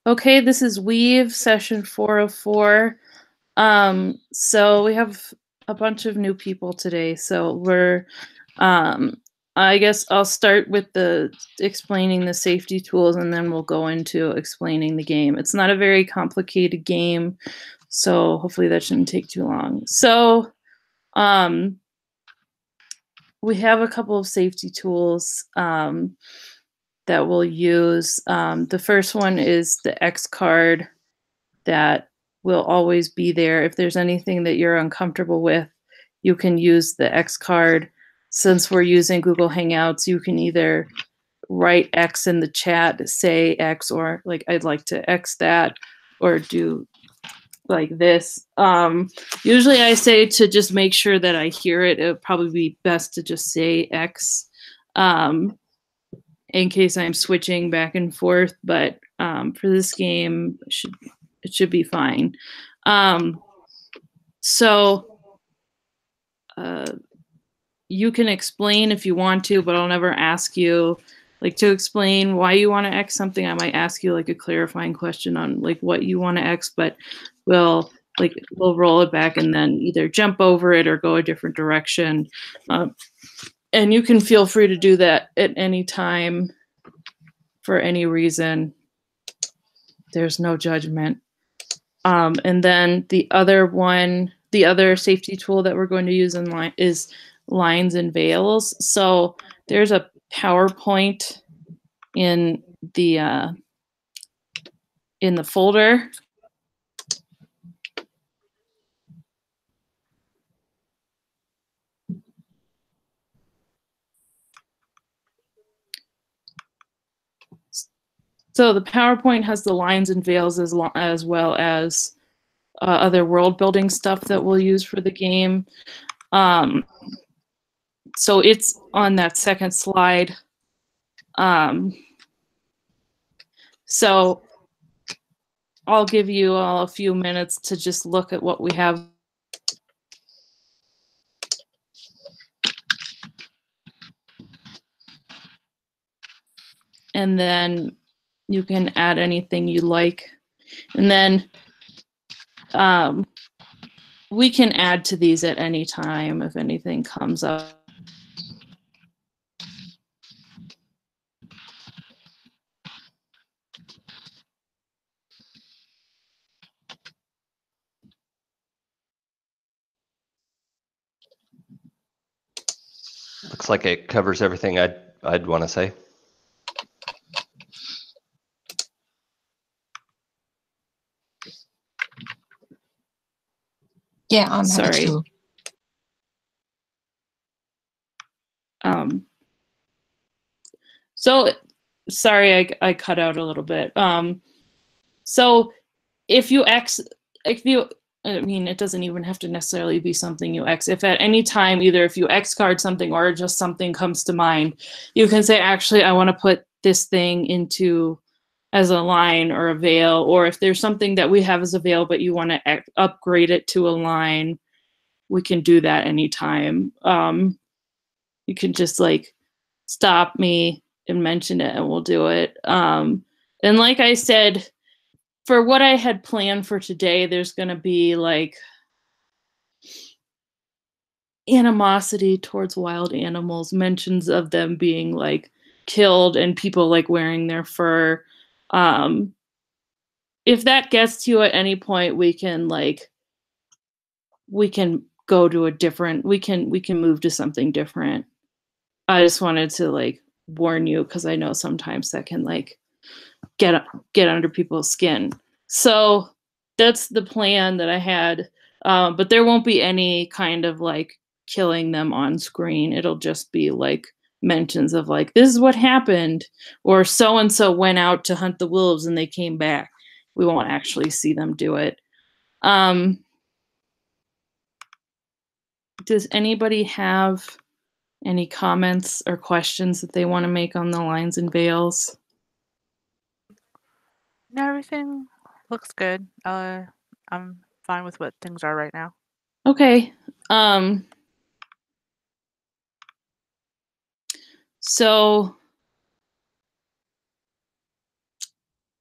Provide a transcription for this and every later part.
Okay, this is Weave session 404. So we have a bunch of new people today. So um, I guess I'll start with the explaining the safety tools, and then we'll go into explaining the game. It's not a very complicated game, so hopefully that shouldn't take too long. So um, we have a couple of safety tools that we'll use. The first one is the X card that will always be there. If there's anything that you're uncomfortable with, you can use the X card. Since we're using Google Hangouts, you can either write X in the chat, say X, or like I'd like to X that, or do like this. Usually I say to just make sure that I hear it. It would probably be best to just say X in case I'm switching back and forth. But for this game, it should be fine. So you can explain if you want to, but I'll never ask you like to explain why you want to X something. I might ask you like a clarifying question on like what you want to X, but we'll roll it back and then either jump over it or go a different direction. And you can feel free to do that at any time for any reason. There's no judgment. And then the other safety tool that we're going to use in line is lines and veils. So there's a PowerPoint in the folder. So the PowerPoint has the lines and veils as well as other world building stuff that we'll use for the game. So it's on that second slide. So I'll give you all a few minutes to just look at what we have. And then you can add anything you like. And then we can add to these at any time if anything comes up. Looks like it covers everything I'd want to say. Yeah, I'm sorry. too. So sorry, I cut out a little bit. So if you I mean, it doesn't even have to necessarily be something you X. If at any time, either if you X card something or just something comes to mind, you can say, actually, I want to put this thing into as a line or a veil, or if there's something that we have as a veil, but you want to upgrade it to a line, we can do that anytime. You can just like stop me and mention it and we'll do it. And like I said, for what I had planned for today, there's going to be like animosity towards wild animals, mentions of them being like killed and people like wearing their fur. If that gets to you at any point, we can go to a different, we can move to something different. I just wanted to like warn you because I know sometimes that can like get under people's skin. So that's the plan that I had. But there won't be any kind of like killing them on screen. It'll just be like mentions of like, this is what happened, or so and so went out to hunt the wolves and they came back. We won't actually see them do it. Does anybody have any comments or questions that they want to make on the lines and veils? No, everything looks good. I'm fine with what things are right now. Okay. So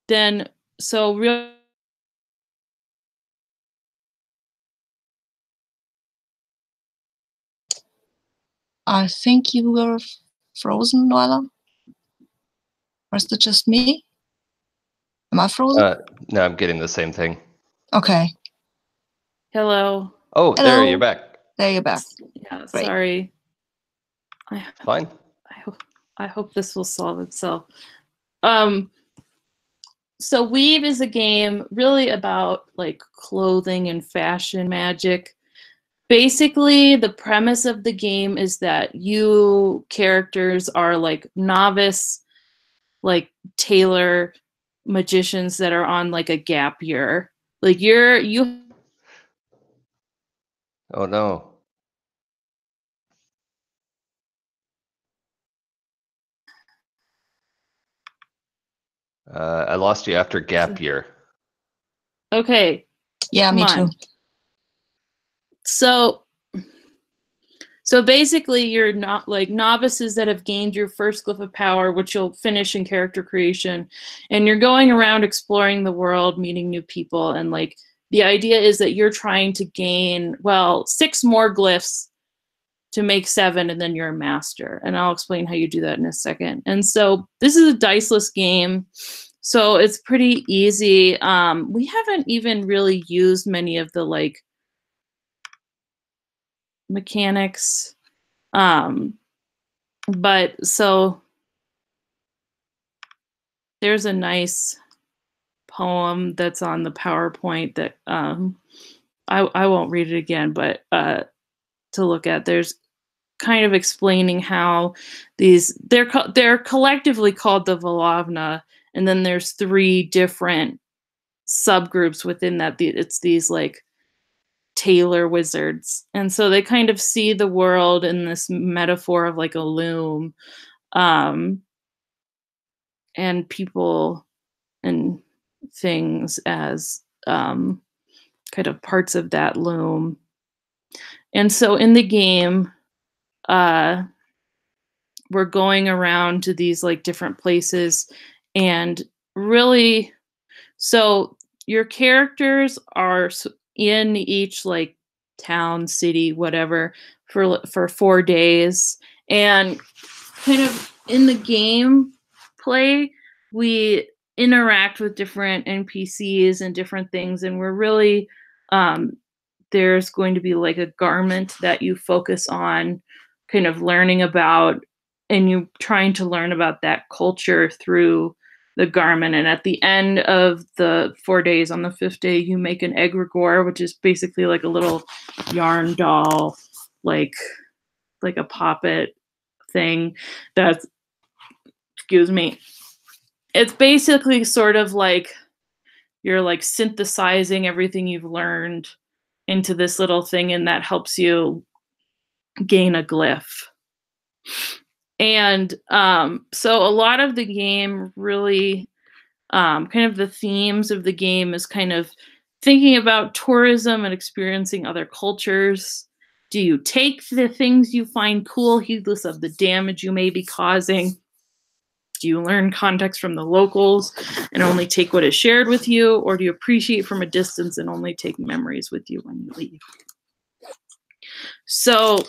then so real. I think you were frozen, Noella. Or is it just me? Am I frozen? No, I'm getting the same thing. Okay. Hello. Oh, Hello. there, you're back. There you're back. Yeah, Great. sorry. Fine. I hope this will solve itself. So Weave is a game really about like clothing and fashion magic. Basically, the premise of the game is that you characters are like novice, like tailor magicians that are on like a gap year. Like you. Oh no. I lost you after gap year. Okay. Yeah, me too. So basically, you're not like novices that have gained your first glyph of power, which you'll finish in character creation, and you're going around exploring the world, meeting new people, and like the idea is that you're trying to gain 6 more glyphs to make 7, and then you're a master. And I'll explain how you do that in a second. And so this is a diceless game, so it's pretty easy. We haven't even really used many of the like mechanics. But so there's a nice poem that's on the PowerPoint that I won't read it again, but to look at. There's kind of explaining how they're collectively called the Volovna, and then there's 3 different subgroups within that. It's these like tailor wizards, and so they kind of see the world in this metaphor of like a loom, and people and things as kind of parts of that loom. And so in the game, we're going around to these like different places, and really, so your characters are in each like town, city, whatever, for 4 days. And kind of in the game play, we interact with different NPCs and different things, and we're really there's going to be like a garment that you focus on kind of learning about, and you trying to learn about that culture through the garment. And at the end of the 4 days, on the 5th day, you make an egregore, which is basically like a little yarn doll, like a poppet thing. That's, excuse me, it's basically sort of like you're like synthesizing everything you've learned into this little thing, and that helps you gain a glyph. And so a lot of the game really, kind of the themes of the game is kind of thinking about tourism and experiencing other cultures. Do you take the things you find cool, heedless of the damage you may be causing? Do you learn context from the locals and only take what is shared with you? Or do you appreciate from a distance and only take memories with you when you leave? So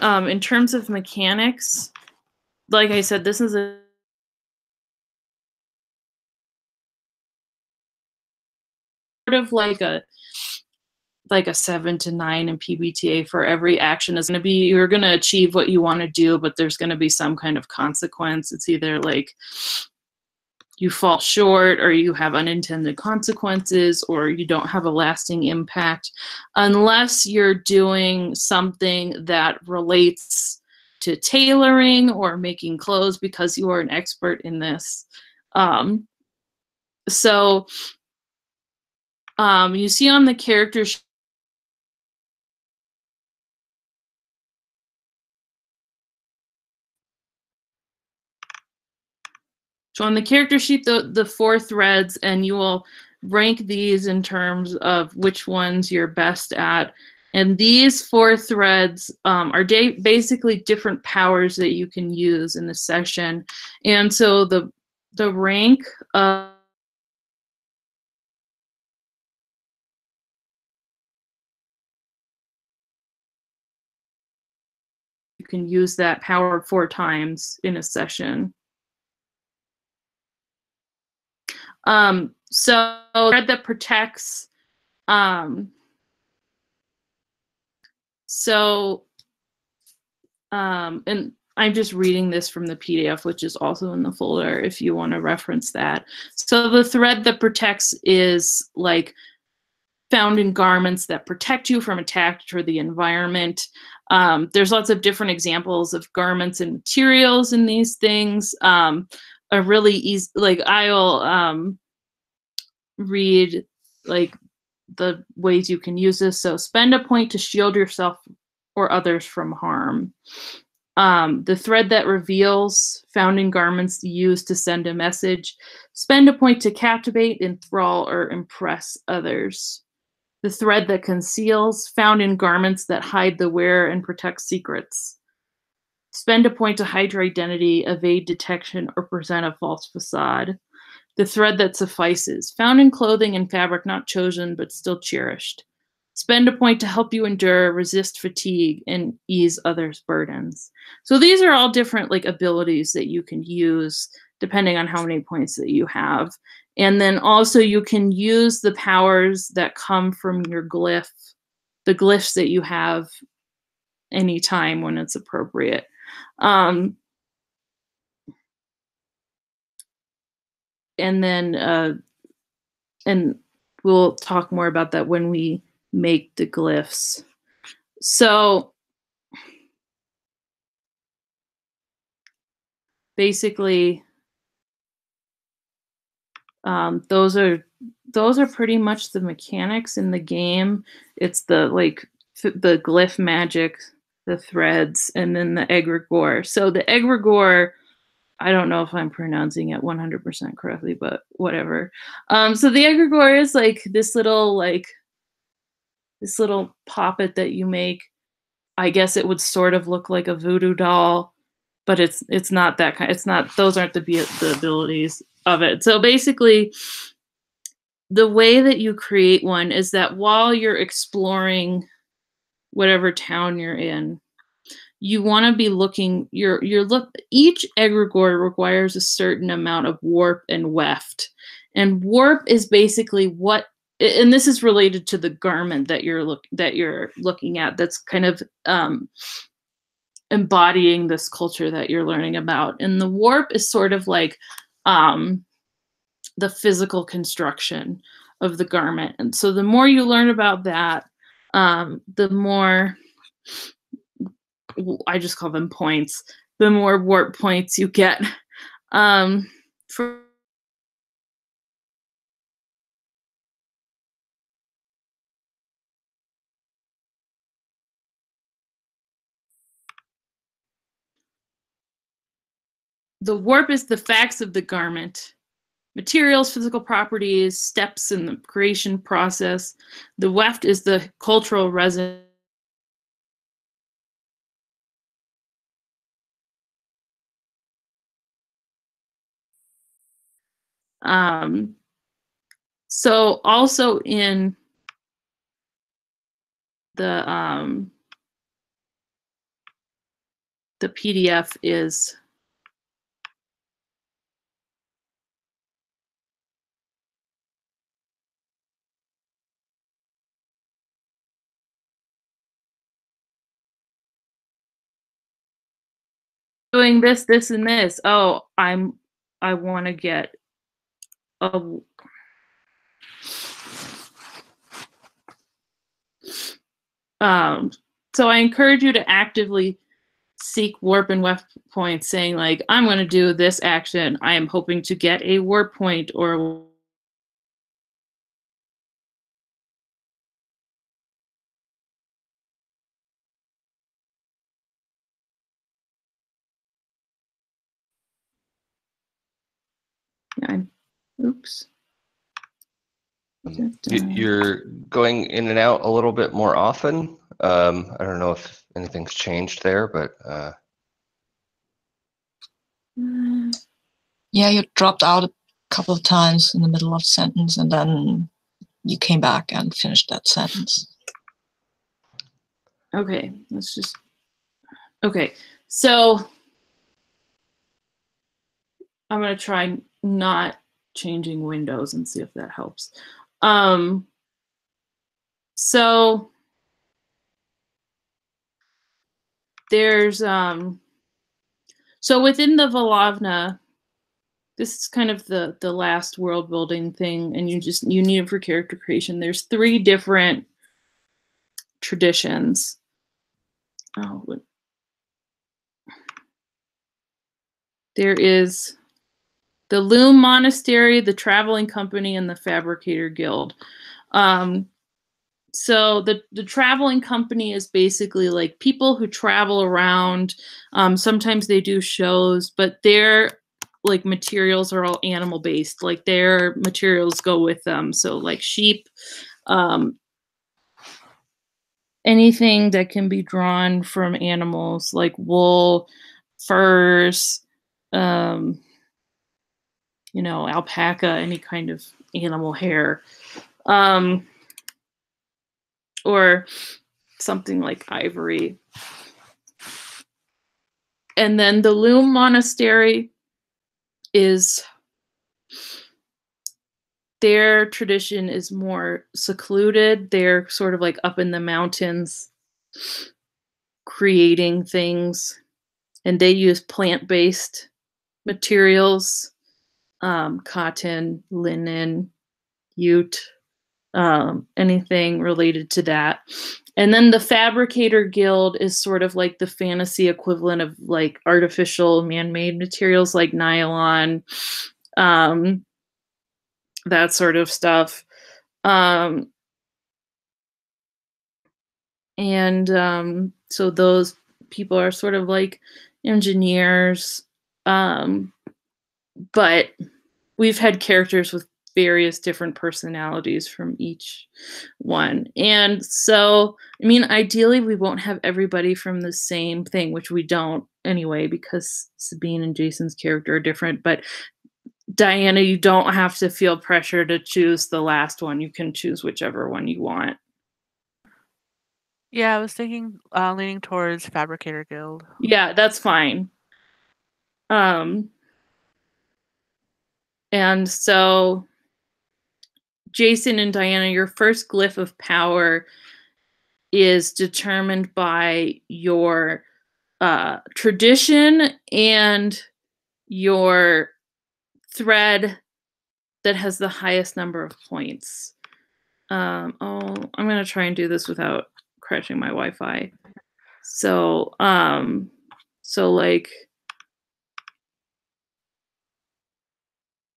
in terms of mechanics, like I said, this is a sort of like a 7 to 9 in PBTA. For every action is going to be, you're going to achieve what you want to do, but there's going to be some kind of consequence. It's either like you fall short, or you have unintended consequences, or you don't have a lasting impact, unless you're doing something that relates to tailoring or making clothes, because you are an expert in this. So you see on the character sheet, so on the character sheet, the 4 threads, and you will rank these in terms of which ones you're best at. And these 4 threads are basically different powers that you can use in the session. And so the rank of can use that power 4 times in a session. So thread that protects. And I'm just reading this from the PDF, which is also in the folder if you want to reference that. So the thread that protects is like found in garments that protect you from attack or the environment. There's lots of different examples of garments and materials in these things. A really easy, like I'll read like the ways you can use this. So spend a point to shield yourself or others from harm. The thread that reveals, found in garments used to send a message. Spend a point to captivate, enthrall, or impress others. The thread that conceals, found in garments that hide the wearer and protect secrets. Spend a point to hide your identity, evade detection, or present a false facade. The thread that suffices, found in clothing and fabric not chosen but still cherished. Spend a point to help you endure, resist fatigue, and ease others' burdens. So these are all different like abilities that you can use depending on how many points that you have. And then also you can use the powers that come from your glyph, the glyphs that you have anytime when it's appropriate. And then, and we'll talk more about that when we make the glyphs. So basically, those are pretty much the mechanics in the game. It's the the glyph magic, the threads, and then the egregore. So the egregore, I don't know if I'm pronouncing it 100% correctly, but whatever. So the egregore is like this little poppet that you make. I guess it would sort of look like a voodoo doll, but it's not that kind. It's not. Those aren't the abilities of it. So basically, the way that you create one is that while you're exploring whatever town you're in, you want to be looking. Each egregore requires a certain amount of warp and weft, and warp is basically what. And this is related to the garment that you're looking at. That's kind of embodying this culture that you're learning about. And the warp is sort of like the physical construction of the garment. And so the more you learn about that, the more, I just call them points, the more warp points you get. The warp is the facts of the garment. Materials, physical properties, steps in the creation process. The weft is the cultural resonance. So also in the PDF is doing this, this, and this. Oh, I want to get a so I encourage you to actively seek warp and weft points, saying like, I'm going to do this action. I am hoping to get a warp point or oops. You're going in and out a little bit more often. I don't know if anything's changed there, but Yeah, you dropped out a couple of times in the middle of a sentence, and then you came back and finished that sentence. Okay, let's just Okay, so I'm gonna try not changing windows and see if that helps. So there's so within the Volovna, this is kind of the last world building thing, and you need it for character creation. There's 3 different traditions. Oh, there is the Loom Monastery, the Traveling Company, and the Fabricator Guild. So the Traveling Company is basically like people who travel around. Sometimes they do shows, but their like materials are all animal based. Like their materials go with them. So like sheep, anything that can be drawn from animals, like wool, furs, alpaca, any kind of animal hair, or something like ivory. And then the Loom Monastery their tradition is more secluded. They're sort of like up in the mountains creating things, and they use plant-based materials, cotton, linen, jute, anything related to that. And then the Fabricator Guild is sort of like the fantasy equivalent of like artificial man-made materials like nylon, that sort of stuff. So those people are sort of like engineers, but we've had characters with various different personalities from each one. And so, I mean, ideally we won't have everybody from the same thing, which we don't anyway, because Sabine and Jason's character are different. But Diana, you don't have to feel pressure to choose the last one. You can choose whichever one you want. Yeah, I was thinking leaning towards Fabricator Guild. Yeah, that's fine. And so Jason and Diana, your first glyph of power is determined by your tradition and your thread that has the highest number of points. I'm gonna try and do this without crashing my Wi-Fi. So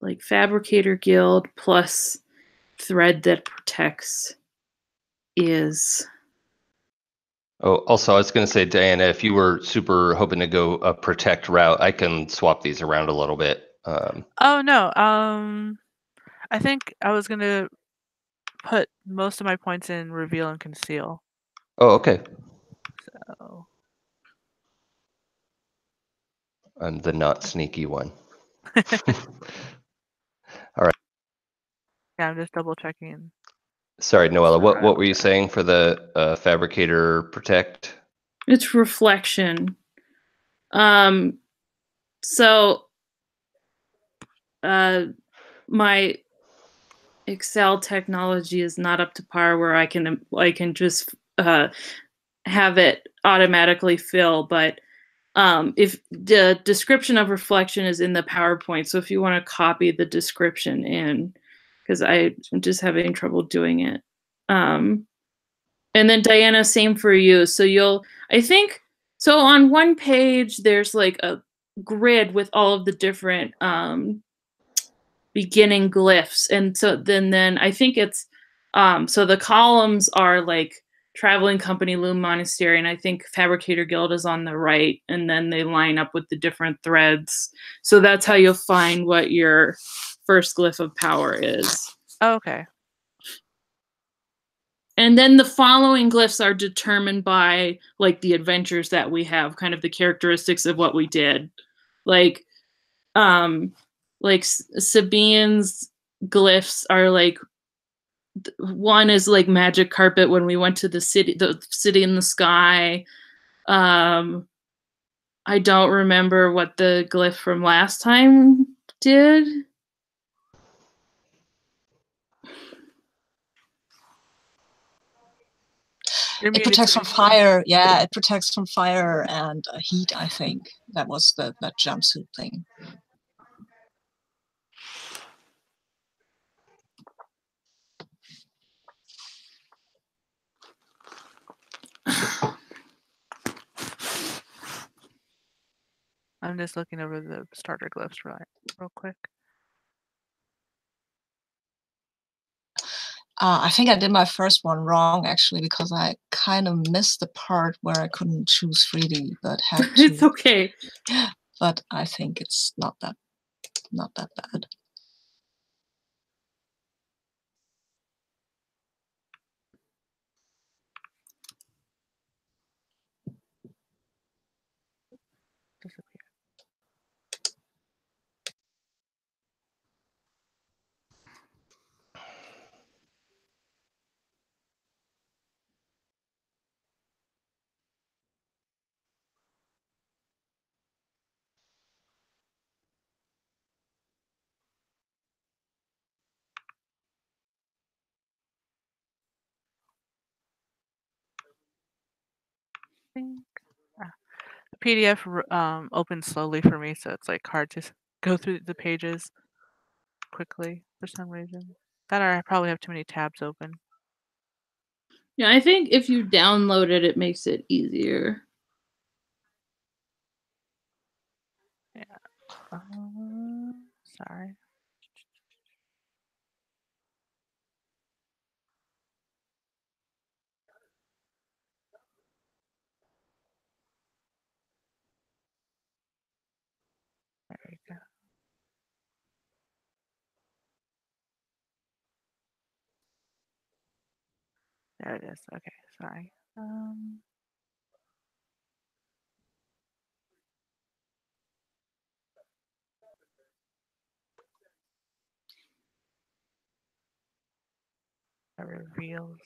like Fabricator Guild plus thread that protects is. Oh, also, I was going to say, Diana, if you were super hoping to go a protect route, I can swap these around a little bit. Oh no, I think I was gonna put most of my points in reveal and conceal. Oh, okay. So I'm the not sneaky one. All right. yeah, I'm just double checking. Sorry, Noella, what were you saying for the Fabricator Protect? It's reflection. So my Excel technology is not up to par where I can just have it automatically fill, but if the description of reflection is in the PowerPoint, so if you want to copy the description in, because I'm just having trouble doing it. And then Diana, same for you. So I think, so on one page, there's like a grid with all of the different beginning glyphs. And so then I think it's, so the columns are like Traveling Company, Loom Monastery, and I think Fabricator Guild is on the right, and then they line up with the different threads. So that's how you'll find what your first glyph of power is. Oh, okay. And then the following glyphs are determined by like the adventures that we have, kind of the characteristics of what we did. Like Sabine's glyphs are like, one is like magic carpet when we went to the city in the sky. I don't remember what the glyph from last time did. It protects from fire. Yeah, it protects from fire and heat, I think. That was that jumpsuit thing. I'm just looking over the starter glyphs real quick. I think I did my first one wrong, actually, because I kind of missed the part where I couldn't choose 3D, but had to. It's okay. But I think it's not that bad. Disappear. The PDF opens slowly for me, so it's like hard to go through the pages quickly for some reason. That or I probably have too many tabs open. Yeah, I think if you download it, it makes it easier. Yeah. Sorry. There we go. There it is. Okay, sorry. It reveals.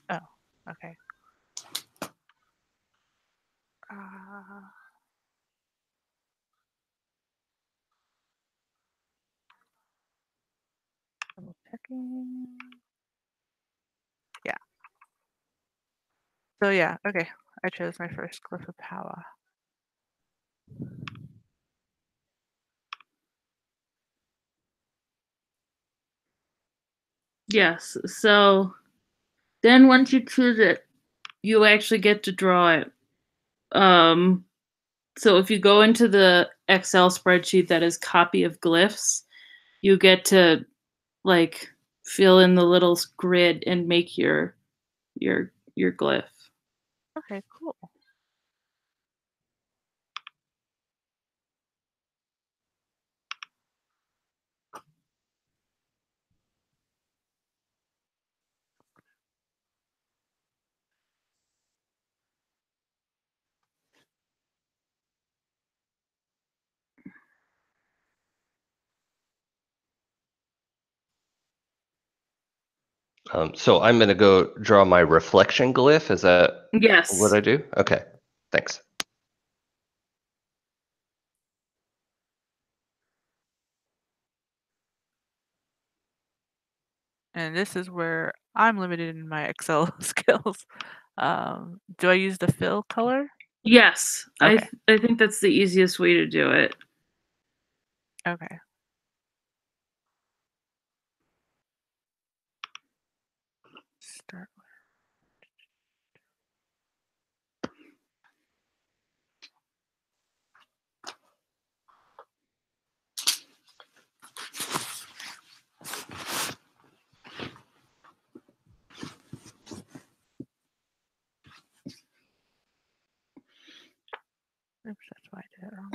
Oh, okay. Double checking. Yeah. So yeah, okay. I chose my first glyph of power. Yes. So then once you choose it, you actually get to draw it. So if you go into the Excel spreadsheet that is copy of glyphs, you get to like fill in the little grid and make your glyph. Okay, cool. So I'm going to go draw my reflection glyph. Is that Yes. what I do? Okay, thanks. And this is where I'm limited in my Excel skills. Do I use the fill color? Yes. Okay. I think that's the easiest way to do it. Okay. Start. Oops, that's why I did it wrong.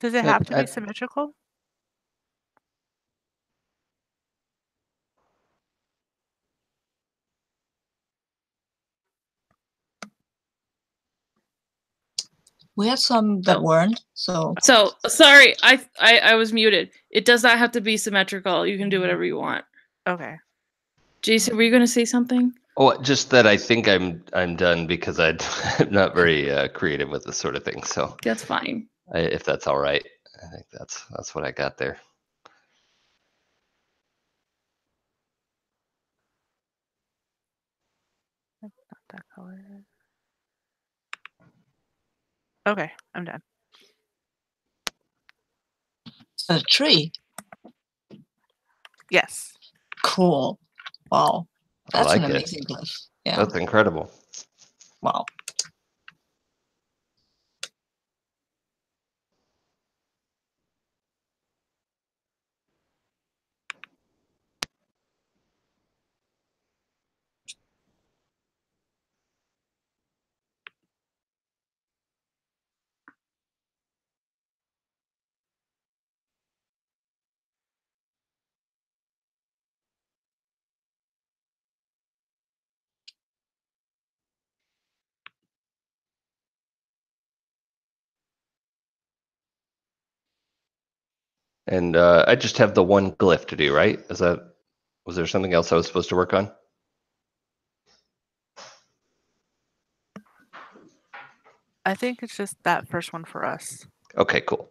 Does it have to be symmetrical? We had some that weren't, so. So sorry, I was muted. It does not have to be symmetrical. You can do whatever you want. Okay. Jason, were you going to say something? Oh, just that I think I'm done because I'm not very creative with this sort of thing. So That's fine. if that's all right, I think that's what I got there. Not that color. Okay, I'm done. A tree. Yes. Cool. Wow. That's like an it. amazing glyph. Yeah. That's incredible. Wow. And I just have the one glyph to do, right? Was there something else I was supposed to work on? I think it's just that first one for us. Okay, cool.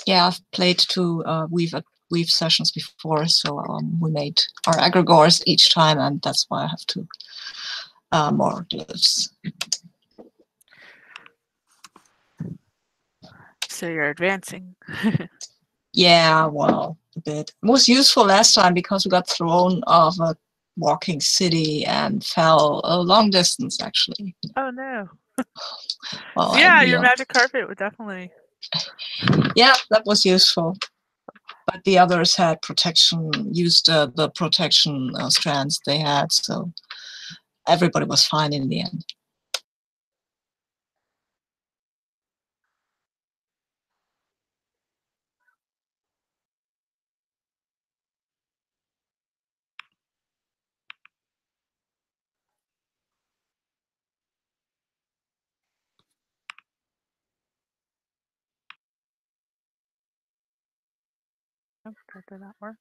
Yeah, I've played two weave sessions before, so we made our egregores each time, and that's why I have two more glyphs. So you're advancing. Yeah, well, a bit. It was useful last time because we got thrown off a walking city and fell a long distance, actually. Oh no. Well, Yeah, your magic carpet would definitely. Yeah, that was useful. But the others had protection, used the protection strands they had, so everybody was fine in the end. Oh, that did not work.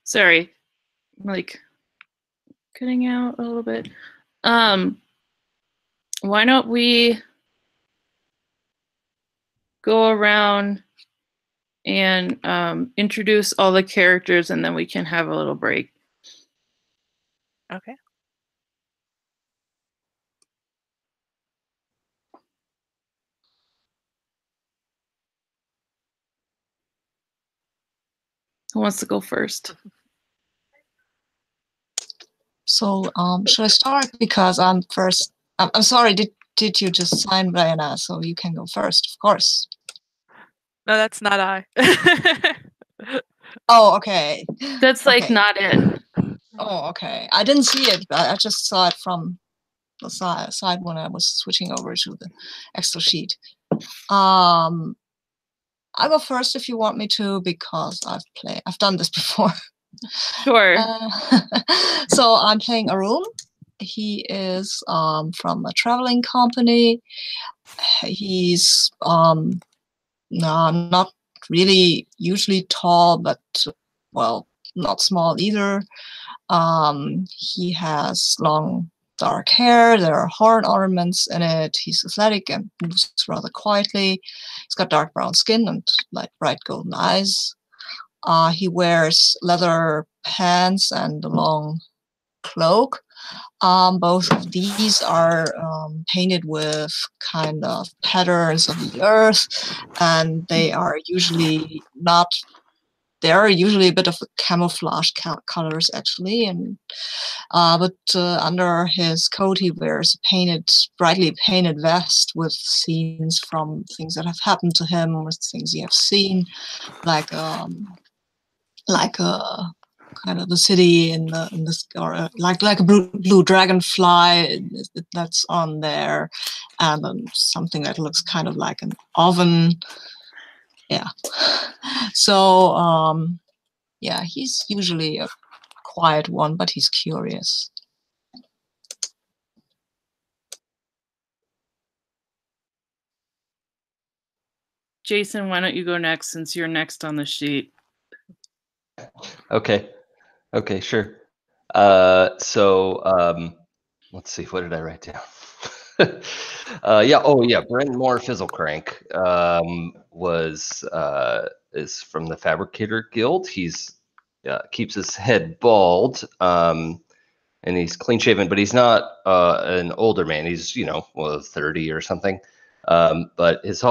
Sorry, like cutting out a little bit. Why don't we go around and introduce all the characters, and then we can have a little break. Okay. Who wants to go first? So should I start? Because I'm first. I'm sorry, did you just sign Diana? So you can go first, of course. No, that's not I. Oh, okay. That's like Okay. not it. Oh, okay. I didn't see it, but I just saw it from the side when I was switching over to the Excel sheet. I'll go first if you want me to, because I've done this before. Sure. So I'm playing Arun. He is from a traveling company. He's not really usually tall, but well, not small either. He has long dark hair. There are horn ornaments in it. He's athletic and moves rather quietly. He's got dark brown skin and light bright golden eyes. He wears leather pants and a long cloak. Both of these are painted with kind of patterns of the earth, and they are usually not. They are usually a bit of camouflage colors, actually, and but under his coat he wears a brightly painted vest with scenes from things that have happened to him, with things he has seen, like a kind of a city in this, or like a blue dragonfly that's on there, and something that looks kind of like an oven. Yeah. So yeah, he's usually a quiet one, but he's curious. Jason, why don't you go next since you're next on the sheet? Okay, sure. Let's see, what did I write down? Yeah. Oh, yeah. Brent Moore Fizzlecrank is from the Fabricator Guild. He's keeps his head bald, and he's clean shaven, but he's not an older man. He's 30 or something. But his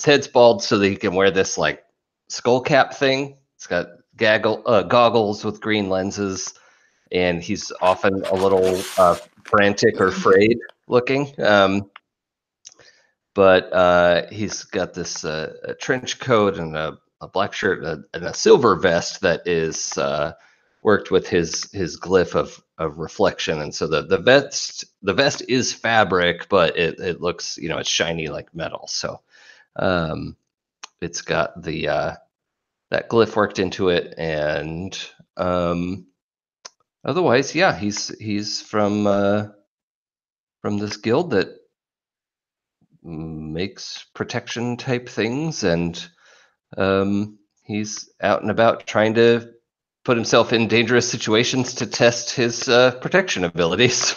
head's bald so that he can wear this like skull cap thing. It's got goggles with green lenses, and he's often a little frantic or frayed looking. But he's got this trench coat and a black shirt and a silver vest that is worked with his glyph of reflection. And so the vest is fabric, but it looks, it's shiny like metal. So it's got the that glyph worked into it, and otherwise, yeah, he's from this guild that makes protection type things, and he's out and about trying to put himself in dangerous situations to test his protection abilities.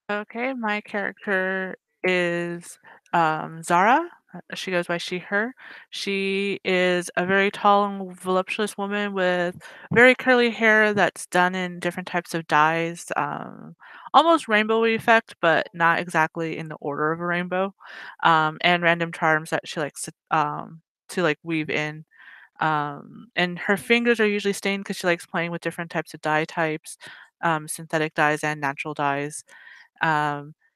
Okay, my character is Zara. She goes by she, her. She is a very tall and voluptuous woman with very curly hair that's done in different types of dyes, almost rainbowy effect, but not exactly in the order of a rainbow, and random charms that she likes to like weave in. And her fingers are usually stained because she likes playing with different types of dye types, synthetic dyes and natural dyes.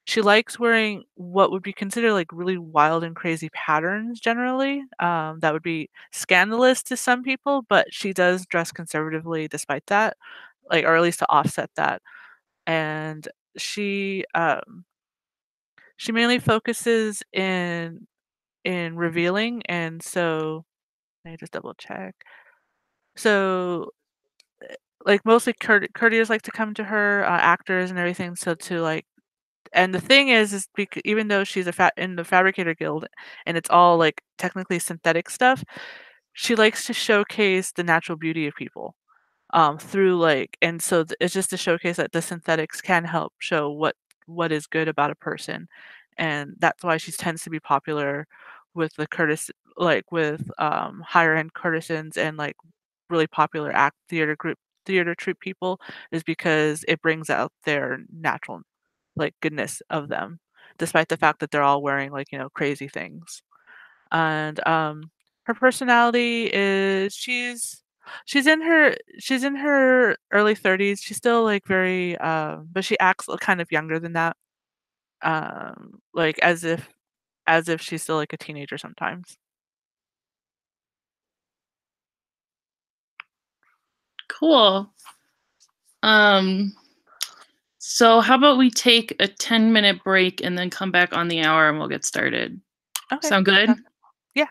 She likes wearing what would be considered like really wild and crazy patterns generally. That would be scandalous to some people, but she does dress conservatively despite that, like, or at least to offset that. And she she mainly focuses in revealing, and so let me just double check. So like mostly courtiers like to come to her, actors and everything. So to like And the thing is even though she's in the Fabricator Guild, and it's all, like, technically synthetic stuff, she likes to showcase the natural beauty of people, through, like and so it's just to showcase that the synthetics can help show what is good about a person, and that's why she tends to be popular with the with, higher end courtesans and, like, really popular act theater troupe people, is because it brings out their natural like, goodness of them, despite the fact that they're all wearing, like, crazy things. And, her personality is she's in her early 30s. She's still, like, very, but she acts kind of younger than that, like, as if she's still, like, a teenager sometimes. Cool. Um, so how about we take a 10-minute break and then come back on the hour and we'll get started. Okay. Sound good? Yeah.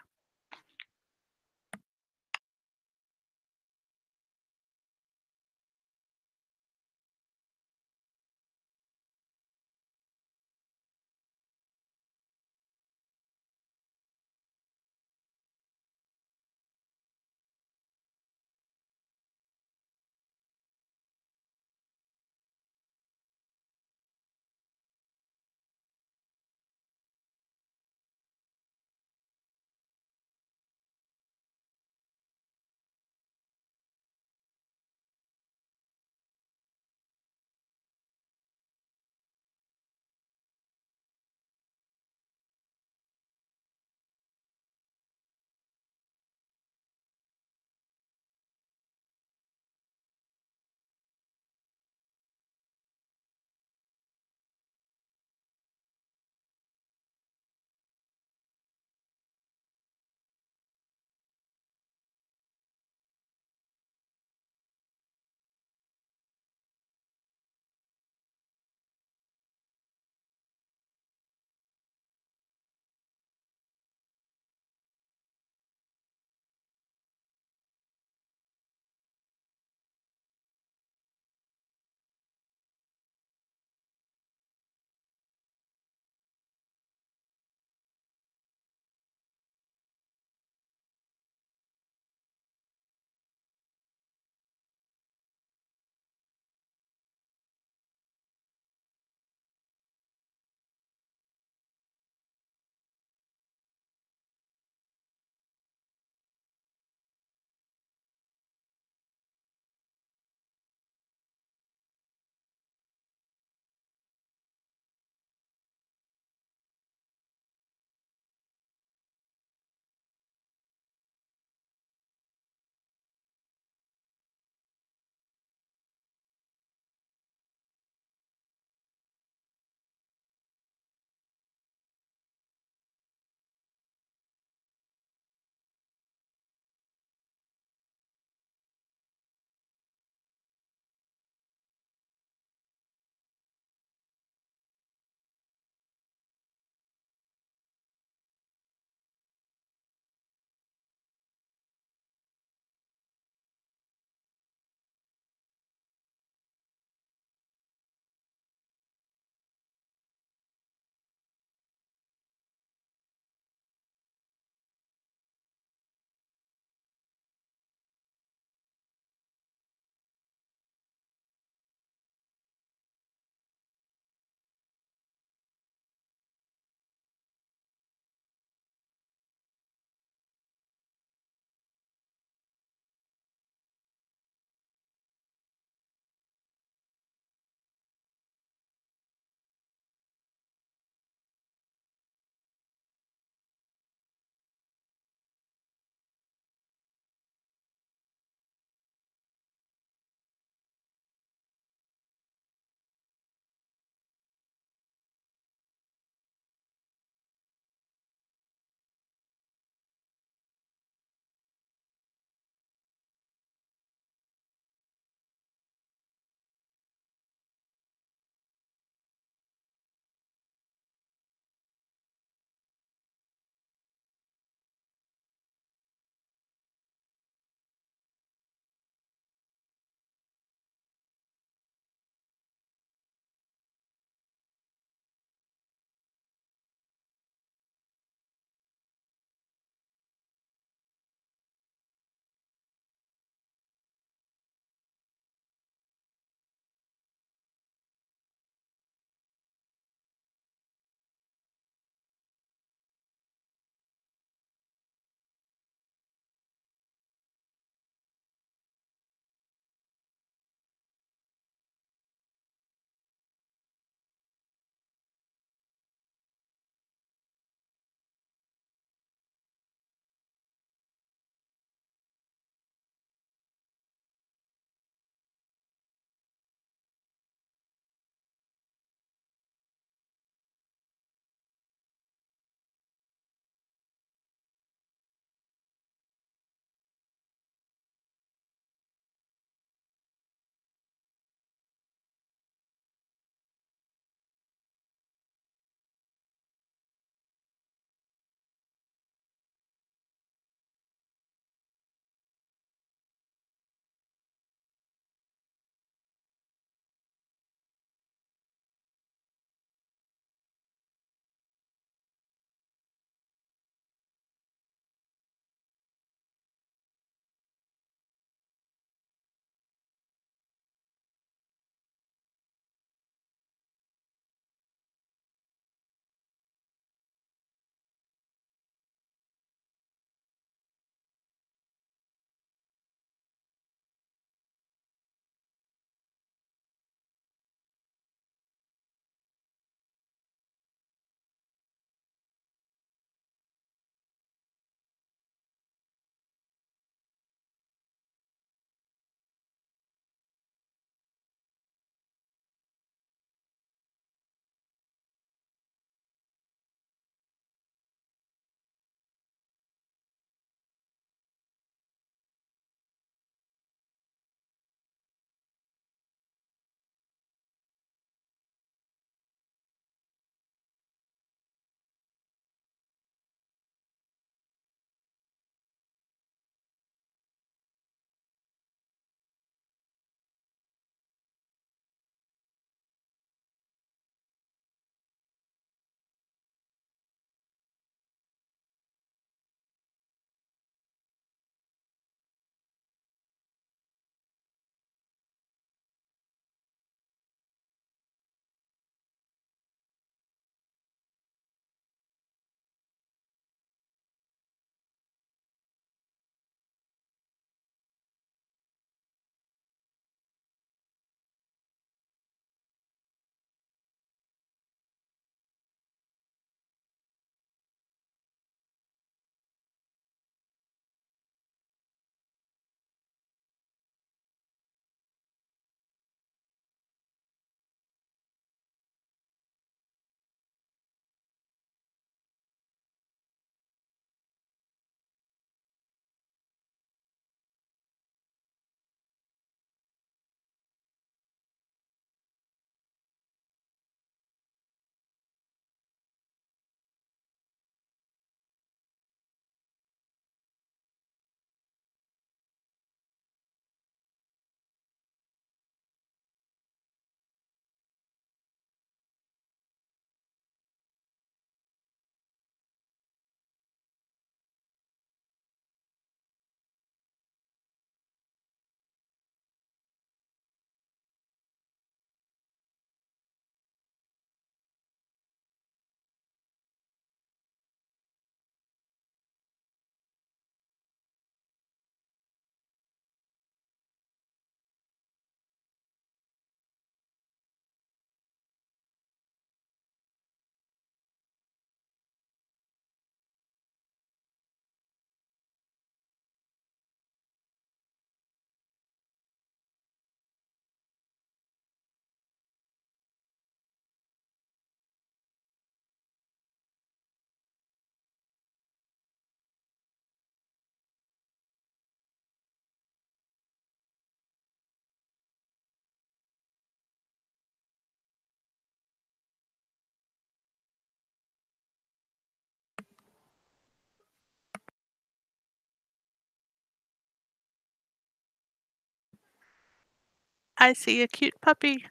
I see a cute puppy.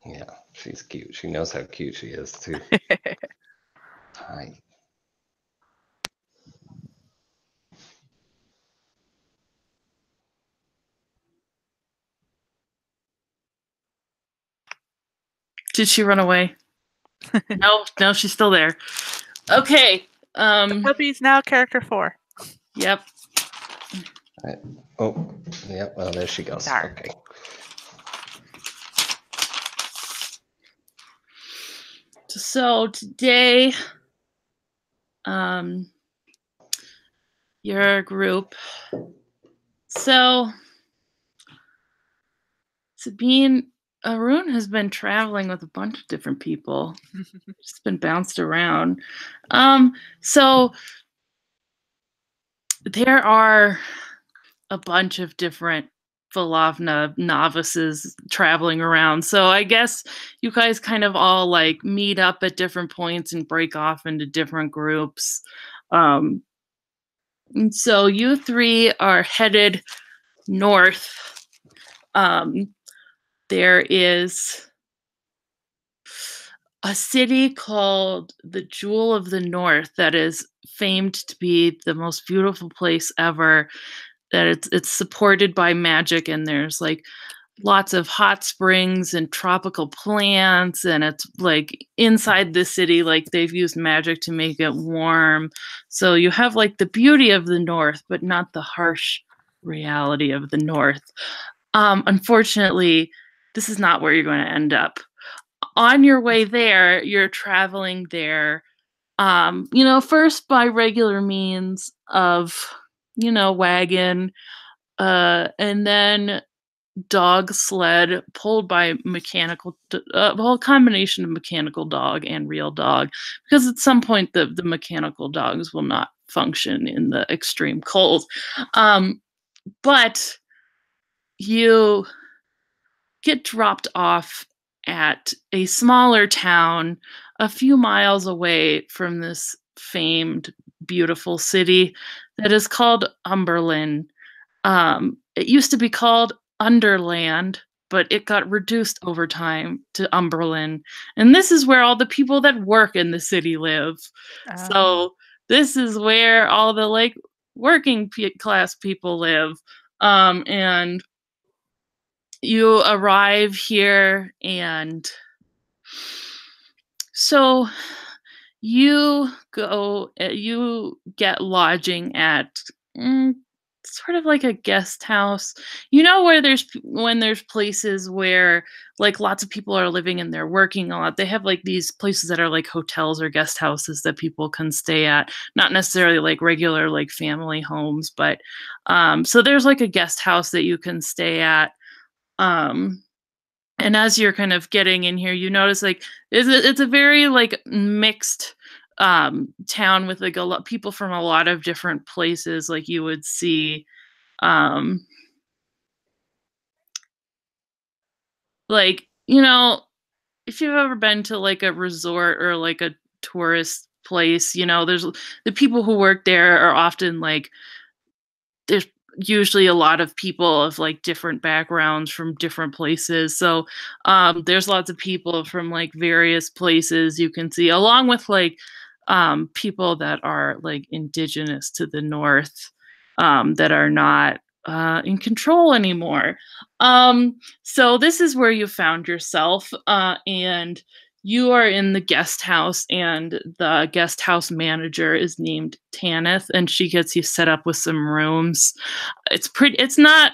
Yeah, she's cute. She knows how cute she is too. Hi. Did she run away? No, she's still there. Okay. Puppy's now character 4. Yep. Oh, yeah. Well, there she goes. Darn. Okay. So today, your group. So Sabine, Arun has been traveling with a bunch of different people. She's been bounced around. So there are a bunch of different Falavna novices traveling around. So I guess you guys kind of all like meet up at different points and break off into different groups. And so you three are headed north. There is a city called the Jewel of the North that is famed to be the most beautiful place ever. That it's supported by magic, and there's like lots of hot springs and tropical plants, and it's like inside the city, like they've used magic to make it warm. So you have like the beauty of the North, but not the harsh reality of the North. Unfortunately, this is not where you're going to end up. On your way there, you're traveling there, first by regular means of, wagon, and then dog sled pulled by mechanical, well, a combination of mechanical dog and real dog, because at some point the mechanical dogs will not function in the extreme cold. But you get dropped off at a smaller town a few miles away from this famed, beautiful city that is called Umberlin. It used to be called Underland, but it got reduced over time to Umberlin. And this is where all the people that work in the city live. So this is where all the like working class people live. And you arrive here, and so you get lodging at sort of like a guest house. Where when there's places where like lots of people are living and they're working a lot, they have like these places that are like hotels or guest houses that people can stay at, not necessarily like regular like family homes, but so there's like a guest house that you can stay at. And as you're kind of getting in here, you notice like it's a very like mixed town with like a lot people from a lot of different places. Like you would see, like if you've ever been to like a resort or like a tourist place, there's the people who work there are often like there's usually a lot of people of like different backgrounds from different places. So there's lots of people from like various places you can see, along with like people that are like indigenous to the North, that are not in control anymore. So this is where you found yourself, and you are in the guest house, and the guest house manager is named Tanith, and she gets you set up with some rooms. It's not,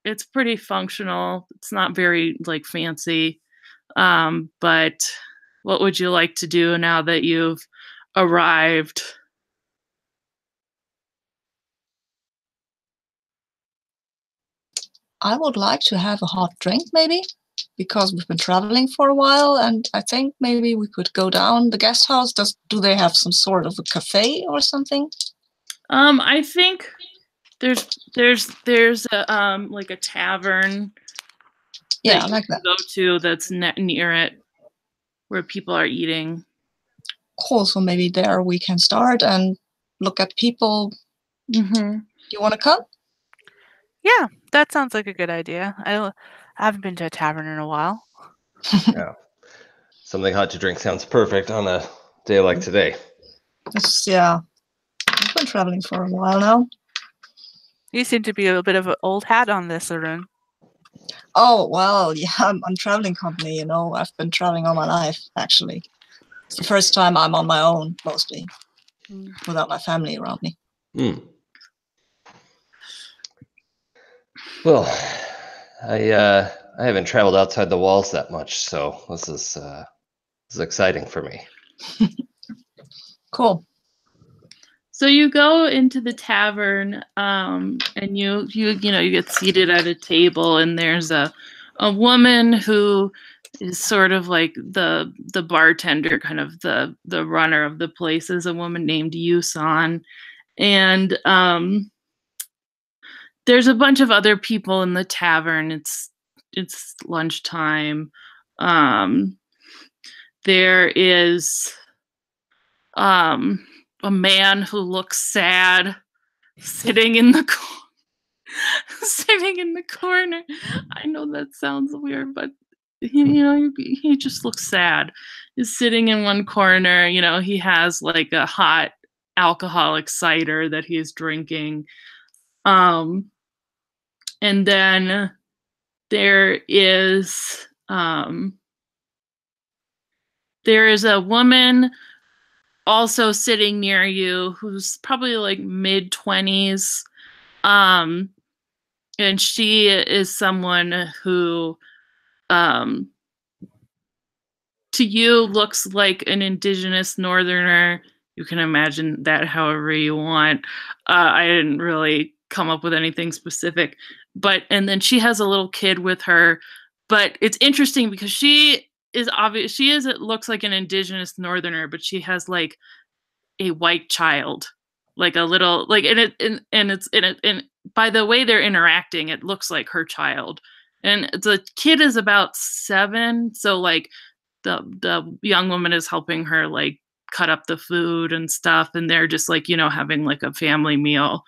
it's pretty functional. It's not very like fancy. But what would you like to do now that you've arrived? I would like to have a hot drink, maybe, because we've been traveling for a while, and I think maybe we could go down the guest house. Do they have some sort of a cafe or something? I think there's a like a tavern. Yeah, that like you that. go to that's near it, where people are eating. Cool. So maybe there we can start and look at people. Mm-hmm. You want to come? Yeah, that sounds like a good idea. I haven't been to a tavern in a while. Yeah. Something hot to drink sounds perfect on a day like today. Yeah, I've been traveling for a while now. You seem to be a bit of an old hat on this, Arun. Oh, well, yeah, I'm traveling company, you know. I've been traveling all my life, actually. It's the first time I'm on my own, mostly, without my family around me. Hmm. Well, I haven't traveled outside the walls that much, so this is exciting for me. Cool. So you go into the tavern, and you get seated at a table, and there's a woman who is sort of like the bartender, kind of the runner of the place, is a woman named Yusan, and there's a bunch of other people in the tavern. It's lunchtime. There is a man who looks sad sitting in the sitting in the corner. I know that sounds weird, but he just looks sad. He's sitting in one corner. He has like a hot alcoholic cider that he's drinking. And then there is a woman also sitting near you who's probably like mid-20s. And she is someone who to you looks like an indigenous northerner. You can imagine that however you want. I didn't really come up with anything specific, and then she has a little kid with her. But it's interesting because she is obvious. It looks like an indigenous northerner, but she has like a white child, like a little, like, and by the way they're interacting, it looks like her child. And the kid is about 7, so like the young woman is helping her like cut up the food and stuff, and they're just like having like a family meal.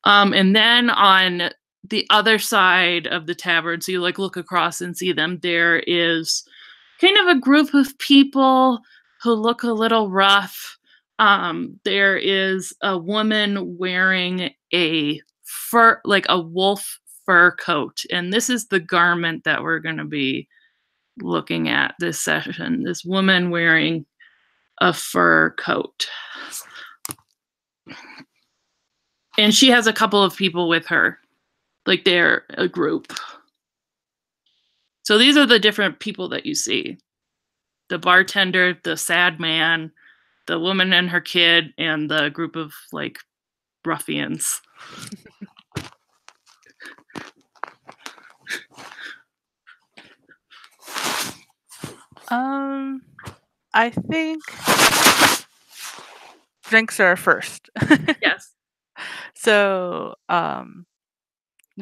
And then on the other side of the tavern, so you like look across and see them, there is kind of a group of people who look a little rough. There is a woman wearing a wolf fur coat, and this is the garment that we're going to be looking at this session. This woman wearing a fur coat. And she has a couple of people with her. Like they're a group. So these are the different people that you see. The bartender, the sad man, the woman and her kid, and the group of like ruffians. I think drinks are first. Yes. So,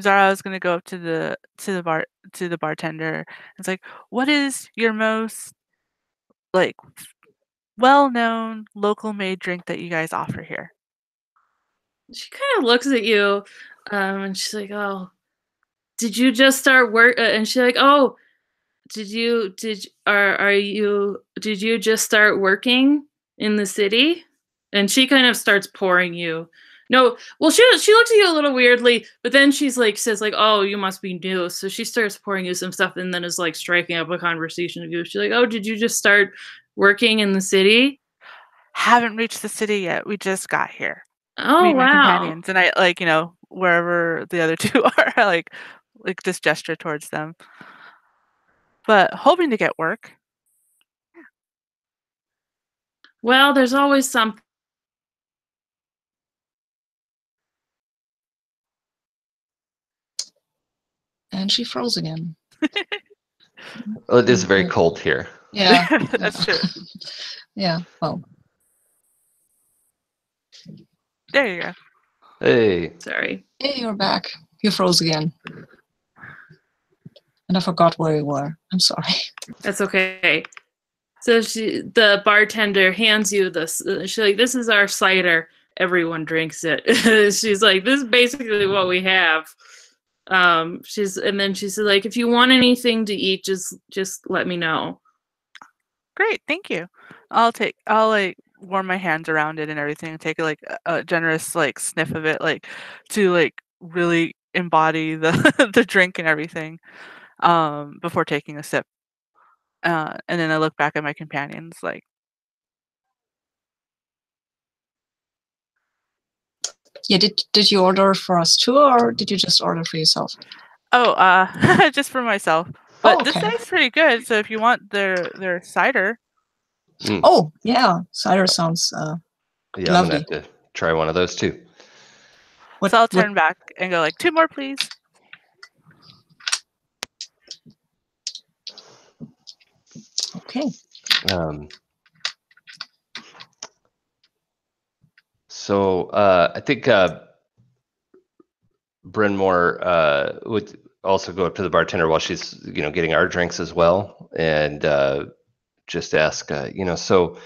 Zara is gonna go up to the bartender. It's like, what is your most like well-known local made drink that you guys offer here? She kind of looks at you, and she's like, "Oh, did you just start work?" And she's like, "Oh, did you just start working in the city?" And she kind of starts pouring you. No, well, she looks at you a little weirdly, but then she's like says like, "Oh, you must be new." So she starts pouring you some stuff, and then is like striking up a conversation with you. She's like, "Oh, did you just start working in the city?" Haven't reached the city yet. We just got here. Oh, Me and my wow. companions, and I like wherever the other two are, I like this gesture towards them. But hoping to get work. Well, there's always something. And she froze again. Well, it is very cold here. Yeah. That's true. Yeah, well. There you go. Hey. Sorry. Hey, you're back. You froze again. And I forgot where you were. I'm sorry. That's okay. So the bartender hands you this. She's like, "This is our cider. Everyone drinks it." She's like, "This is basically what we have." And then she said, like, if you want anything to eat, just let me know. Great, thank you. I'll like warm my hands around it and everything, and take like a generous like sniff of it, like to like really embody the the drink and everything, before taking a sip. And then I look back at my companions like, Yeah, did you order for us too, or did you just order for yourself? oh, just for myself. But this okay. tastes pretty good. So if you want their cider, Oh, yeah. Cider sounds Yeah, I'm lovely. gonna have to try one of those too. What, so I'll what, turn back and go like, 2 more, please. okay. So I think Brynmore would also go up to the bartender while she's getting our drinks as well, and just ask, so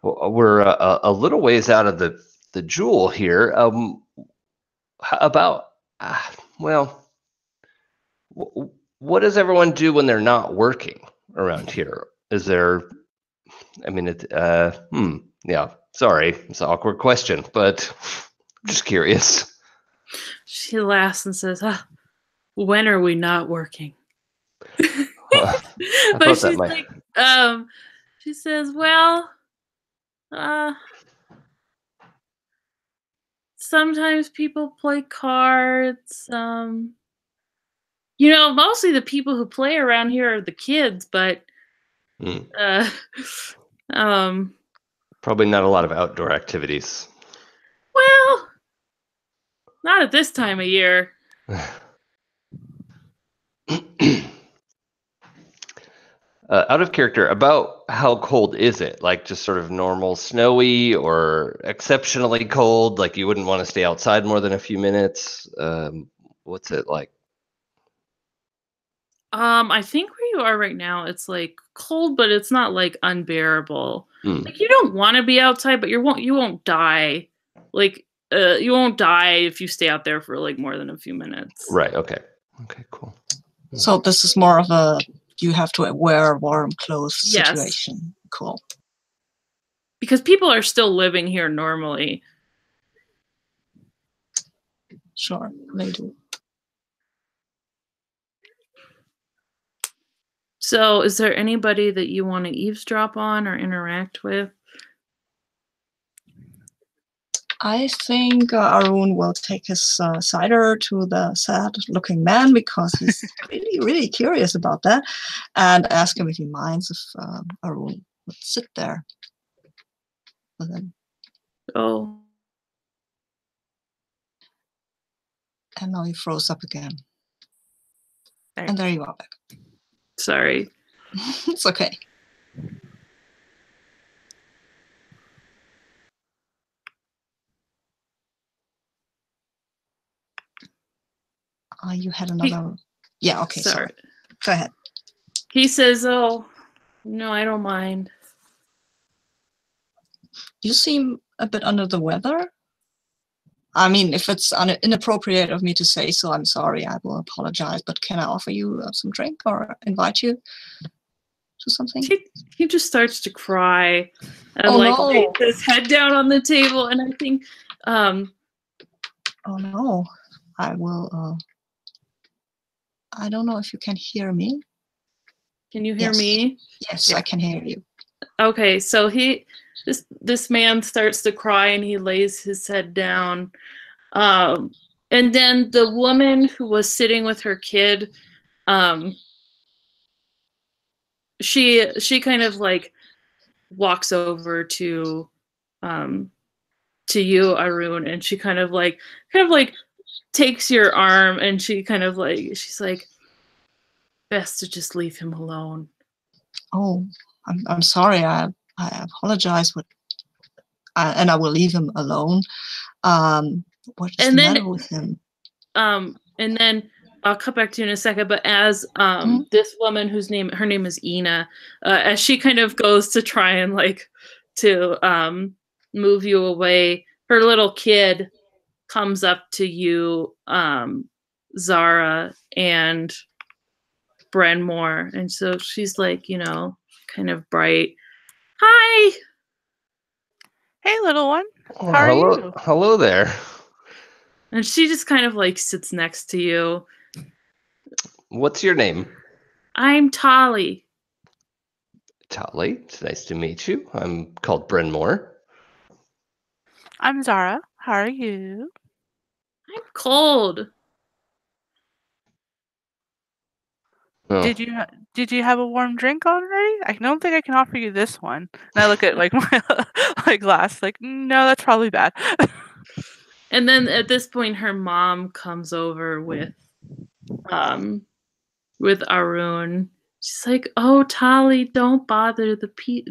we're a little ways out of the Jewel here. How about well, what does everyone do when they're not working around here? Is there? I mean, yeah. Sorry, it's an awkward question, but I'm just curious. She laughs and says, when are we not working? I But thought that she's might. like, she says, well, sometimes people play cards. Mostly the people who play around here are the kids, but Probably not a lot of outdoor activities. well, not at this time of year. Out of character, about how cold is it? Like just sort of normal snowy or exceptionally cold? Like you wouldn't want to stay outside more than a few minutes? What's it like? I think where you are right now, it's like cold, but it's not like unbearable. Mm. Like you don't want to be outside, but you won't die. Like you won't die if you stay out there for like more than a few minutes. Right. Okay. Okay. Cool. So this is more of a you have to wear warm clothes Yes. situation. Cool. Because people are still living here normally. Sure, they do. So is there anybody that you want to eavesdrop on or interact with? I think Arun will take his cider to the sad-looking man because he's really, really curious about that, and ask him if he minds if Arun would sit there with him. Oh. And now he froze up again. And there you are back. Sorry. It's okay. You had another... Yeah, okay, sorry. Go ahead. He says, oh, no, I don't mind. You seem a bit under the weather. I mean, if it's inappropriate of me to say so, I'm sorry. I will apologize. But can I offer you some drink or invite you to something? He just starts to cry and lays his head down on the table. And I think, oh no, I will. I don't know if you can hear me. Can you hear me? Yes, I can hear you. Okay, so this man starts to cry and he lays his head down. And then the woman who was sitting with her kid, she kind of like walks over to you, Arun, and she kind of like takes your arm and she's like, best to just leave him alone. Oh, I'm sorry. I apologize, but and I will leave him alone. What is the matter with him? And then I'll cut back to you in a second. But as this woman her name is Ina, as she kind of goes to try and move you away, her little kid comes up to you, Zara and Brenmore. And so she's like, you know, kind of bright. Hi. Hey, little one. Oh, How are hello, you? hello there. And she just kind of like sits next to you. What's your name? I'm Tolly. Tolly. It's nice to meet you. I'm called Brenmore. I'm Zara. How are you? I'm cold. Oh, Did you have a warm drink already? I don't think I can offer you this one. And I look at like my glass, like, no, that's probably bad. And then at this point, her mom comes over with Arun. She's like, "Oh, Tali, don't bother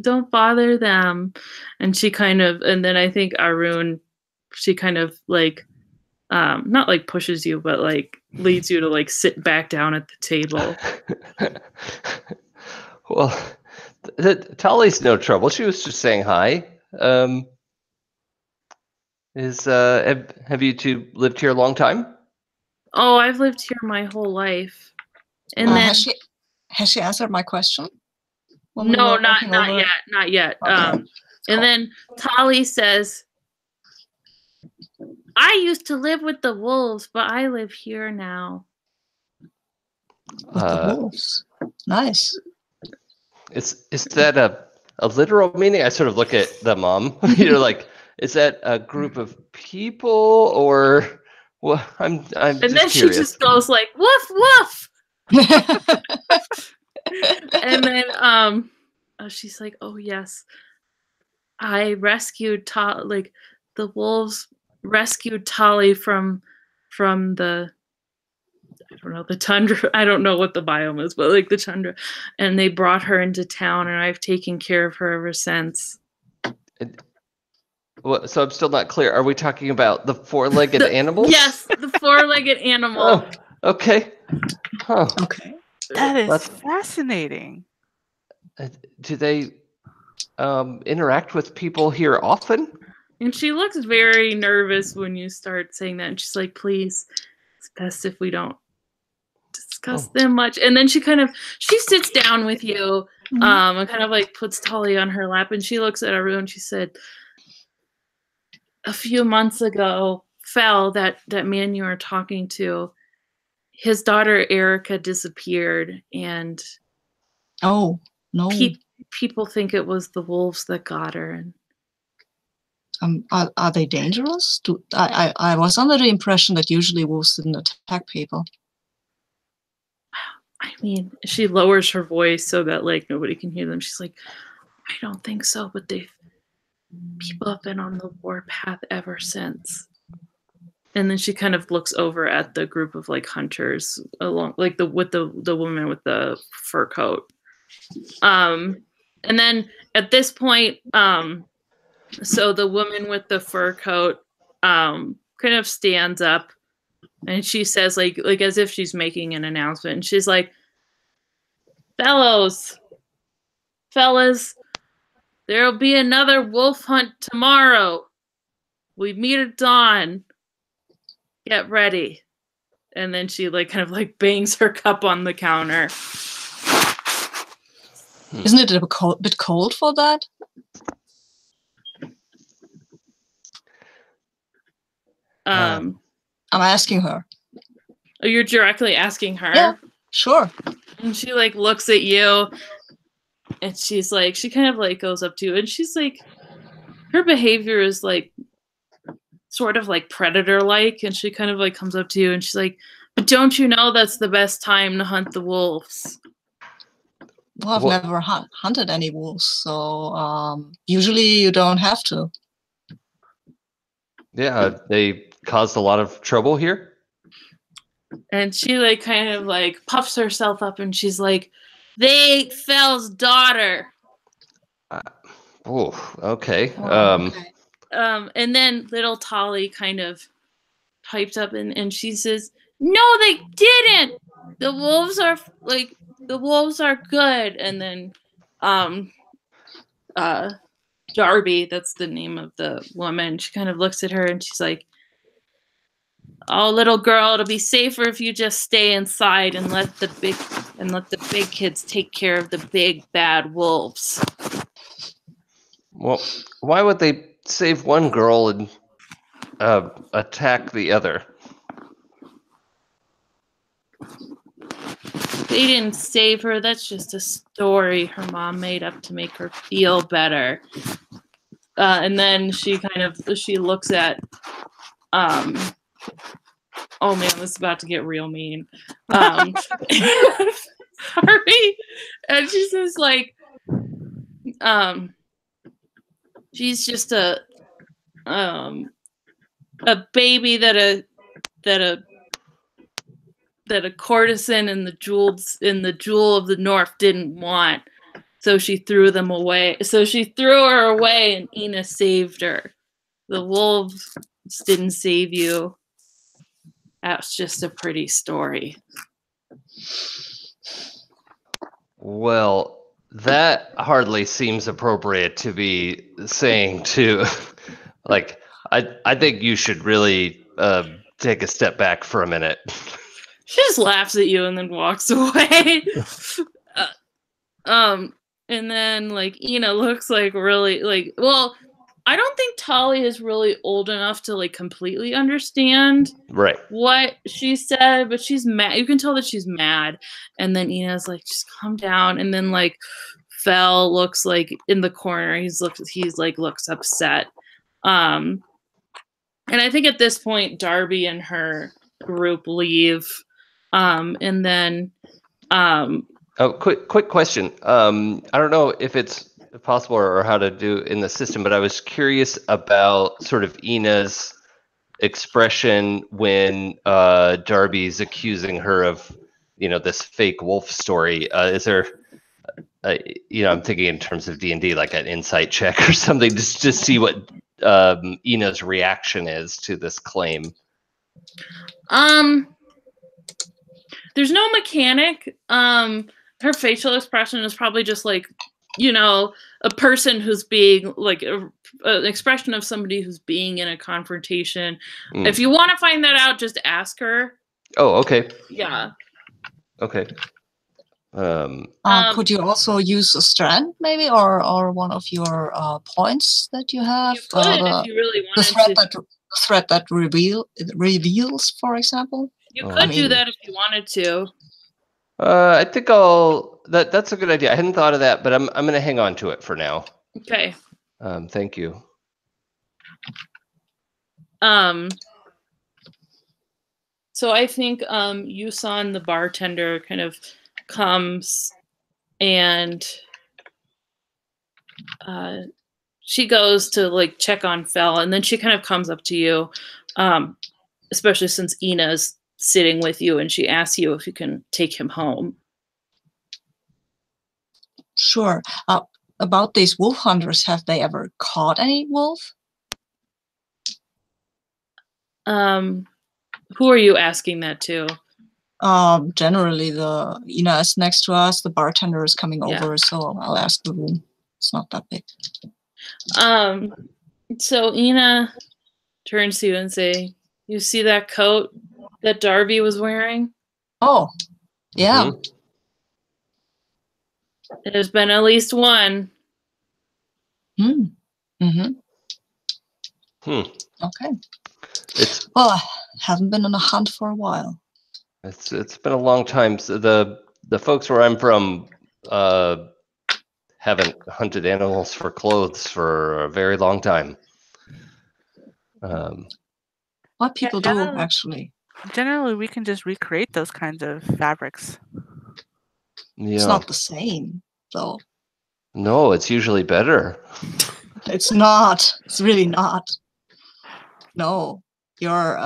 don't bother them." And she kind of, and then I think Arun, she kind of like, not like pushes you, but like leads you to like sit back down at the table. well, Tolly's no trouble. She was just saying hi. Have you two lived here a long time? Oh, I've lived here my whole life. And then Has she answered my question? When we no, were not walking over? yet. Okay. And then Tali says, "I used to live with the wolves, but I live here now." With the wolves. Nice. Is that a literal meaning? I sort of look at the mom. Like, is that a group of people or what? I'm And just then curious. she just goes like, "Woof woof." And then she's like, "Oh yes, I rescued like the wolves rescued Tali from the, I don't know, the tundra. I don't know what the biome is, but like the tundra, and they brought her into town, and I've taken care of her ever since." So I'm still not clear. Are we talking about the four-legged animals? Yes, the four-legged animal. Oh, okay. Huh. Okay. That is That's- fascinating. Do they interact with people here often? And she looks very nervous when you start saying that. And she's like, "Please, it's best if we don't discuss them much." And then she sits down with you, and kind of like puts Tali on her lap, and she looks at Arun and she said, "A few months ago, Fel, that man you were talking to, his daughter Erica disappeared, and Oh, no. people think it was the wolves that got her." And Are they dangerous? I was under the impression that usually wolves didn't attack people. I mean, she lowers her voice so that like nobody can hear them. She's like, "I don't think so, but people have been on the warpath ever since." And then she kind of looks over at the group of like hunters along, like the woman with the fur coat. And then at this point, so the woman with the fur coat kind of stands up, and she says like as if she's making an announcement, and she's like, fellas, there'll be another wolf hunt tomorrow. We meet at dawn. Get ready." And then she like kind of like bangs her cup on the counter. Isn't it a bit cold for that? I'm asking her. Oh, you're directly asking her? Yeah, sure. And she like looks at you, and she's like, she kind of like goes up to you, and she's like, her behavior is like sort of like predator like, and she kind of like comes up to you and she's like, "But don't you know that's the best time to hunt the wolves?" Well, I've never hunted any wolves, so usually you don't have to. Yeah, they caused a lot of trouble here. And she like kind of like puffs herself up, and she's like, "They ate Fel's daughter." Okay. Okay. And then little Tali kind of piped up, and she says, "No, they didn't. The wolves are good." And then Darby, that's the name of the woman, she kind of looks at her and she's like, Oh, little girl, it'll be safer if you just stay inside and let the big kids take care of the big bad wolves. Well, why would they save one girl and attack the other? They didn't save her. That's just a story her mom made up to make her feel better. And then she looks at, oh man, this is about to get real mean. Sorry. And she says like, she's just a baby that a courtesan in the jewel of the north didn't want. So she threw them away. So she threw her away, and Ina saved her. The wolves didn't save you. That's just a pretty story. Well, that hardly seems appropriate to be saying to, like, I think you should really take a step back for a minute. She just laughs at you and then walks away. And then like Ina looks like really like, well, I don't think Tali is really old enough to like completely understand Right. what she said, but she's mad. You can tell that she's mad. And then Ina's like, just calm down. And then like Fel looks like in the corner. He's looks upset. And I think at this point Darby and her group leave. And then Oh, quick question. I don't know if it's possible or how to do in the system, but I was curious about sort of Ina's expression when Darby's accusing her of, this fake wolf story. Is there, I'm thinking in terms of D&D, like an insight check or something, just to see what Ina's reaction is to this claim. There's no mechanic. Her facial expression is probably just like, a person who's being like an expression of somebody who's being in a confrontation. If you want to find that out, just ask her. Oh, okay. Yeah. Okay. Could you also use a strand, maybe, or one of your points that you have? You could, if you really wanted the thread that reveals, for example. You could do that if you wanted to. I think that's a good idea. I hadn't thought of that, but I'm going to hang on to it for now. Okay. Thank you. So I think Yusan, the bartender, kind of comes and she goes to like check on Fel, and then she kind of comes up to you, especially since Ina's sitting with you, and she asks you if you can take him home. Sure. About these wolf hunters, have they ever caught any wolf? Who are you asking that to? Generally, Ina is next to us. The bartender is coming over, so I'll ask the room. It's not that big. So Ina turns to you and say, "You see that coat that Darby was wearing?" Oh, yeah. Mm-hmm. There's been at least one. Mm-hmm. Okay. Well, I haven't been on a hunt for a while. It's been a long time. So the folks where I'm from haven't hunted animals for clothes for a very long time. What people do, actually. Generally, we can just recreate those kinds of fabrics. Yeah. It's not the same, though. No, it's usually better. It's not. It's really not. No. Your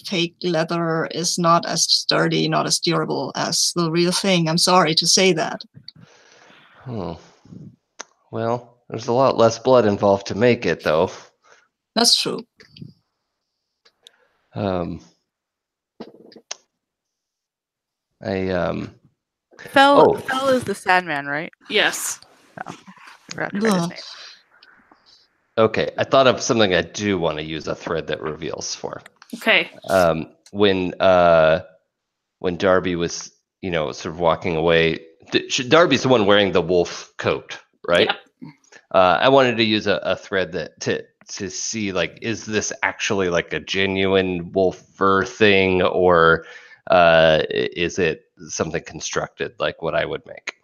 fake leather is not as sturdy, not as durable as the real thing. I'm sorry to say that. Oh. Well, there's a lot less blood involved to make it, though. That's true. Fel is the Sandman, right? Yes. Oh, forgot to write his name. Okay, I thought of something I do want to use a thread that reveals for. Okay. when Darby was, sort of walking away, Darby's the one wearing the wolf coat, right? Yep. I wanted to use a thread that to see, like, is this actually like a genuine wolf fur thing, or is it something constructed like what I would make?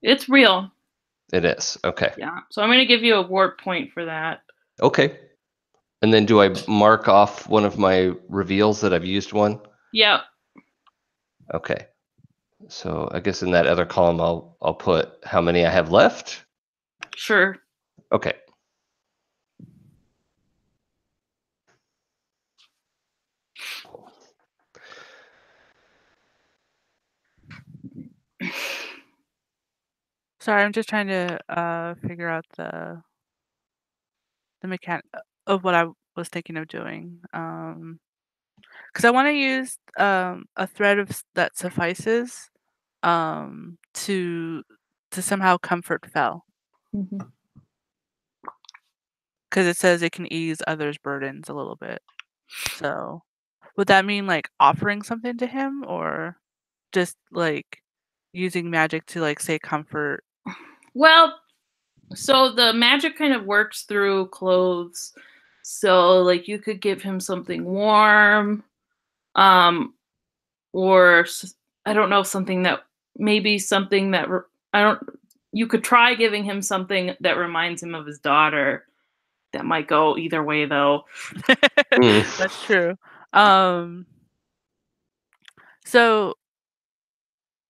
It's real. It is. Okay. Yeah. So I'm going to give you a warp point for that. Okay. And then do I mark off one of my reveals that I've used one? Yep. Okay. So I guess in that other column, I'll put how many I have left. Sure. Okay. Sorry, I'm just trying to figure out the mechanic of what I was thinking of doing. Because I want to use a thread that suffices to somehow comfort Fel, Mhm. because it says it can ease others' burdens a little bit. So, would that mean like offering something to him, or just like using magic to like say comfort? Well, so the magic kind of works through clothes. So like you could give him something warm, or I don't know, something that I don't. You could try giving him something that reminds him of his daughter. That might go either way, though. That's true. So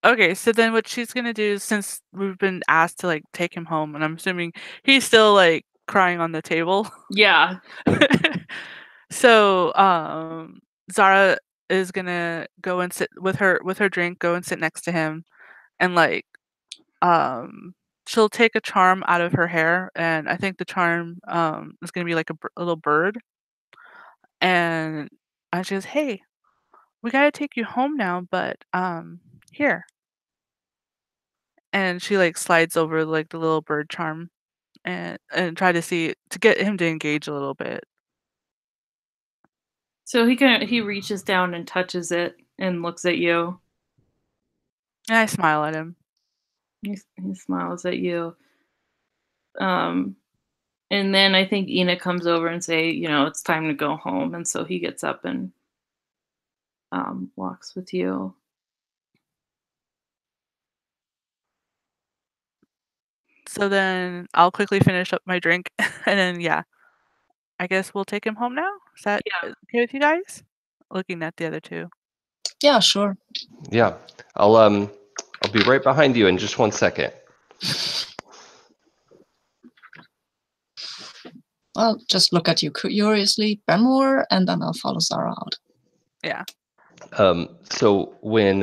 okay, so then what she's gonna do, since we've been asked to like take him home, and I'm assuming he's still like crying on the table. Yeah. So Zara is gonna go and sit with her drink, go and sit next to him, and like she'll take a charm out of her hair, and I think the charm is gonna be like a little bird, and she goes, "Hey, we gotta take you home now, but here." And she like slides over like the little bird charm, and try to get him to engage a little bit. So he reaches down and touches it and looks at you. And I smile at him. He smiles at you. And then I think Ina comes over and say, it's time to go home. And so he gets up and walks with you. So then I'll quickly finish up my drink, and then yeah, I guess we'll take him home now. Is that Yeah. okay with you guys? Looking at the other two. Yeah, sure. Yeah. I'll be right behind you in just 1 second. I'll just look at you curiously, Benmore, and then I'll follow Zara out. Yeah. So when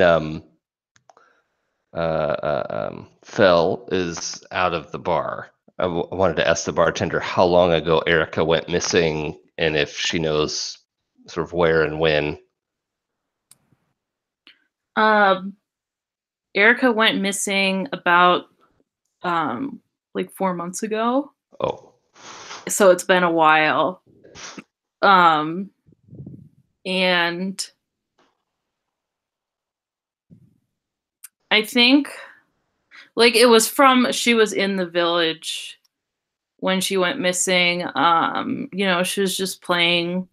Fel is out of the bar, I wanted to ask the bartender how long ago Erica went missing, and if she knows sort of where and when. Erica went missing about like 4 months ago. Oh. So it's been a while. And I think like she was in the village when she went missing. She was just playing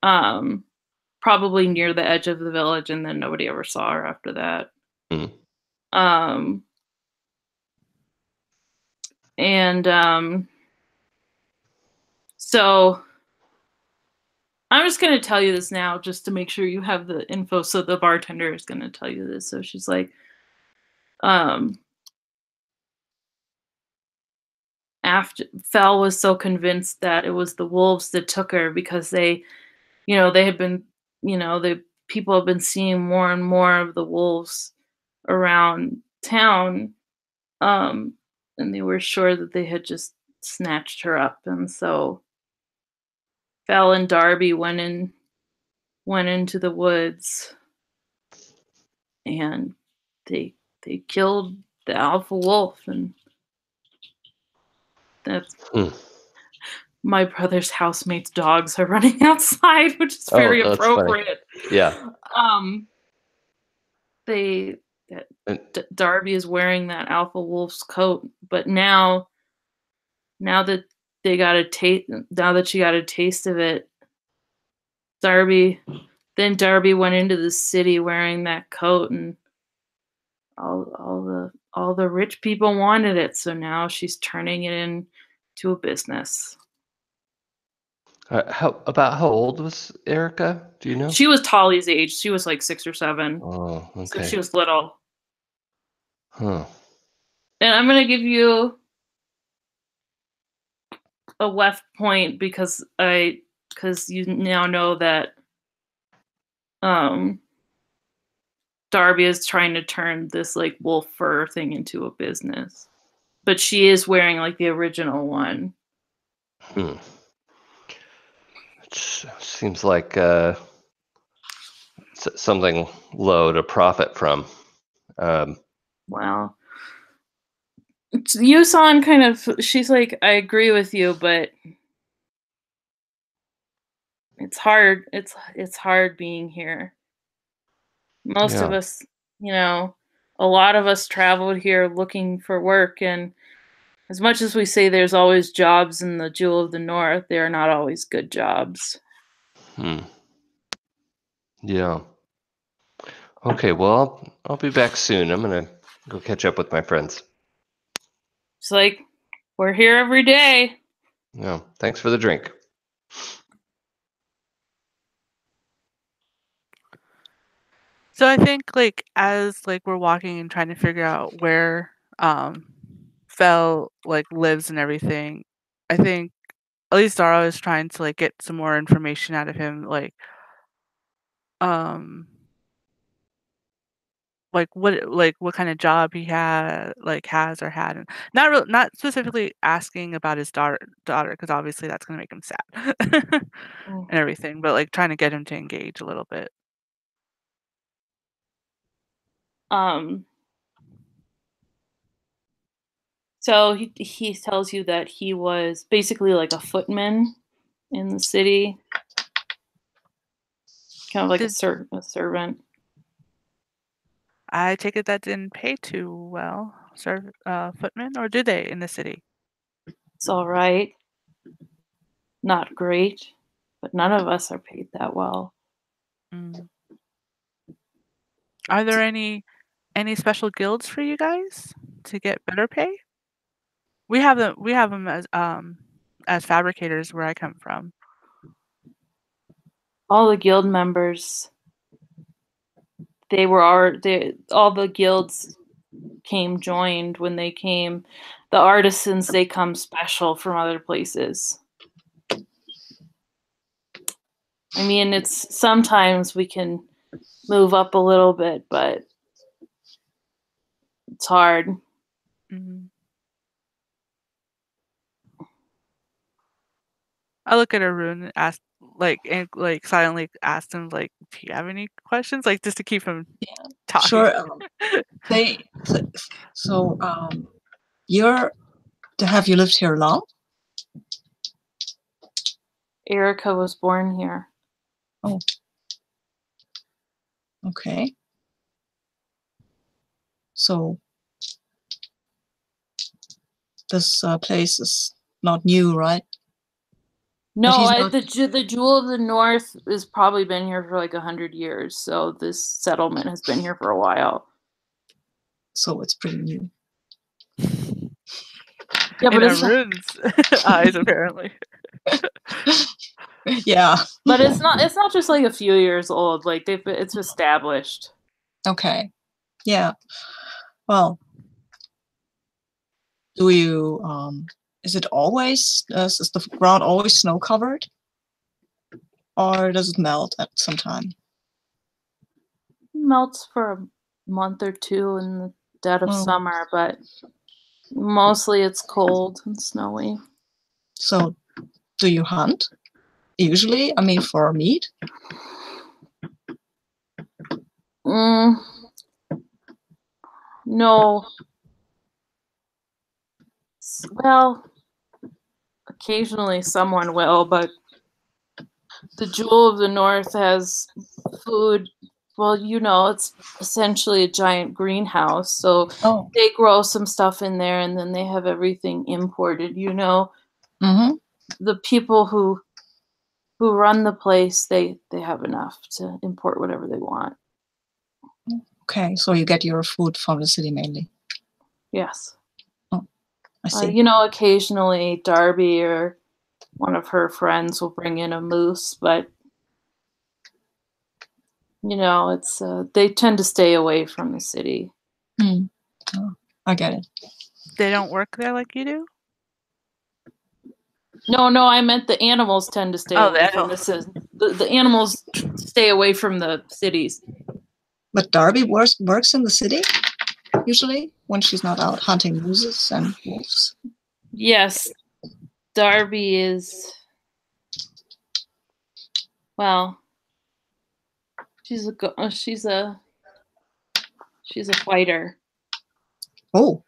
probably near the edge of the village, and then nobody ever saw her after that. So I'm just going to tell you this now just to make sure you have the info. So the bartender is going to tell you this. So she's like, after Fel was so convinced that it was the wolves that took her because they had been, the people have been seeing more and more of the wolves around town. And they were sure that they had just snatched her up. And so Fel and Darby went into the woods, and they killed the alpha wolf, and that's my brother's housemate's dogs are running outside, which is very that's funny. appropriate. Yeah. They And- Darby is wearing that Alpha Wolf's coat, but now that they got a taste, now that she got a taste of it, Darby went into the city wearing that coat, and all the rich people wanted it, so now she's turning it into a business. how old was Erica? Do you know? She was Tolly's age. She was like 6 or 7. Oh, okay. So she was little. Huh. And I'm gonna give you a left point because you now know that Darby is trying to turn this like wolf fur thing into a business. But she is wearing like the original one. It seems like something low to profit from. Well, Yusan kind of, she's like, I agree with you, but it's hard. It's hard being here. Most of us, a lot of us traveled here looking for work, and as much as we say there's always jobs in the Jewel of the North, they are not always good jobs. Yeah. Okay, well, I'll be back soon. I'm gonna go catch up with my friends. It's like, we're here every day. Yeah, thanks for the drink. So I think like as like we're walking and trying to figure out where Fel like lives and everything, I think at least Zara is trying to like get some more information out of him, like what kind of job he has or had, and not specifically asking about his daughter because obviously that's gonna make him sad and everything, but like trying to get him to engage a little bit. So he tells you that he was basically like a footman in the city, kind of like a servant. I take it that didn't pay too well, footmen, or do they in the city? It's all right. Not great, but none of us are paid that well. Are there any special guilds for you guys to get better pay? We have them as fabricators where I come from. All the guild members, all the guilds joined when they came. The artisans, they come special from other places. I mean, it's sometimes we can move up a little bit, but it's hard. I look at Arun and ask, and silently ask him, like, "Do you have any questions?" Like, just to keep him talking. Sure. Have you lived here long? Erica was born here. Oh. Okay. So this place is not new, right? No, the Jewel of the North has probably been here for like 100 years. So this settlement has been here for a while. So it's pretty new. Yeah, but in Arun's eyes, apparently. Yeah. But it's not just like a few years old. Like it's established. Okay. Yeah. Well, do you is it always is the ground always snow covered, or does it melt at some time? It melts for a month or two in the dead of summer, but mostly it's cold and snowy. So, do you hunt? Usually, I mean, for meat? No. Well, occasionally someone will, but the Jewel of the North has food. Well, it's essentially a giant greenhouse. So they grow some stuff in there, and then they have everything imported. Mm-hmm. The people who run the place, they have enough to import whatever they want. Okay, so you get your food from the city mainly. Yes. Oh, I see. Occasionally Darby or one of her friends will bring in a moose, but it's they tend to stay away from the city. Oh, I get it. They don't work there like you do? No, I meant the animals tend to stay away from the animals stay away from the cities. But Darby works in the city, usually, when she's not out hunting mooses and wolves. Yes, Darby is, well, she's a fighter. Oh,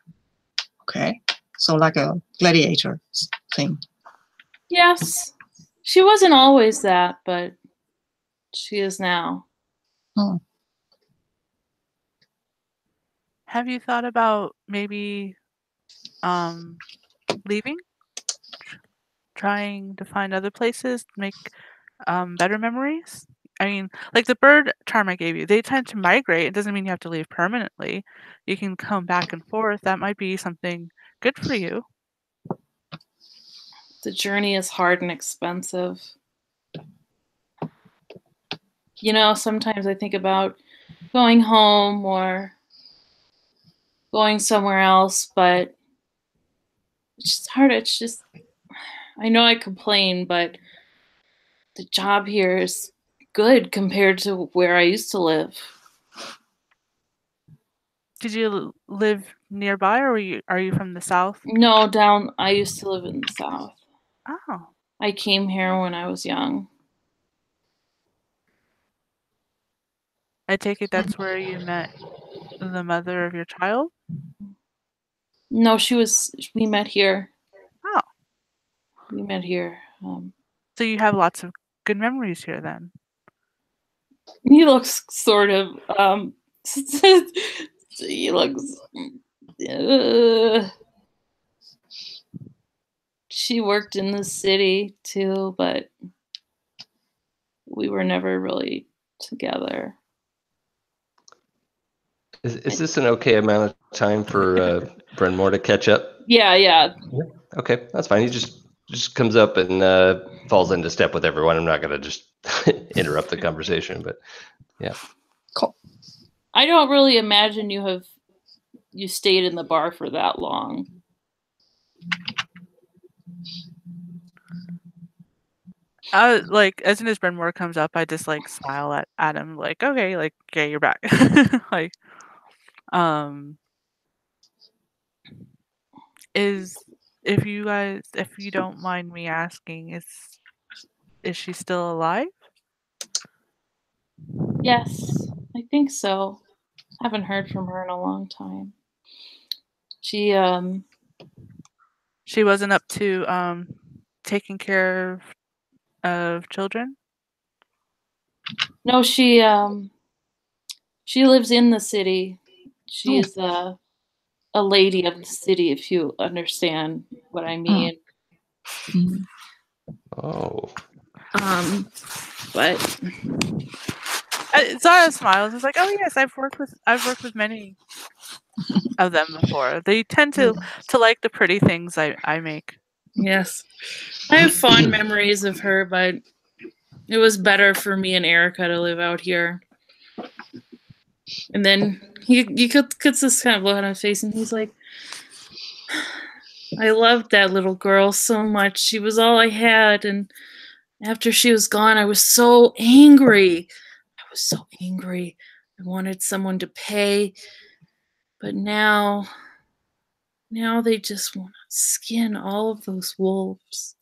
okay. So like a gladiator thing. Yes, she wasn't always that, but she is now. Oh. Have you thought about maybe leaving? Trying to find other places to make better memories? I mean, like the bird charm I gave you, they tend to migrate. It doesn't mean you have to leave permanently. You can come back and forth. That might be something good for you. The journey is hard and expensive. Sometimes I think about going home or going somewhere else, but it's just hard. It's just, I know I complain, but the job here is good compared to where I used to live. Did you live nearby, or are you from the South? No, I used to live in the South. Oh. I came here when I was young. I take it that's where you met the mother of your child? No, we met here. Oh. We met here. So you have lots of good memories here then. He looks sort of, he looks, she worked in the city too, but we were never really together. Is this an okay amount of time for Brenmore to catch up? Yeah. Okay, that's fine. He just comes up and falls into step with everyone. I'm not gonna just interrupt the conversation, but yeah. Cool. I don't really imagine you stayed in the bar for that long. Like as soon as Brenmore comes up, I just like smile at him, like, okay, you're back. Like, if you don't mind me asking, is she still alive? Yes, I think so. I haven't heard from her in a long time. She wasn't up to taking care of children? No, she lives in the city. She is a lady of the city, if you understand what I mean. Oh. But Zara smiles. It's like, oh yes, I've worked with many of them before. They tend to like the pretty things I make. Yes, I have fond memories of her, but it was better for me and Erica to live out here. And then he gets this kind of look on his face, and he's like, I loved that little girl so much. She was all I had, and after she was gone, I was so angry. I wanted someone to pay, but now they just want to skin all of those wolves.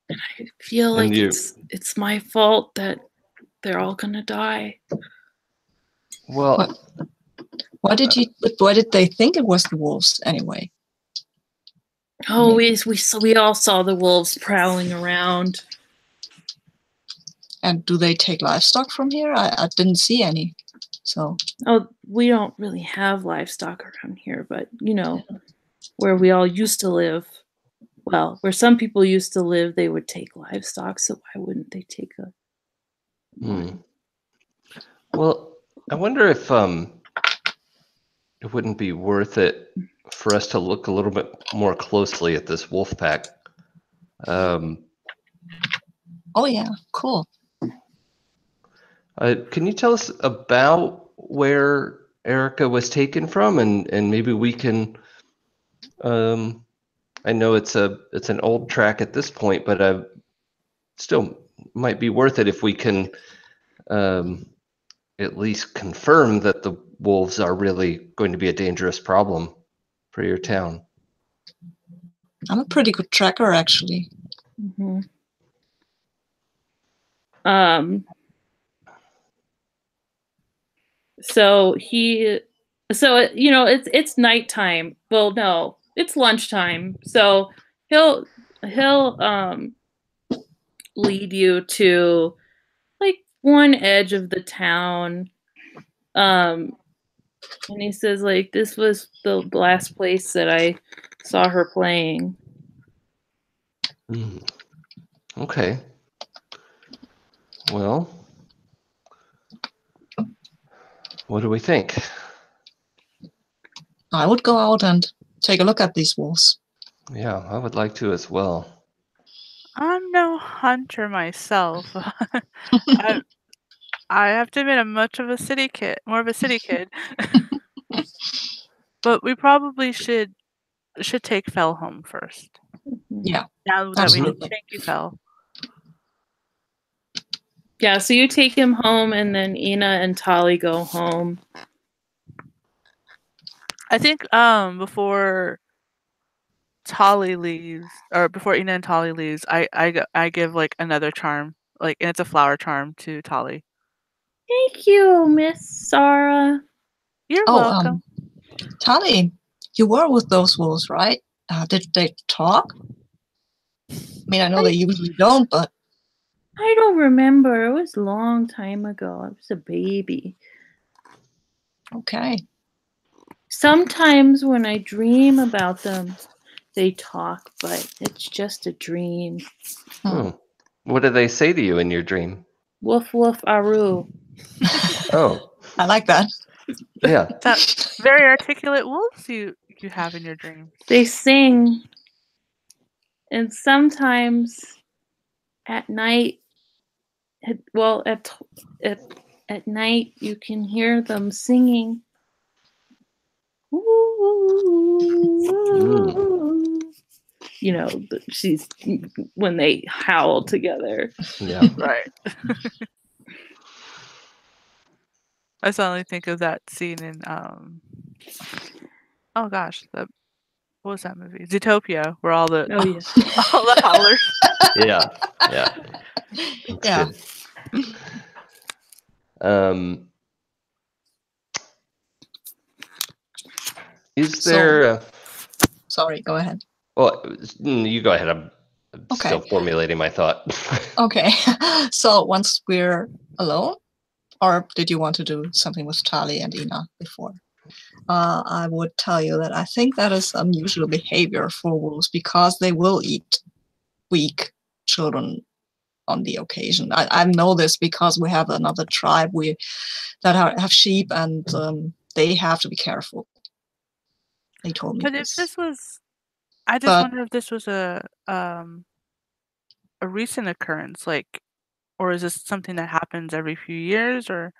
And I feel like it's my fault that they're all gonna die. Well, why did they think it was the wolves anyway? Oh, we all saw the wolves prowling around. And do they take livestock from here? I didn't see any. So. Oh, we don't really have livestock around here, but where we all used to live. Well, where some people used to live, they would take livestock. So why wouldn't they take a? Well, I wonder if it wouldn't be worth it for us to look a little bit more closely at this wolf pack. Oh yeah, cool. Can you tell us about where Erica was taken from, and maybe we can? I know it's an old track at this point, but still might be worth it if we can at least confirm that the wolves are really going to be a dangerous problem for your town. I'm a pretty good tracker, actually. Mm-hmm. So it's nighttime. Well, no, it's lunchtime. So he'll lead you to like one edge of the town. And he says like this was the last place that I saw her playing. Okay. Well, what do we think? I would go out and take a look at these wolves. Yeah, I would like to as well. I'm no hunter myself. I have to admit, I'm more of a city kid. But we probably should take Fell home first. Yeah. Now that we thank you, Fell. Yeah, so you take him home, and then Ina and Tali go home. I think before Tali leaves, or before Ina and Tali leaves, I give like another charm, like, and it's a flower charm to Tali. Thank you, Miss Sarah. You're welcome. Tali, you were with those wolves, right? Did they talk? I mean, I know they usually don't, but I don't remember. It was a long time ago. I was a baby. Okay. Sometimes when I dream about them, they talk, but it's just a dream. What do they say to you in your dream? Woof woof aru. Oh, I like that. Yeah. That's very articulate wolves you have in your dreams. They sing, and sometimes at night, at night you can hear them singing. She's when they howl together. Yeah. Right. I suddenly think of that scene in oh gosh, what was that movie? Zootopia, where all the all the howlers. Yeah. That's good. Is there? Sorry, go ahead. Well, you go ahead. I'm still formulating my thought. Okay. So once we're alone, or did you want to do something with Tali and Ina before? I would tell you that I think that is unusual behavior for wolves because they will eat weak children on the occasion. I know this because we have another tribe that have sheep, and they have to be careful. They told me But this. if this was, I just wonder if this was a recent occurrence, like, or is this something that happens every few years? Or,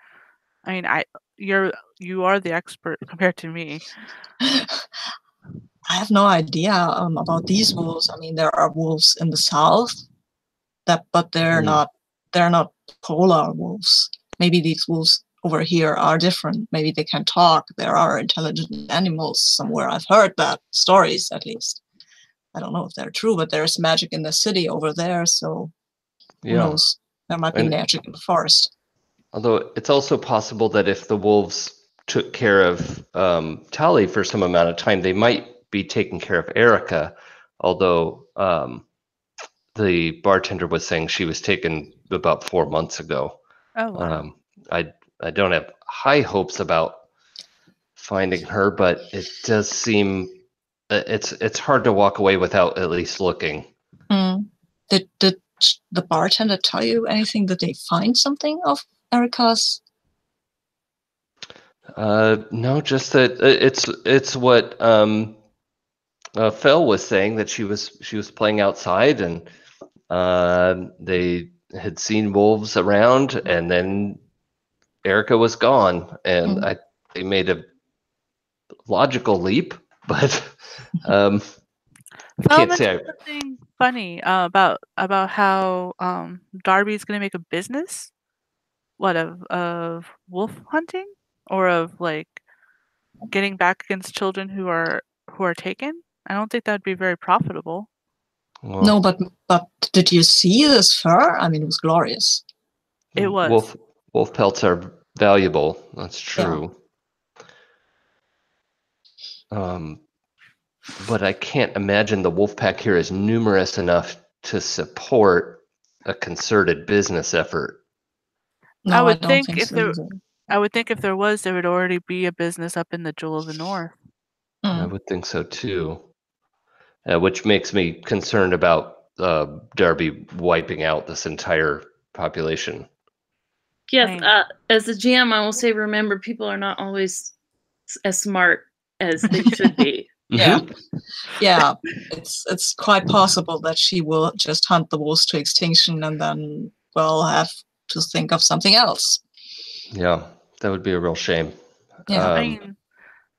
I mean, you are the expert compared to me. I have no idea about these wolves. I mean, there are wolves in the south, but they're not polar wolves. Maybe these wolves over here are different. Maybe they can talk. There are intelligent animals somewhere. I've heard that stories, at least. I don't know if they're true, but there's magic in the city over there, so who knows? There might be magic in the forest. Although it's also possible that if the wolves took care of Tali for some amount of time, they might be taking care of Erica although the bartender was saying she was taken about 4 months ago. Oh wow. I don't have high hopes about finding her, but it does seem it's hard to walk away without at least looking. Did the bartender tell you anything? Did they find something of Erica's? No, just that it's what Phil was saying, that she was playing outside and they had seen wolves around, and then Erica was gone, and they made a logical leap, but I Phil can't say mentioned something funny about how Darby's going to make a business, of wolf hunting, or of like getting back against children who are taken. I don't think that'd be very profitable. well, No, but did you see this fur? I mean, it was glorious. It was. wolf pelts are valuable. That's true. But I can't imagine the wolf pack here is numerous enough to support a concerted business effort. No, I would don't think think if so there, either. I would think if there was, there would already be a business up in the Jewel of the North. I would think so too. Which makes me concerned about Darby wiping out this entire population. Yes, as a GM, I will say, remember, people are not always as smart as they should be. Yeah, it's quite possible that she will just hunt the wolves to extinction, and then we'll have to think of something else. Yeah, that would be a real shame. Yeah. I mean,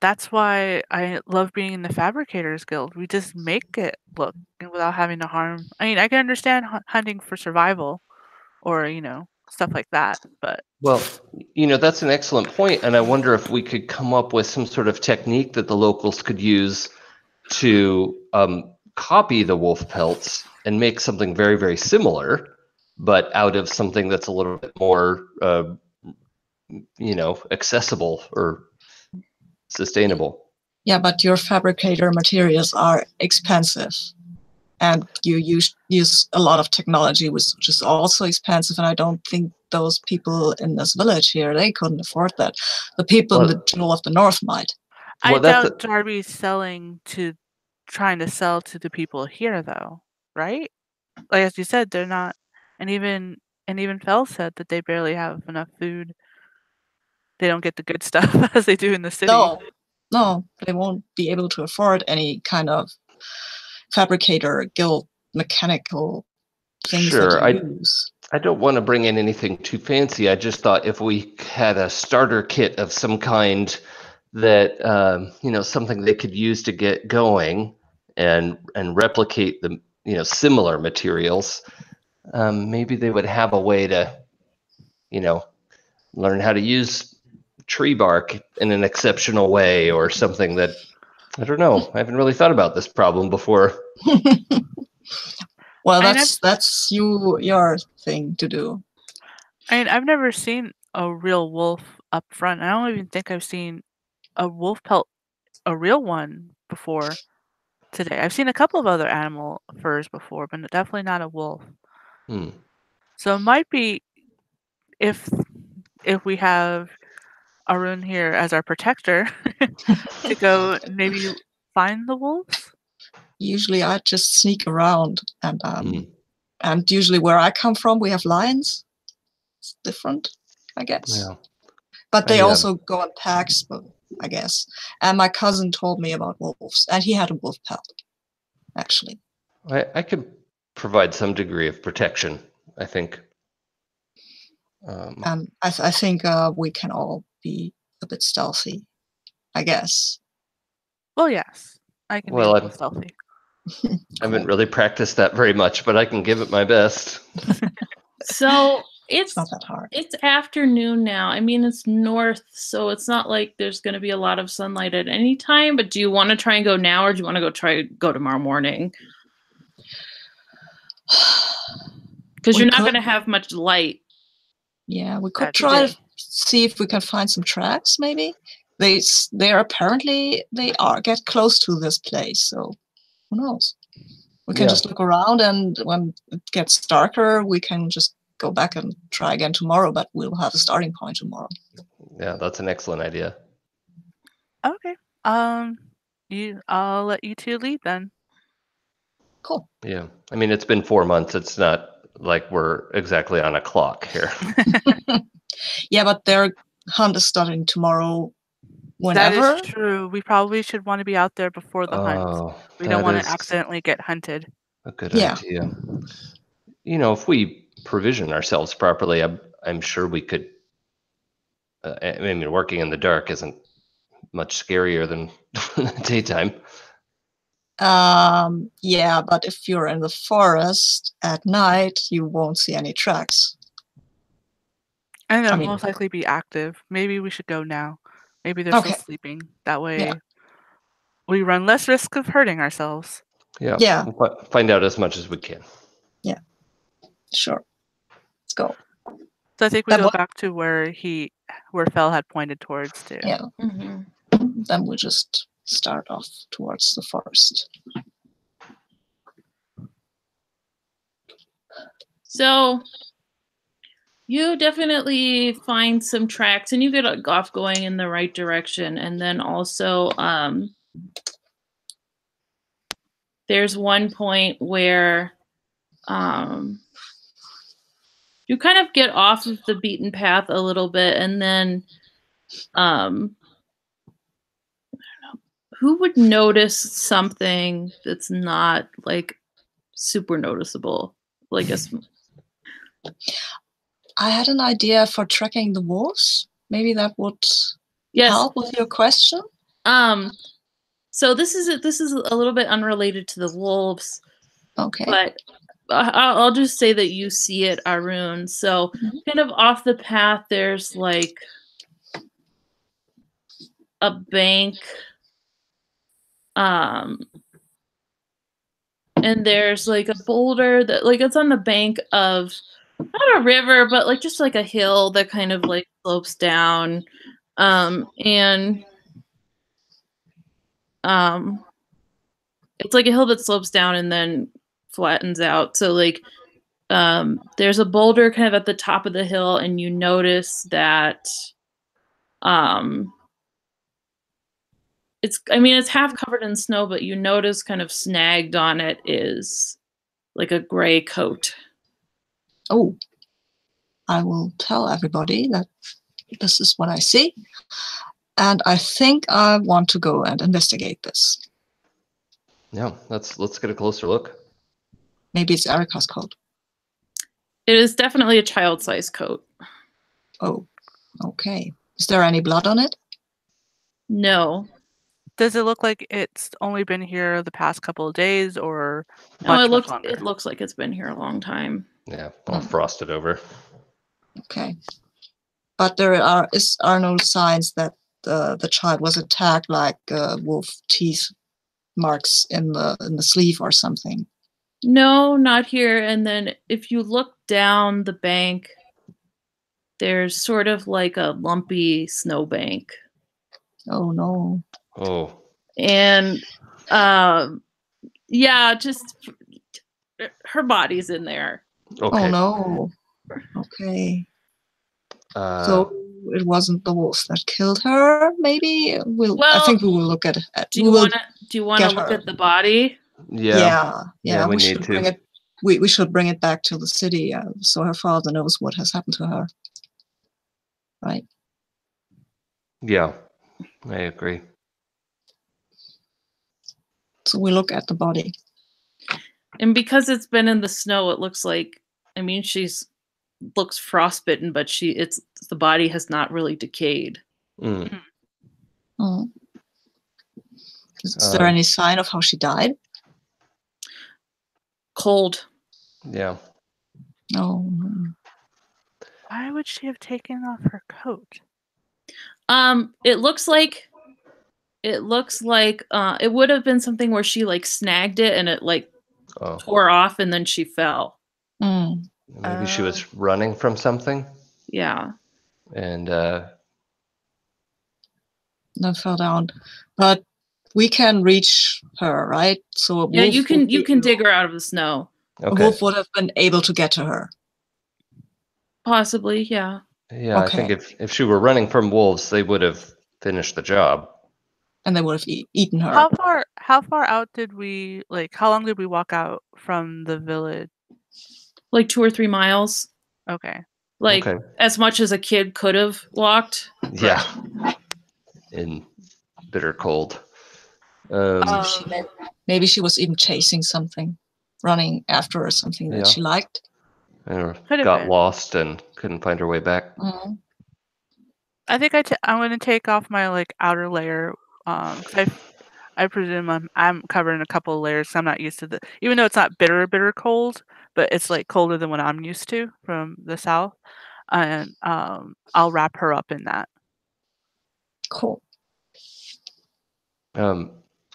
that's why I love being in the Fabricators Guild. We just make it look without having to harm. I mean, I can understand hunting for survival, or stuff like that, but Well, that's an excellent point, and I wonder if we could come up with some sort of technique that the locals could use to copy the wolf pelts and make something very, very similar, but out of something that's a little bit more, accessible or sustainable. Yeah, but your fabricator materials are expensive, and you use a lot of technology, which is also expensive. And I don't think those people in this village here, they couldn't afford that. The people in the Jewel of the North might. I doubt Darby's trying to sell to the people here, though, right? Like as you said, they're not, and even Fell said that they barely have enough food. They don't get the good stuff as they do in the city. No, they won't be able to afford any kind of fabricator guild mechanical things that you use. I don't want to bring in anything too fancy. I just thought if we had a starter kit of some kind that something they could use to get going and replicate the similar materials, maybe they would have a way to learn how to use tree bark in an exceptional way, or something that, I don't know. I haven't really thought about this problem before. Well, that's your thing to do. I mean, I've never seen a real wolf up front. I don't even think I've seen a wolf pelt, a real one, before today. I've seen a couple of other animal furs before, but definitely not a wolf. So it might be, if we have Arun here as our protector, to go maybe find the wolves. Usually I just sneak around, and usually where I come from, we have lions. It's different, I guess. Yeah. But they also go in packs, I guess. And my cousin told me about wolves, and he had a wolf pelt, actually. I could provide some degree of protection, I think. And I think we can all be a bit stealthy, I guess. Well, yes, I can be a little stealthy. I haven't really practiced that very much, but I can give it my best. So it's not that hard. It's afternoon now. I mean, it's north, so it's not like there's going to be a lot of sunlight at any time. But do you want to try and go now, or do you want to go tomorrow morning? Because you're not going to have much light. Yeah, we could try to see if we can find some tracks. Maybe they are apparently get close to this place. So who knows? We can Yeah. just look around, and when it gets darker, we can just go back and try again tomorrow, but we'll have a starting point tomorrow. Yeah, that's an excellent idea. Okay. I'll let you two lead then. Cool. Yeah. I mean, it's been 4 months. It's not like we're exactly on a clock here. Yeah, but their hunt is starting tomorrow. That Whenever. is true. We probably should want to be out there before the hunt. Oh, We don't that want is to accidentally get hunted. a good Yeah. idea. If we provision ourselves properly, I'm sure we could. I mean, working in the dark isn't much scarier than daytime. Yeah, but if you're in the forest at night, you won't see any tracks. And they'll I mean- most likely be active. Maybe we should go now. Maybe they're still Okay. sleeping. That way Yeah. we run less risk of hurting ourselves. Yeah. Yeah. We'll find out as much as we can. Sure. Let's go. So I think we That go what- back to where Fell had pointed towards too. Yeah. Mhm. Then we just start off towards the forest. So you definitely find some tracks, and you get off going in the right direction. And then also, there's one point where you kind of get off of the beaten path a little bit, and then who would notice something that's not like super noticeable? Well, I guess I had an idea for tracking the wolves. Maybe that would yes. help with your question. So this is a little bit unrelated to the wolves, Okay. but I'll just say that you see it, Arun. So kind of off the path, there's like a bank, and there's like a boulder that like it's on the bank of not a river, but like just like a hill that kind of like slopes down, and it's like a hill that slopes down and then flattens out. So like there's a boulder kind of at the top of the hill, and you notice that it's half covered in snow, but you notice kind of snagged on it is like a gray coat. Oh, I will tell everybody that this is what I see. And I think I want to go and investigate this. Yeah, let's get a closer look. Maybe it's Erica's coat. It is definitely a child-sized coat. Oh, okay. Is there any blood on it? No. Does it look like it's only been here the past couple of days or No, much it longer? looks like it's been here a long time. Yeah, all frosted over. Okay. But there are no signs that the child was attacked, like wolf teeth marks in the sleeve or something. No, not here. And then if you look down the bank, there's sort of like a lumpy snowbank. Oh no. Oh. And yeah, just her body's in there. Okay. Oh no. Okay. So it wasn't the wolves that killed her. Maybe I think we will look at it. Do you want to look at the body? Yeah. We need should bring it. We should bring it back to the city so her father knows what has happened to her. Right. Yeah, I agree. So we look at the body. And because it's been in the snow, it looks like, looks frostbitten, but the body has not really decayed. Mm. Oh. Is there any sign of how she died? Cold. Yeah. No. Why would she have taken off her coat? It looks like it would have been something where she like snagged it and it like tore off and then she fell. Mm. Maybe she was running from something. Yeah. And then fell down. But we can reach her, right? So a Yeah, wolf you can dig her out of the snow. A Okay. wolf would have been able to get to her. Possibly, yeah. Yeah, I think Okay. if she were running from wolves, they would have finished the job. And they would have eaten her. How far out did we how long did we walk out from the village? Like 2 or 3 miles. Okay. Like Okay. as much as a kid could have walked. Yeah. In bitter cold. Maybe she was even chasing something, running after or something that Yeah. she liked. Or Could have got been. lost and couldn't find her way back. Mhm. I think I'm going to take off my outer layer, 'cause I presume I'm covering a couple of layers. So I'm not used to even though it's not bitter cold, but it's colder than what I'm used to from the south, and I'll wrap her up in that. Cool.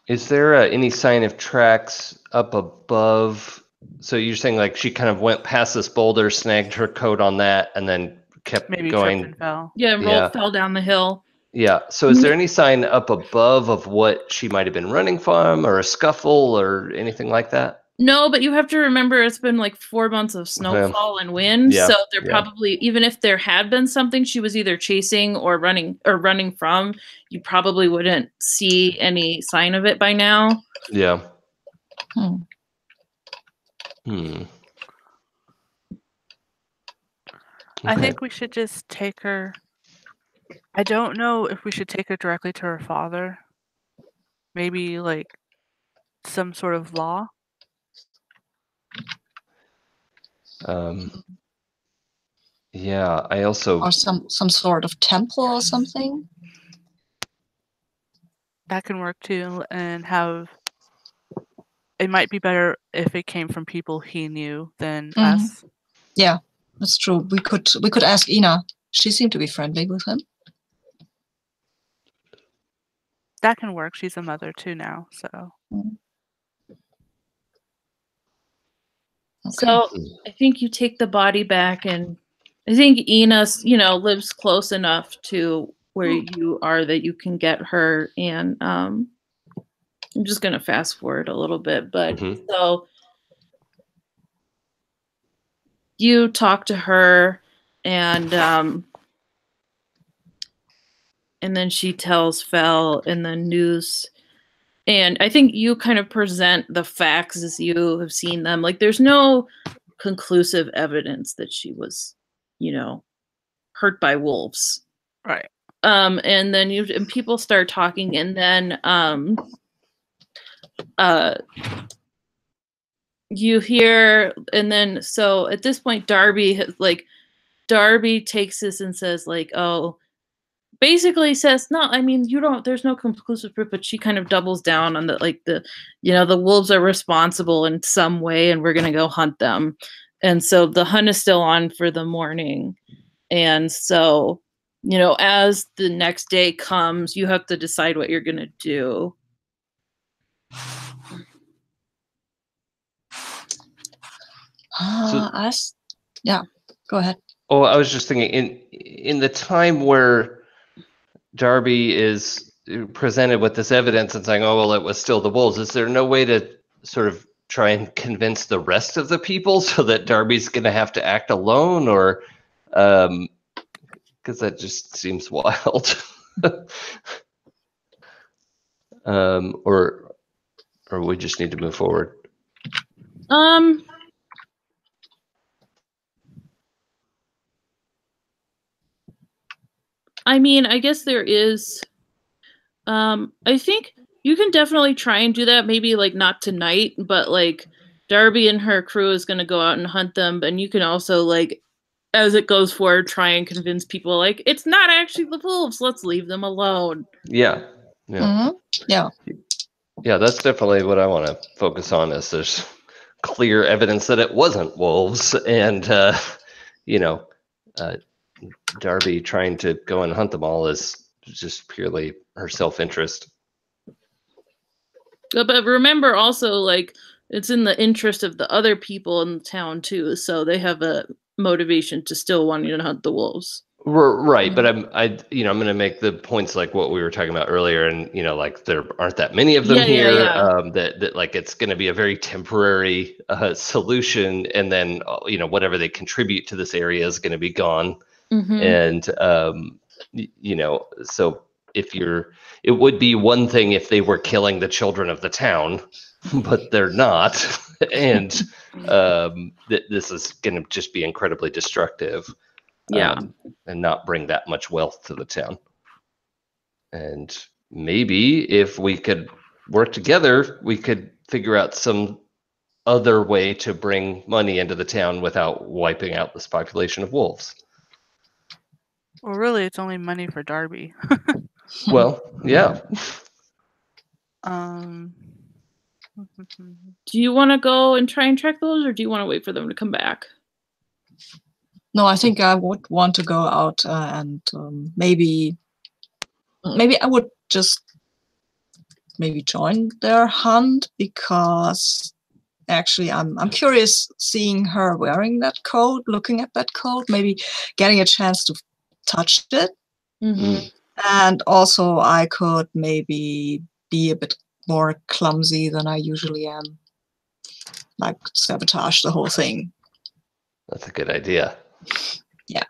Is there any sign of tracks up above? So you're saying she kind of went past this boulder, snagged her coat on that, and then kept Maybe going. tripped and fell. Yeah, fell down the hill. Yeah. So is there any sign up above of what she might have been running from, or a scuffle, or anything like that? No, but you have to remember it's been 4 months of snowfall and wind, Yeah, so they're yeah. probably, even if there had been something she was either chasing or running from, you probably wouldn't see any sign of it by now. Yeah. I think we should just take her. I don't know if we should take her directly to her father. Maybe some sort of law. Yeah, I also Or some sort of temple or something. That can work too, and it might be better if it came from people he knew than us. Yeah, that's true. We could ask Ina. She seemed to be friendly with him. That can work. She's a mother too now, so. Okay. So I think you take the body back, and I think Ina, lives close enough to where you are that you can get her. And I'm just gonna fast forward a little bit, but so you talk to her, and then she tells Fel and the news. And I think you kind of present the facts as you have seen them. There's no conclusive evidence that she was, hurt by wolves. Right. And then and people start talking, and then you hear, and then so at this point Darby takes this and says oh, basically says, no, I mean, there's no conclusive proof, but she kind of doubles down on the wolves are responsible in some way, and we're going to go hunt them. And so the hunt is still on for the morning. And so, as the next day comes, you have to decide what you're going to do. Yeah, go ahead. Oh, I was just thinking in the time where Darby is presented with this evidence and saying, "Oh, well, it was still the wolves." Is there no way to sort of try and convince the rest of the people so that Darby's going to have to act alone, or because that just seems wild, or we just need to move forward? I mean, I guess there is. I think you can definitely try and do that. Maybe not tonight, but Darby and her crew is going to go out and hunt them. And you can also as it goes forward, try and convince people it's not actually the wolves. Let's leave them alone. Yeah. Yeah. Yeah, that's definitely what I want to focus on. Is there's clear evidence that it wasn't wolves, and Darby trying to go and hunt them all is just purely her self-interest. But remember also, it's in the interest of the other people in the town too, so they have a motivation to still wanting to hunt the wolves. Right, but I'm going to make the points like what we were talking about earlier, and like there aren't that many of them here. That like it's going to be a very temporary solution, and then whatever they contribute to this area is going to be gone. And so it would be one thing if they were killing the children of the town, but they're not, and this is going to just be incredibly destructive. And not bring that much wealth to the town. And maybe if we could work together, we could figure out some other way to bring money into the town without wiping out this population of wolves. Well, really, it's only money for Darby. Well, yeah. Do you want to go and try and track those, or do you want to wait for them to come back? No, I think I would want to go out and maybe I would just join their hunt, because actually I'm curious seeing her wearing that coat, looking at that coat, maybe getting a chance to touch it. And also I could maybe be a bit more clumsy than I usually am, like sabotage the whole thing. That's a good idea. Yeah.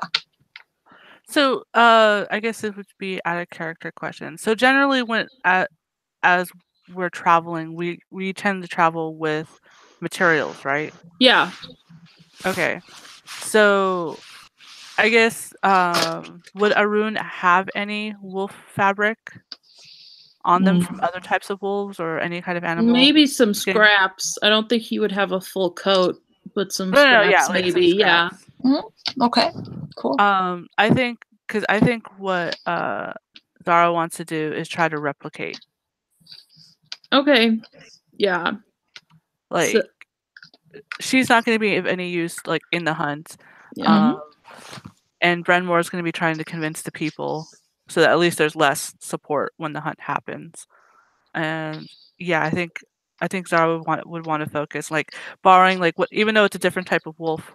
So I guess this would be out of character question. So generally as we're traveling, we tend to travel with materials, right? Yeah. Okay. So I guess would Arun have any wolf fabric on them from other types of wolves or any kind of animal? Maybe some scraps. I don't think he would have a full coat, but some scraps, yeah, like maybe. some scraps. Yeah. Okay. Cool. I think what Zara wants to do is try to replicate. Okay. Yeah. Like she's not going to be of any use like in the hunt. And Brenmore is going to be trying to convince the people so that at least there's less support when the hunt happens. And yeah, I think Zara would want to focus, like barring like what, even though it's a different type of wolf,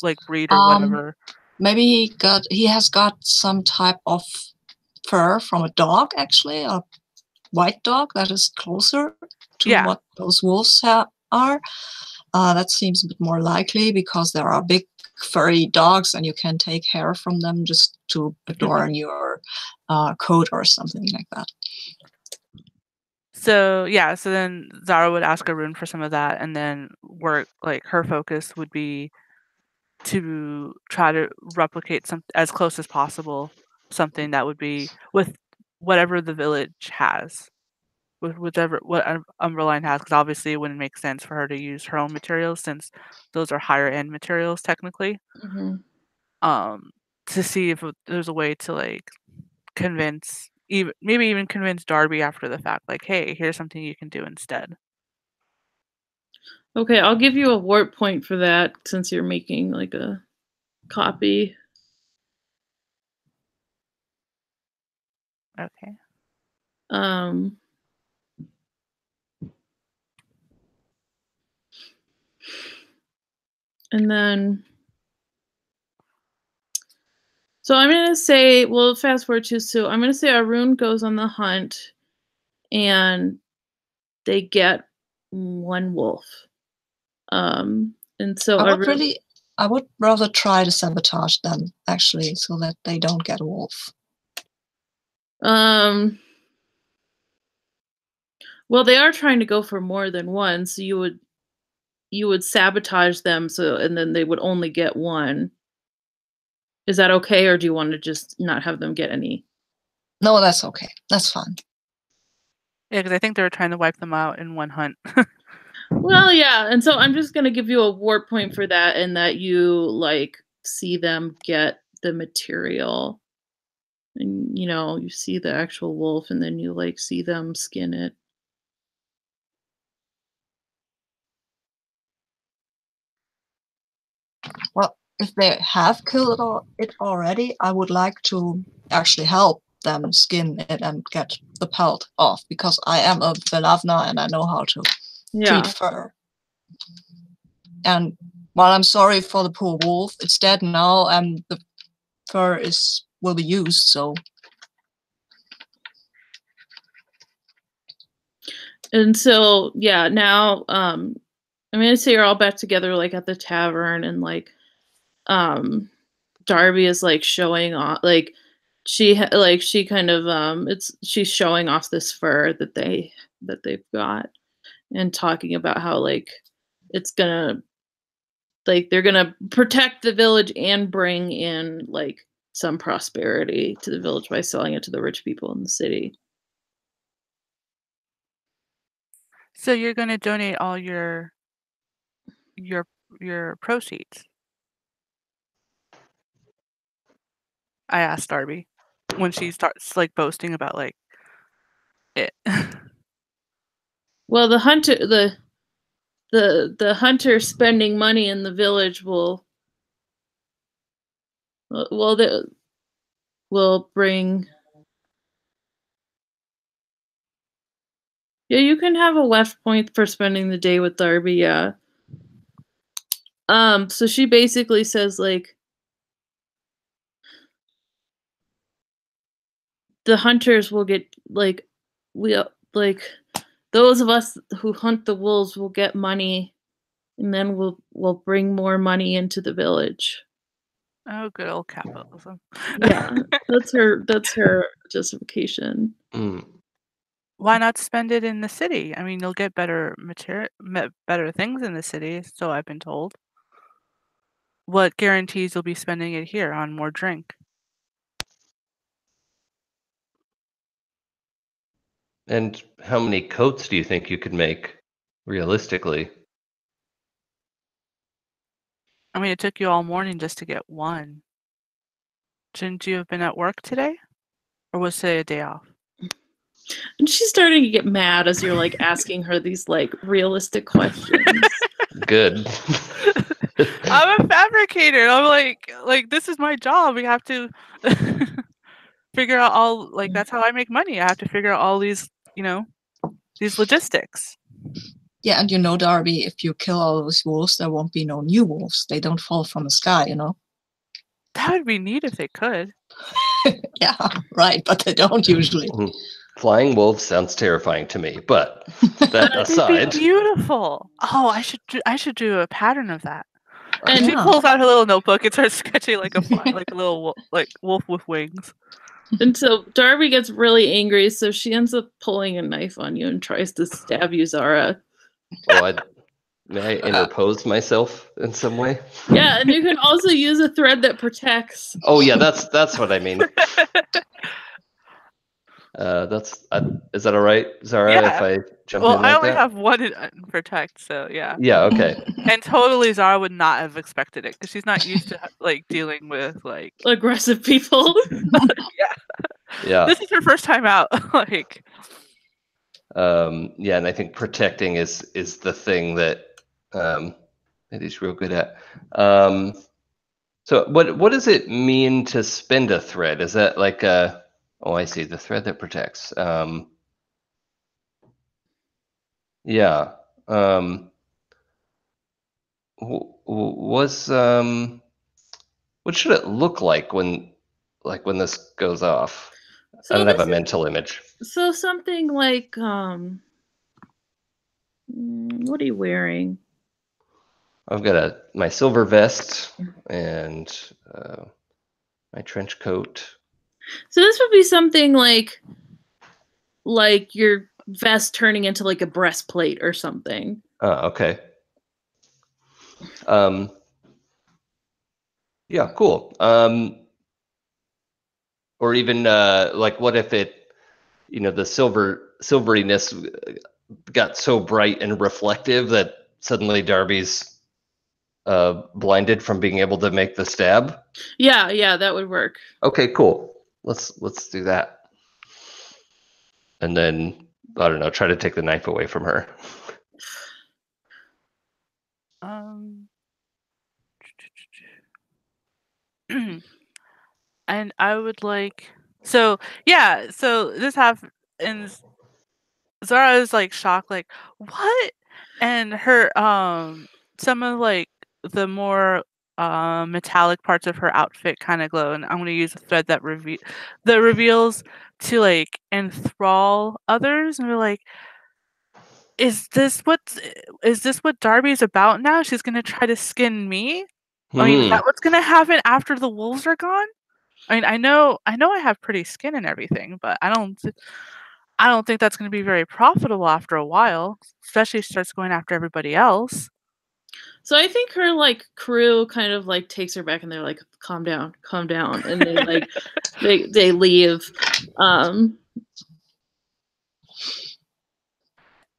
like breed or whatever. Maybe he has got some type of fur from a dog, actually, a white dog that is closer to what those wolves are. That seems a bit more likely, because there are big furry dogs and you can take hair from them just to adorn your coat or something like that. So yeah, so then Zara would ask Arun for some of that, and then work, like her focus would be to try to replicate some as close as possible, something that would be with whatever the village has, with whatever what Umberline has, because obviously it wouldn't make sense for her to use her own materials since those are higher end materials technically. To see if there's a way to like convince, maybe even convince Darby after the fact, like, hey, here's something you can do instead. Okay, I'll give you a warp point for that since you're making like a copy. Okay. And then, so I'm going to say, well, fast forward to, so I'm going to say Arun goes on the hunt and they get one wolf. And so I would rather try to sabotage them, actually, so that they don't get a wolf. Well, they are trying to go for more than one, so you would sabotage them, and then they would only get one. Is that okay, or do you want to just not have them get any? No, that's okay. That's fine. Yeah, because I think they were trying to wipe them out in one hunt. Well, yeah, and so I'm just gonna give you a warp point for that, and that you like see them get the material, and you see the actual wolf, and then you like see them skin it. Well, if they have killed it already, I would like to actually help them skin it and get the pelt off, because I am a Velavna and I know how to treat fur. And while I'm sorry for the poor wolf, it's dead now, and the fur will be used. So And so, yeah, now, I'm gonna say you're all back together, like, at the tavern, and, like, Darby is, like, showing off, like, she kind of, she's showing off this fur that they've got, and talking about how, like, it's gonna, like, they're gonna protect the village and bring in, like, some prosperity to the village by selling it to the rich people in the city. So you're gonna donate all your proceeds? I asked Darby when she starts like boasting about like it. Well, the hunter spending money in the village will bring. Yeah, you can have a left point for spending the day with Darby. Yeah. So she basically says, like, the hunters will get, like, those of us who hunt the wolves will get money, and then we'll bring more money into the village. Oh, good old capitalism. Yeah, that's her justification. Why not spend it in the city? I mean, you'll get better better things in the city, so I've been told. What guarantees you'll be spending it here on more drink? And how many coats do you think you could make, realistically? I mean, it took you all morning just to get one. Shouldn't you have been at work today? Or was today a day off? And she's starting to get mad as you're, like, asking her these, like, realistic questions. Good. I'm a fabricator. I'm like this is my job. We have to figure out all, like, that's how I make money. I have to figure out all these, these logistics. yeah, and Darby, if you kill all those wolves, there won't be no new wolves. They don't fall from the sky, That would be neat if they could. Yeah, right, but they don't usually. Flying wolves sounds terrifying to me, but that aside, They'd be beautiful. Oh, I should do a pattern of that. And she Yeah. pulls out her little notebook and starts sketching like a fly, like a little wolf with wings. And so Darby gets really angry, so she ends up pulling a knife on you and tries to stab you, Zara. May I interpose myself in some way? Yeah, and you can also use a thread that protects. Oh yeah, that's what I mean. Is that all right, Zara? Yeah. If I jump Well, in like I only that? have one in protect, so yeah. Yeah. Okay. And totally, Zara would not have expected it because she's not used to like dealing with like aggressive people. Yeah. This is her first time out. Like. Yeah, and I think protecting is the thing that he's real good at. So what does it mean to spend a thread? Is that like a? Oh, I see, the thread that protects. Yeah. What should it look like when this goes off? So I don't have a this is- mental image. So something like what are you wearing? I've got my silver vest and my trench coat. So this would be something like your vest turning into like a breastplate or something. Oh, okay. Yeah, cool. Or even like, what if it, the silveriness got so bright and reflective that suddenly Darby's blinded from being able to make the stab? Yeah, that would work. Okay, cool. Let's do that. And then, I don't know, try to take the knife away from her. And I would like, so this happens. Zara is like shocked, like, what? And her some of like the more metallic parts of her outfit kind of glow, and I'm going to use a thread that reveals to like enthrall others, and we're like, is this what Darby's about now? She's going to try to skin me? I mean, is that what's going to happen after the wolves are gone? I mean, I know I have pretty skin and everything, but I don't think that's going to be very profitable after a while, especially if she starts going after everybody else. So I think her like crew kind of like takes her back, and they're like, calm down, and they like they leave.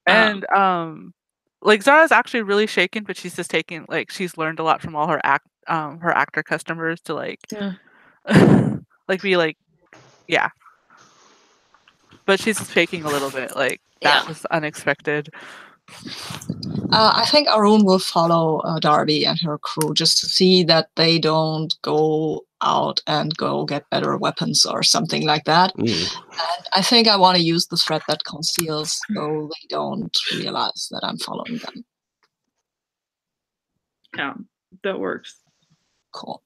And like Zara's actually really shaken, but she's just taking like she's learned a lot from all her actor customers to like like be like, yeah. But she's faking a little bit, like that was unexpected. I think Arun will follow Darby and her crew just to see that they don't go out and go get better weapons or something like that. And I think I want to use the thread that conceals so they don't realize that I'm following them. Yeah, that works. Cool.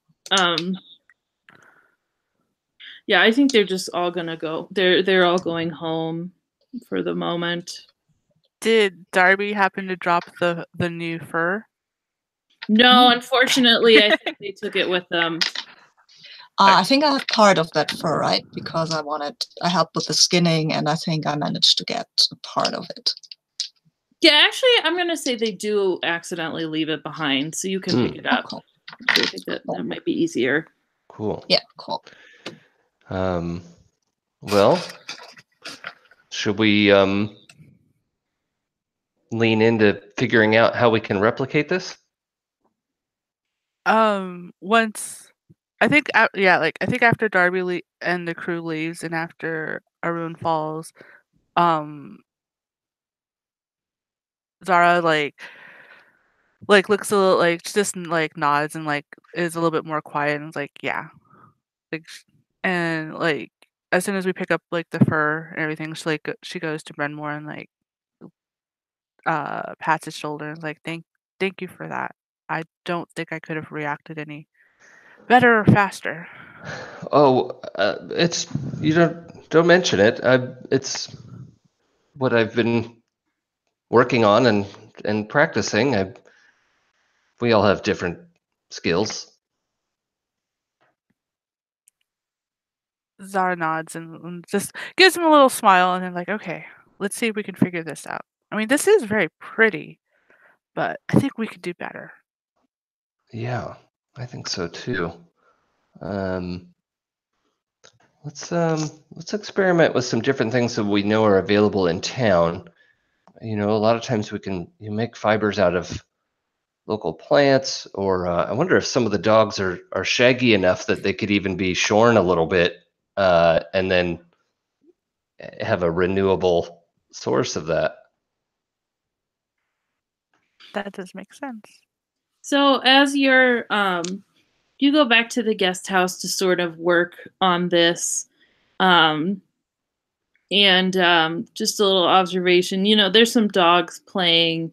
Yeah, I think they're just all gonna go. They're all going home for the moment. Did Darby happen to drop the new fur? No, unfortunately, I think they took it with them. I think I have part of that fur, right? Because I helped with the skinning, and I think I managed to get a part of it. Yeah, actually, I'm gonna say they do accidentally leave it behind, so you can pick it up. Cool. I think that might be easier. Cool. Yeah, cool. Well, should we lean into figuring out how we can replicate this? Once I think I think after Darby and the crew leaves, and after Arun falls, Zara like looks a little like she just like nods and like is a little bit more quiet and is like, yeah, like and like as soon as we pick up like the fur and everything, she goes to Brenmore and like pats his shoulder and is like, thank you for that. I don't think I could have reacted any better or faster. Oh, it's you don't mention it. It's what I've been working on and practicing. We all have different skills. Zara nods and just gives him a little smile and then like, okay, let's see if we can figure this out. I mean, this is very pretty, but I think we could do better. Yeah, I think so too. Let's experiment with some different things that we know are available in town. You know, a lot of times you make fibers out of local plants, or I wonder if some of the dogs are shaggy enough that they could even be shorn a little bit and then have a renewable source of that. That does make sense. So as you go back to the guest house to sort of work on this, and just a little observation, you know, there's some dogs playing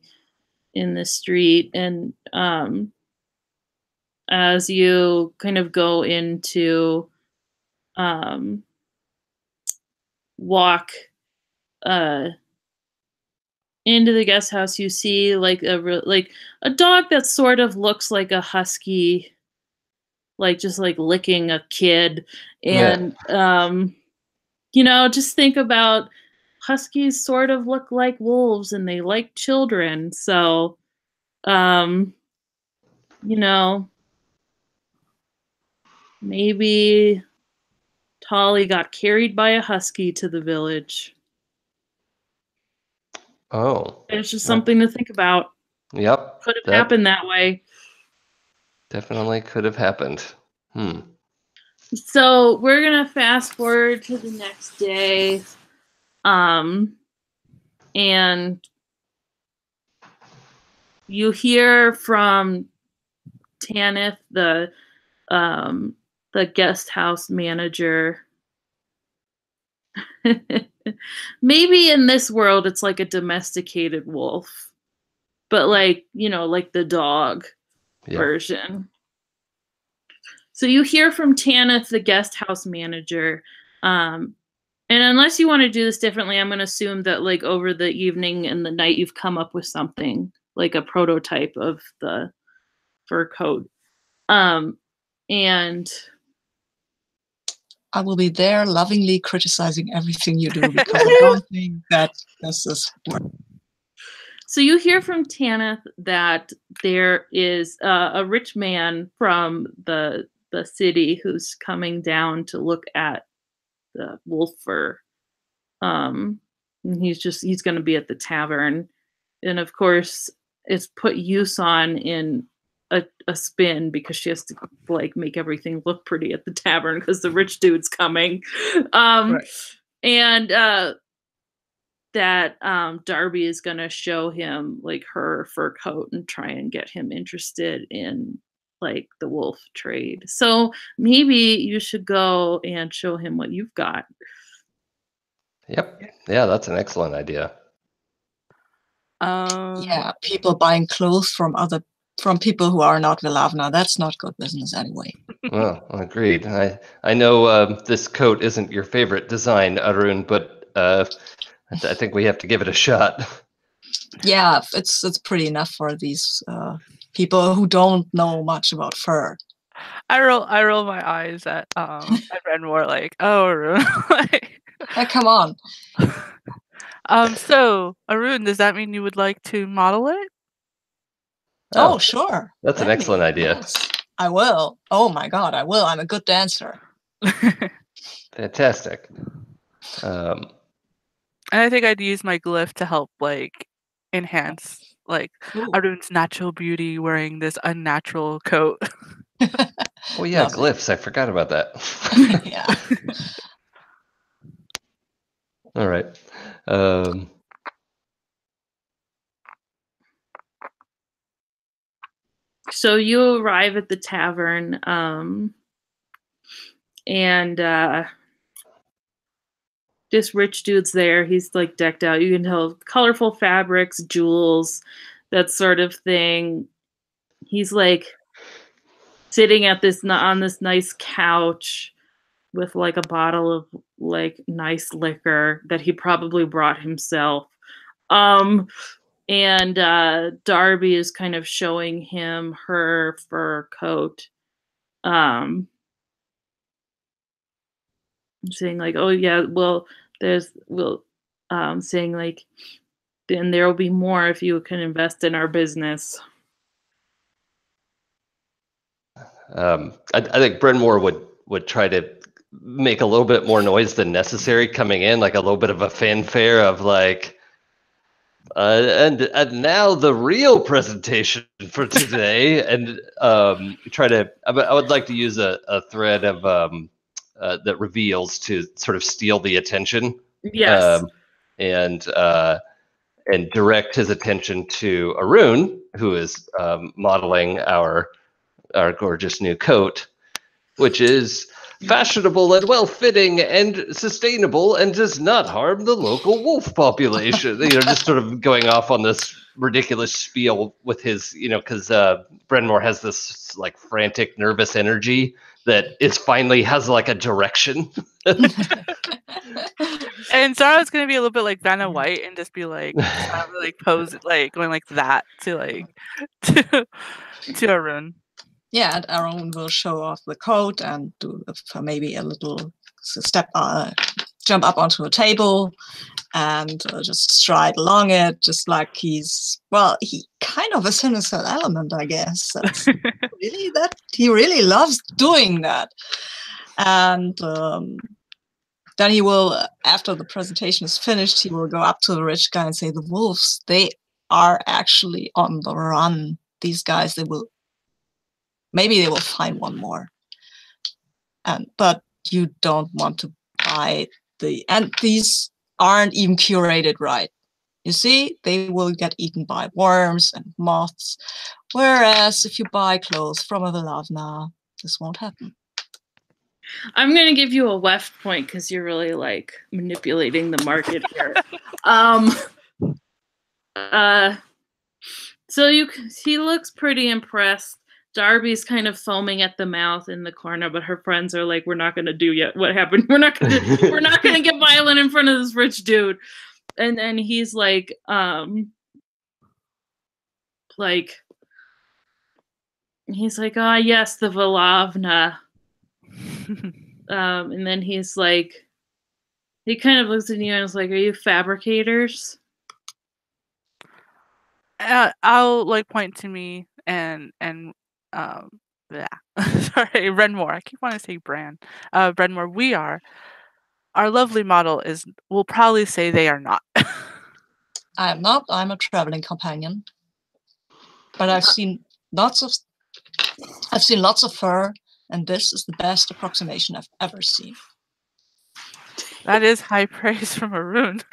in the street, and as you kind of go into walk into the guest house, you see like a dog that sort of looks like a husky, like just like licking a kid. And you know, just think about huskies sort of look like wolves and they like children. So you know, maybe Tolly got carried by a husky to the village. Oh. It's just something to think about. Yep. Could have happened that way. Definitely could have happened. So we're gonna fast forward to the next day. And you hear from Tanith, the guest house manager. Maybe in this world it's like a domesticated wolf, but like, you know, like the dog version. So you hear from Tanith, the guest house manager. And unless you want to do this differently, I'm going to assume that like over the evening and the night, you've come up with something like a prototype of the fur coat. And I will be there lovingly criticizing everything you do because I don't think that this is work. So you hear from Tanith that there is a rich man from the city who's coming down to look at the wolf fur. And he's going to be at the tavern, and of course it's put Yuson in a spin because she has to like make everything look pretty at the tavern because the rich dude's coming. Right. And that Darby is going to show him like her fur coat and try and get him interested in like the wolf trade. So maybe you should go and show him what you've got. Yep. Yeah, that's an excellent idea. Yeah, people buying clothes from people who are not Vilavna. That's not good business anyway. Well, agreed. I know this coat isn't your favorite design, Arun, but I think we have to give it a shot. Yeah, it's pretty enough for these people who don't know much about fur. I roll my eyes at Renmore like, oh, Arun. Like, Hey, come on. So Arun, does that mean you would like to model it? Oh, sure. That's an excellent idea. Yes, I will. Oh my God, I will. I'm a good dancer. Fantastic. And I think I'd use my glyph to help like enhance like Arun's natural beauty wearing this unnatural coat. Oh yeah, Lovely. glyphs. I forgot about that. Yeah. All right. So you arrive at the tavern, and this rich dude's there. He's like decked out. You can tell colorful fabrics, jewels, that sort of thing. He's like sitting at on this nice couch with like a bottle of like nice liquor that he probably brought himself. And Darby is kind of showing him her fur coat. Saying like, oh yeah, well, saying like, then there will be more if you can invest in our business. I think Brenmore would try to make a little bit more noise than necessary coming in, like a little bit of a fanfare of like, and now the real presentation for today, and try to. I would like to use a thread of that reveals to sort of steal the attention. Yes. And direct his attention to Arun, who is modeling our gorgeous new coat, which is fashionable and well-fitting and sustainable and does not harm the local wolf population. Just sort of going off on this ridiculous spiel with his, because Brenmore has this like frantic, nervous energy that is finally has like a direction. And Zara's gonna be a little bit like Vanna White and just be like, like pose like going like that to like to Arun. Yeah, and Arun will show off the coat and do maybe a little step, jump up onto a table and just stride along it, just like he kind of a sinister element, I guess. That's really that he really loves doing that. And then he will, after the presentation is finished, he will go up to the rich guy and say, the wolves, they are actually on the run. These guys, maybe they will find one more. But you don't want to buy and these aren't even curated right. You see, they will get eaten by worms and moths. Whereas if you buy clothes from a Vilavna, this won't happen. I'm going to give you a weft point because you're really like manipulating the market here. So he looks pretty impressed. Darby's kind of foaming at the mouth in the corner, but her friends are like, "We're not gonna do yet. What happened? We're not gonna get violent in front of this rich dude." And then he's like he's like, "Ah, yes, the Volavna." And then he's like, he kind of looks at you and is like, "Are you fabricators?" I'll like point to me and yeah. Sorry, Renmore. I keep wanting to say brand. Renmore, we are. Our lovely model will probably say they are not. I am not. I'm a traveling companion. But I've seen lots of fur, and this is the best approximation I've ever seen. That is high praise from Arun.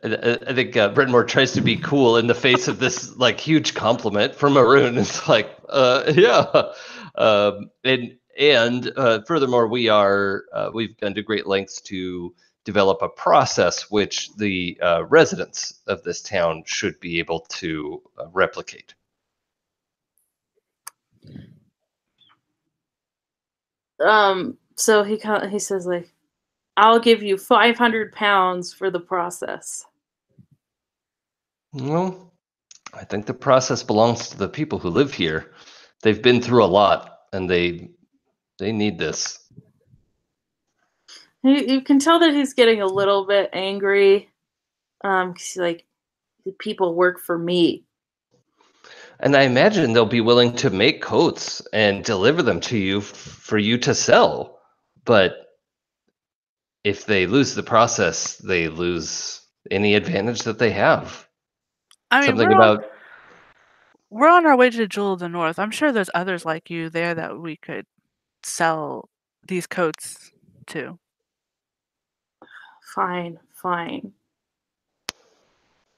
I think Brentmore tries to be cool in the face of this like huge compliment from Arun. It's like, yeah, and furthermore, we've gone to great lengths to develop a process which the residents of this town should be able to replicate. So he says like, "I'll give you 500 pounds for the process." Well, I think the process belongs to the people who live here. They've been through a lot, and they need this. You can tell that he's getting a little bit angry. 'Cause he's like, "The people work for me." And I imagine they'll be willing to make coats and deliver them to you for you to sell. But if they lose the process, they lose any advantage that they have. I mean, Something about we're on our way to Jewel of the North. I'm sure there's others like you there that we could sell these coats to. Fine.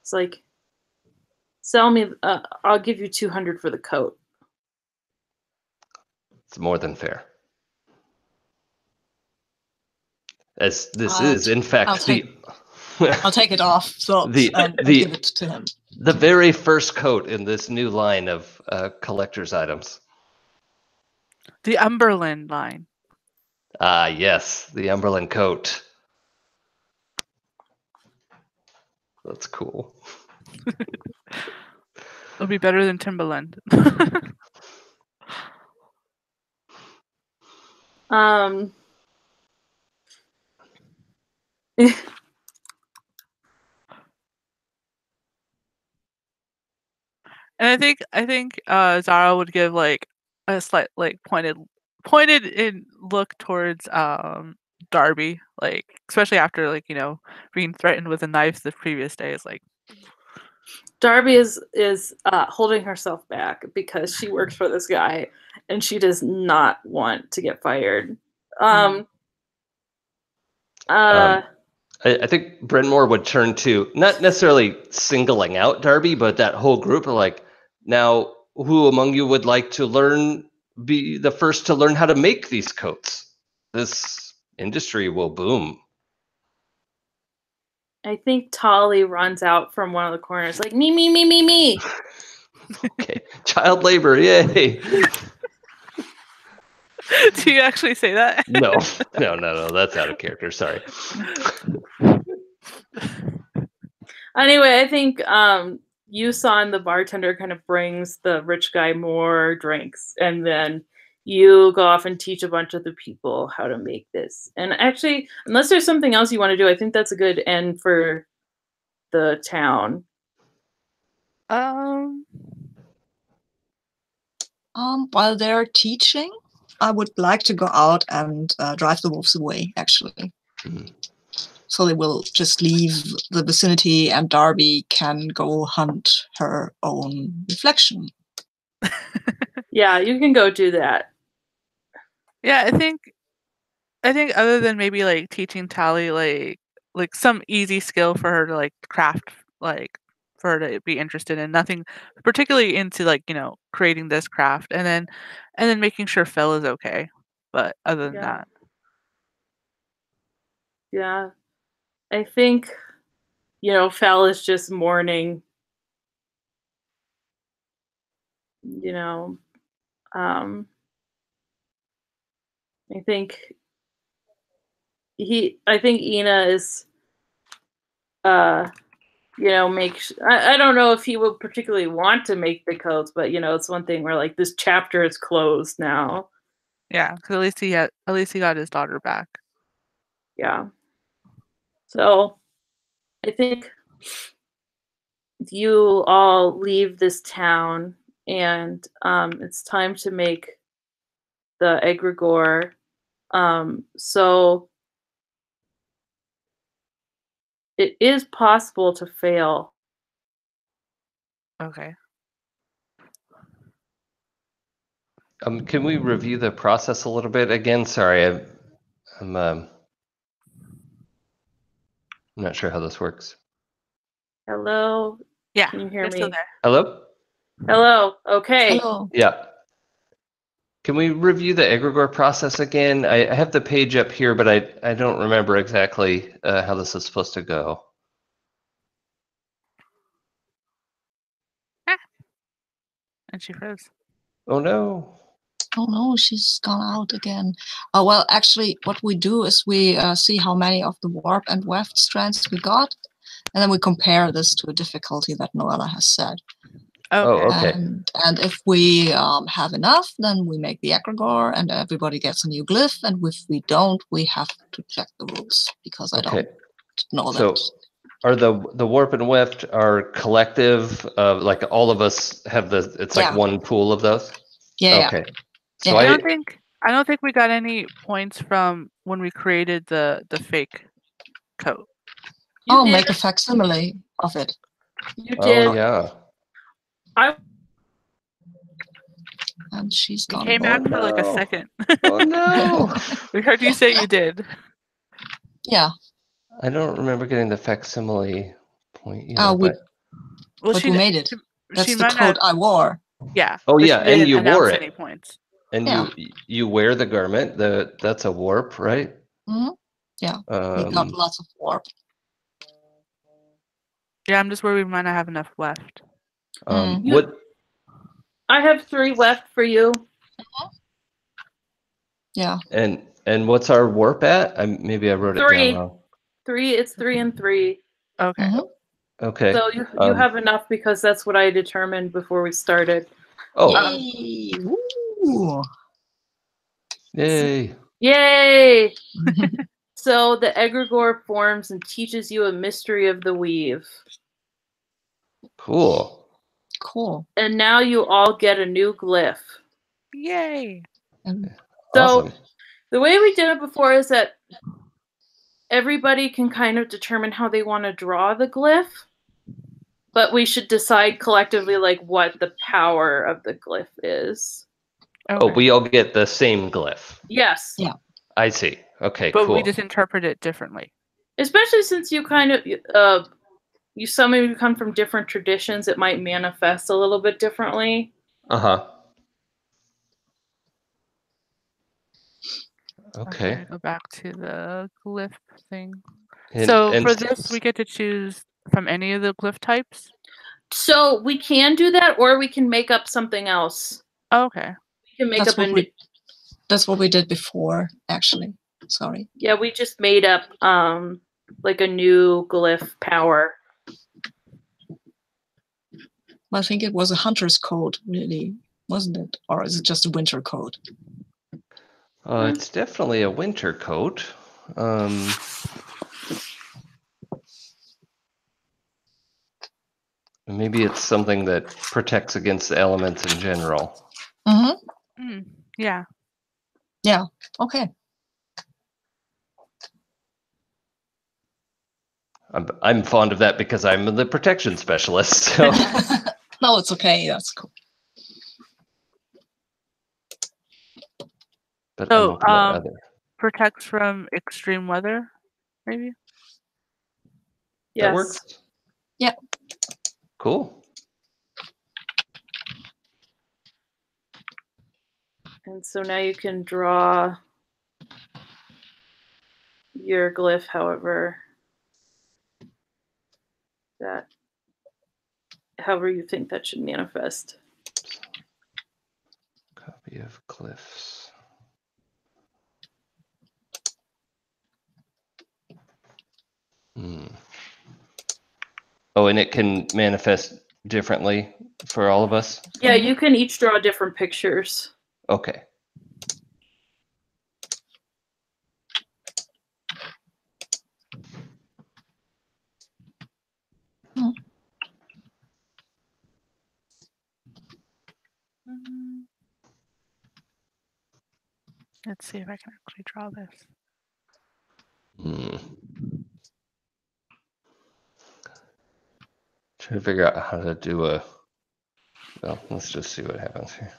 It's like, sell me. I'll give you 200 for the coat. it's more than fair. As this is, in fact, I'll take it off and give it to him. The very first coat in this new line of collector's items. The Umberland line. Ah, yes, the Umberland coat. That's cool. It'll be better than Timberland. And I think Zara would give like a slight like pointed in look towards Darby, like especially after like, you know, being threatened with a knife the previous day. Is like Darby is holding herself back because she works for this guy and she does not want to get fired. I think Brentmore would turn to, not necessarily singling out Darby, but that whole group are like, now, who among you would like to be the first to learn how to make these coats? This industry will boom. I think Tolly runs out from one of the corners like, me. Okay, child labor, yay. Do you actually say that? No, that's out of character, sorry. Anyway, I think Yusan, the bartender, kind of brings the rich guy more drinks, and then you go off and teach a bunch of the people how to make this. And actually, unless there's something else you want to do, I think that's a good end for the town. While they're teaching, I would like to go out and drive the wolves away, actually. Mm-hmm. So they will just leave the vicinity and Darby can go hunt her own reflection. Yeah, you can go do that. Yeah, I think other than maybe like teaching Tally like some easy skill for her to like craft, like for her to be interested in, nothing particularly into like, you know, creating this craft, and then making sure Phil is okay. But other than that. Yeah. I think, you know, Fel is just mourning. you know, um, I think I think Ina is, uh, I don't know if he would particularly want to make the coats, but it's one thing where like this chapter is closed now. Yeah, because at least he got his daughter back. Yeah. So I think you all leave this town, and it's time to make the egregore. So it is possible to fail. Okay. Can we review the process a little bit again? Sorry, I'm not sure how this works. Hello? Yeah, Can you hear you're still me? there. Hello? Hello? Okay. Hello. Yeah. Can we review the egregore process again? I have the page up here, but I don't remember exactly how this is supposed to go. And she froze. Oh no. Oh no, she's gone out again. Well, actually, what we do is we see how many of the warp and weft strands we got, and then we compare this to a difficulty that Noella has set. Okay. Oh, okay. And if we have enough, then we make the egregore, and everybody gets a new glyph. And if we don't, we have to check the rules because I don't know So that. are the warp and weft are collective? Like all of us have it's like Yeah. one pool of those? Yeah. Okay. Yeah. So I don't think we got any points from when we created the fake coat. You did. Make a facsimile of it. You Oh did. yeah. And she's You gone. came back for like a no. second. Oh no. We heard you say you did. Yeah. I don't remember getting the facsimile point either. Well, but we made it. That's the might coat have, I wore. yeah. Oh but yeah, she and didn't you wore announce it. any points. And Yeah. you wear the garment. That's a warp, right? Mm-hmm. Yeah. We got lots of warp. Yeah, I'm just worried we might not have enough left. What? I have 3 left for you. Yeah. And what's our warp at? Maybe I wrote it down 3. wrong. 3. It's 3 and 3. Okay. Mm-hmm. Okay. So you have enough because that's what I determined before we started. Oh. Yay! Woo! Yay. Yay! So the egregore forms and teaches you a mystery of the weave. Cool. Cool. And now you all get a new glyph. Yay! Awesome. So the way we did it before is that everybody can kind of determine how they want to draw the glyph, but we should decide collectively like what the power of the glyph is. Okay. Oh, we all get the same glyph. Yes. Yeah. I see. Okay, but cool. we just interpret it differently. Especially since you kind of some of you come from different traditions, it might manifest a little bit differently. Uh-huh. Okay. Go back to the glyph thing. And for this, we get to choose from any of the glyph types? So we can do that, or we can make up something else. Oh, okay. We can make up a new... That's what we did before, actually. Sorry. Yeah, we just made up like a new glyph power. I think it was a hunter's coat, really, wasn't it? Or is it just a winter coat? It's definitely a winter coat. Maybe it's something that protects against the elements in general. Mm-hmm. Yeah. Yeah. Okay. I'm fond of that because I'm the protection specialist. So. No, it's okay. That's cool. But so, protects from extreme weather, maybe? Yes. That works? Yeah. Cool. And so now you can draw your glyph however you think that should manifest. of glyphs. Oh, and it can manifest differently for all of us? Yeah, you can each draw different pictures. Okay. Let's see if I can actually draw this. Trying to figure out how to do a... Well, let's just see what happens here.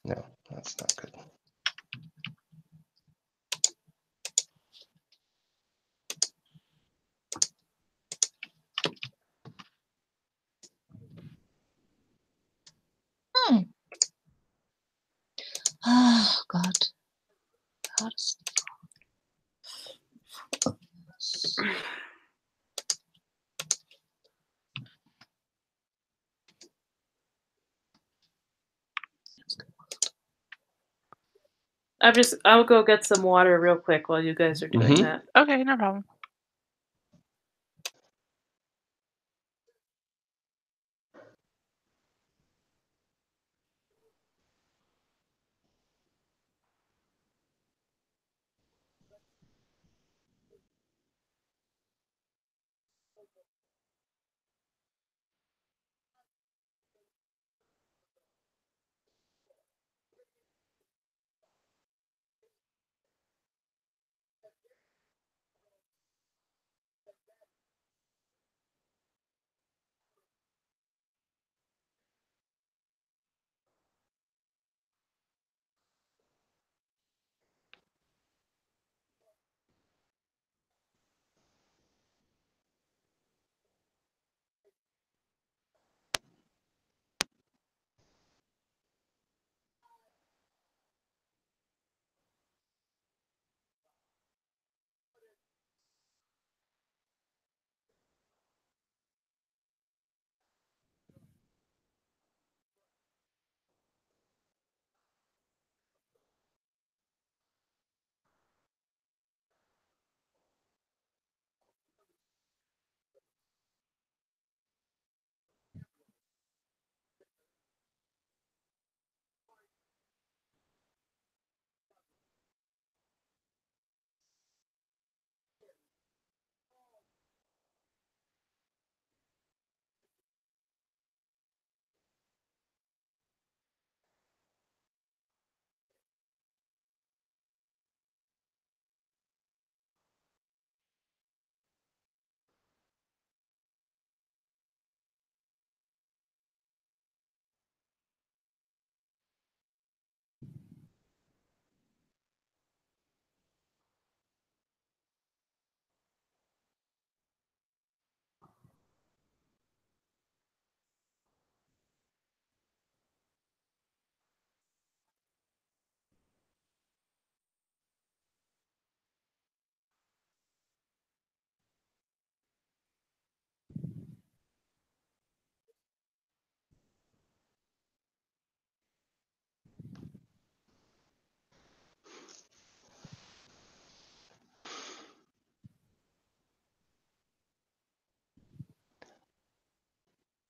No, that's not good. Oh, God. How does I'll go get some water real quick while you guys are doing that. Okay, no problem.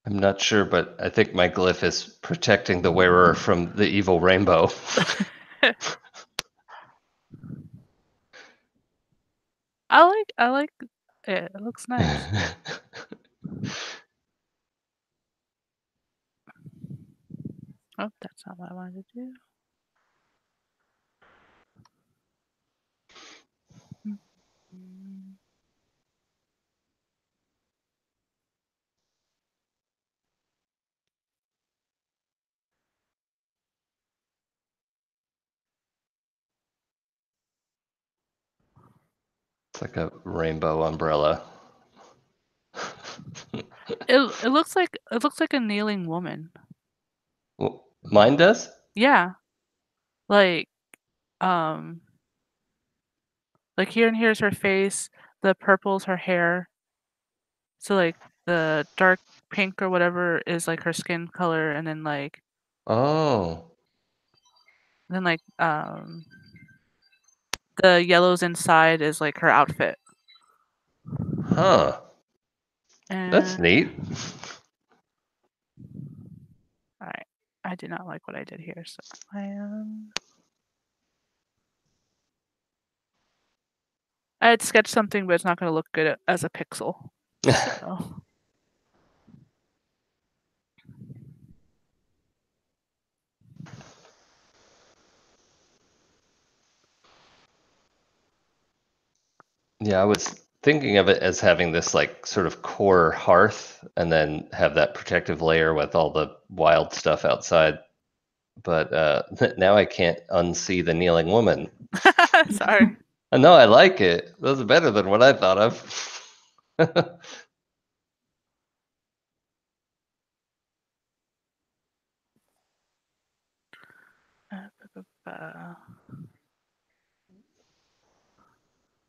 I'm not sure, but I think my glyph is protecting the wearer from the evil rainbow. I like it. It looks nice. Oh, that's not what I wanted to do. It's like a rainbow umbrella. It looks like a kneeling woman. Well, Mine does? Yeah. Like here and here's her face, the purple's her hair. So like the dark pink or whatever is like her skin color, and then Oh. the yellows inside is like her outfit. Huh. That's And neat. alright. I did not like what I did here, so I had sketched something, but it's not going to look good as a pixel. So. Yeah, I was thinking of it as having this like sort of core hearth and then have that protective layer with all the wild stuff outside. But now I can't unsee the kneeling woman. Sorry. No, I like it. That's better than what I thought of.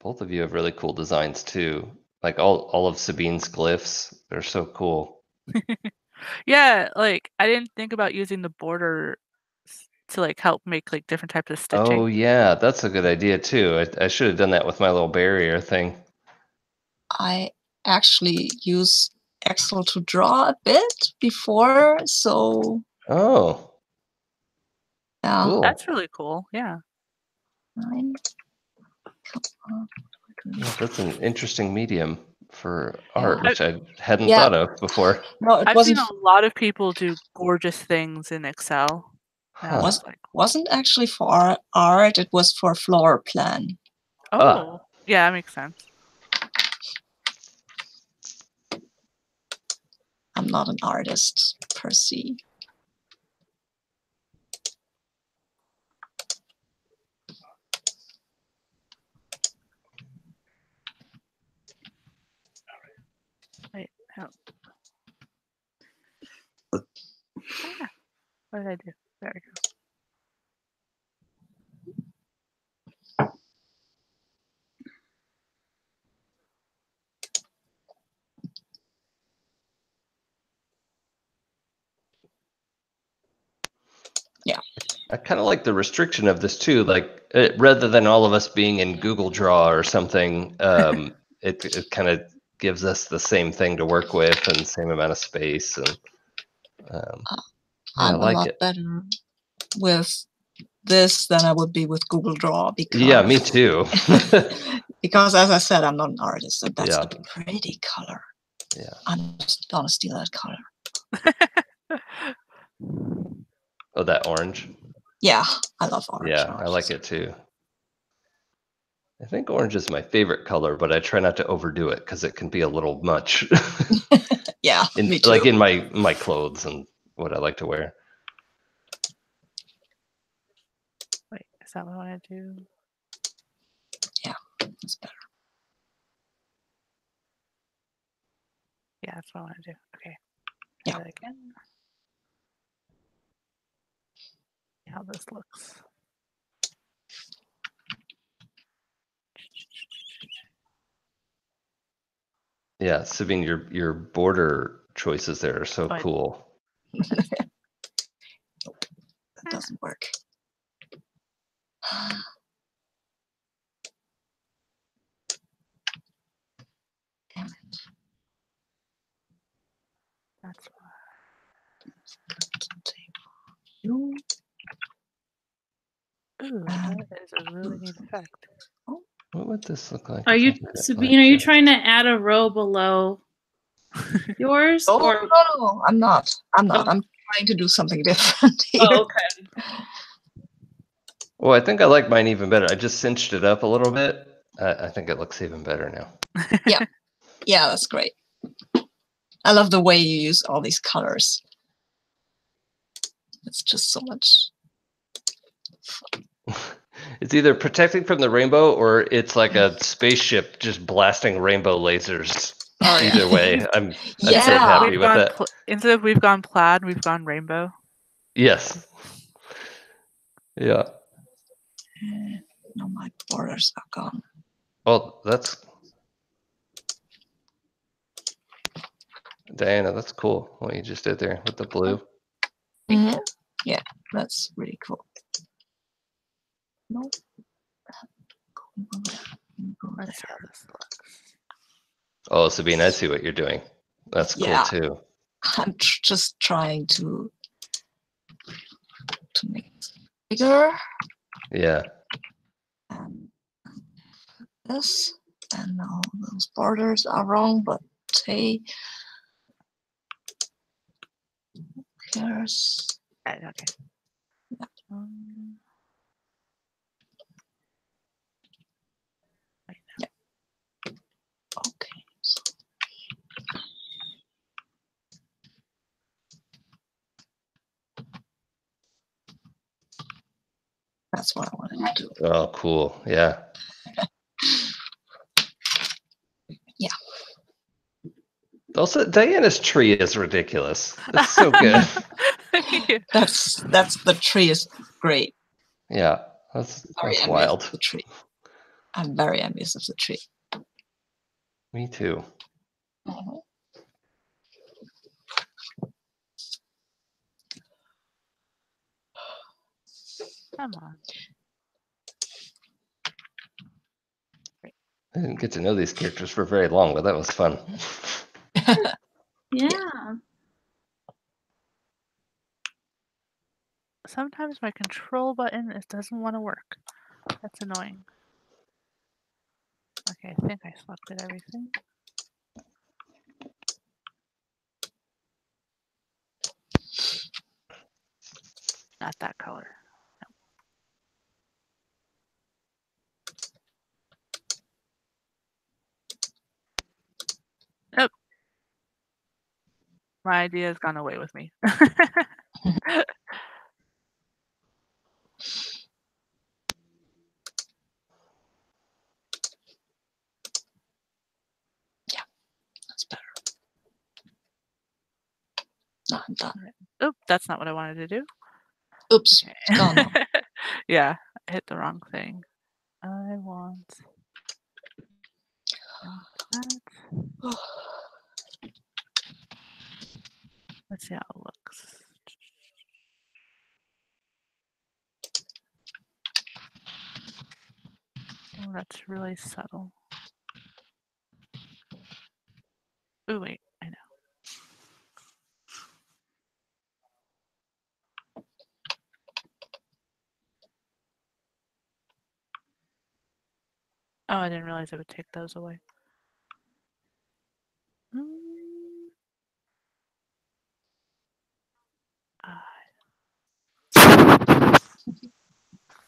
Both of you have really cool designs too. Like all of Sabine's glyphs, they're so cool. Yeah, like I didn't think about using the border to like help make like different types of stitching. Oh yeah, that's a good idea too. I should have done that with my little barrier thing. I actually use Excel to draw a bit before, so Oh, yeah. cool. That's really cool. Yeah. Nine. Yeah, that's an interesting medium for art, which I hadn't Yeah. thought of before. No, it I've wasn't. seen a lot of people do gorgeous things in Excel. Huh. It's like, Wasn't actually for art. It was for floor plan. oh, yeah, that makes sense. I'm not an artist per se. Wait, help. What did I do? There we go. Yeah. I kind of like the restriction of this too. Like rather than all of us being in Google Draw or something, it kind of gives us the same thing to work with and same amount of space. And I'm I like a lot it. better with this than I would be with Google Draw because Yeah, me too. because as I said, I'm not an artist, and that's Yeah. a pretty color. Yeah. I'm just gonna steal that color. Oh, that orange. Yeah, I love orange. Yeah, I like it too. I think orange is my favorite color, but I try not to overdo it because it can be a little much. Yeah, me too. Like in my clothes and what I like to wear. Wait, is that what I want to do? Yeah, that's better. Yeah, that's what I want to do. Okay. Yeah. Try that again. See how this looks. Yeah, Sabine, your border choices there are so Fine. cool. That doesn't work. Damn it. That's why. You. Ooh, that is a really neat effect. What would this look like? Are if you, I did it Sabine, like are you this? trying to add a row below yours? Oh, or no, I'm not. I'm not. Oh. I'm trying to do something different here. Oh, okay. Well, I think I like mine even better. I just cinched it up a little bit. I think it looks even better now. Yeah, that's great. I love the way you use all these colors. It's just so much fun. It's either protecting from the rainbow or it's like a spaceship just blasting rainbow lasers. Oh, yeah. Either way, I'm so Yeah. happy with that. Instead of we've gone plaid, we've gone rainbow. Yes. Yeah. No, my borders are gone. Well, that's Diana. That's cool. What you just did there with the blue. Yeah, that's really cool. Nope. Let's see how this looks. Oh, Sabine, I see what you're doing. That's cool Yeah. too. I'm just trying to make it bigger. Yeah. And this, and now those borders are wrong, but hey, here's Okay. Yeah. Okay. That's what I wanted to do. Oh, cool. Yeah. Yeah. Also, Diana's tree is ridiculous. It's so good. That's the tree is great. Yeah. That's Envious wild. of the tree. I'm very envious of the tree. Me too. Come on. I didn't get to know these characters for very long, but that was fun. Yeah. Sometimes my control button doesn't want to work. That's annoying. Okay, I think I selected everything. Not that color. Nope. My idea has gone away with me. That's better. No, I'm done. Oop, that's not what I wanted to do. Oops. Okay. It's gone now. Yeah, I hit the wrong thing. I want that. Let's see how it looks. Oh, that's really subtle. Oh, wait, I know. Oh, I didn't realize it would take those away.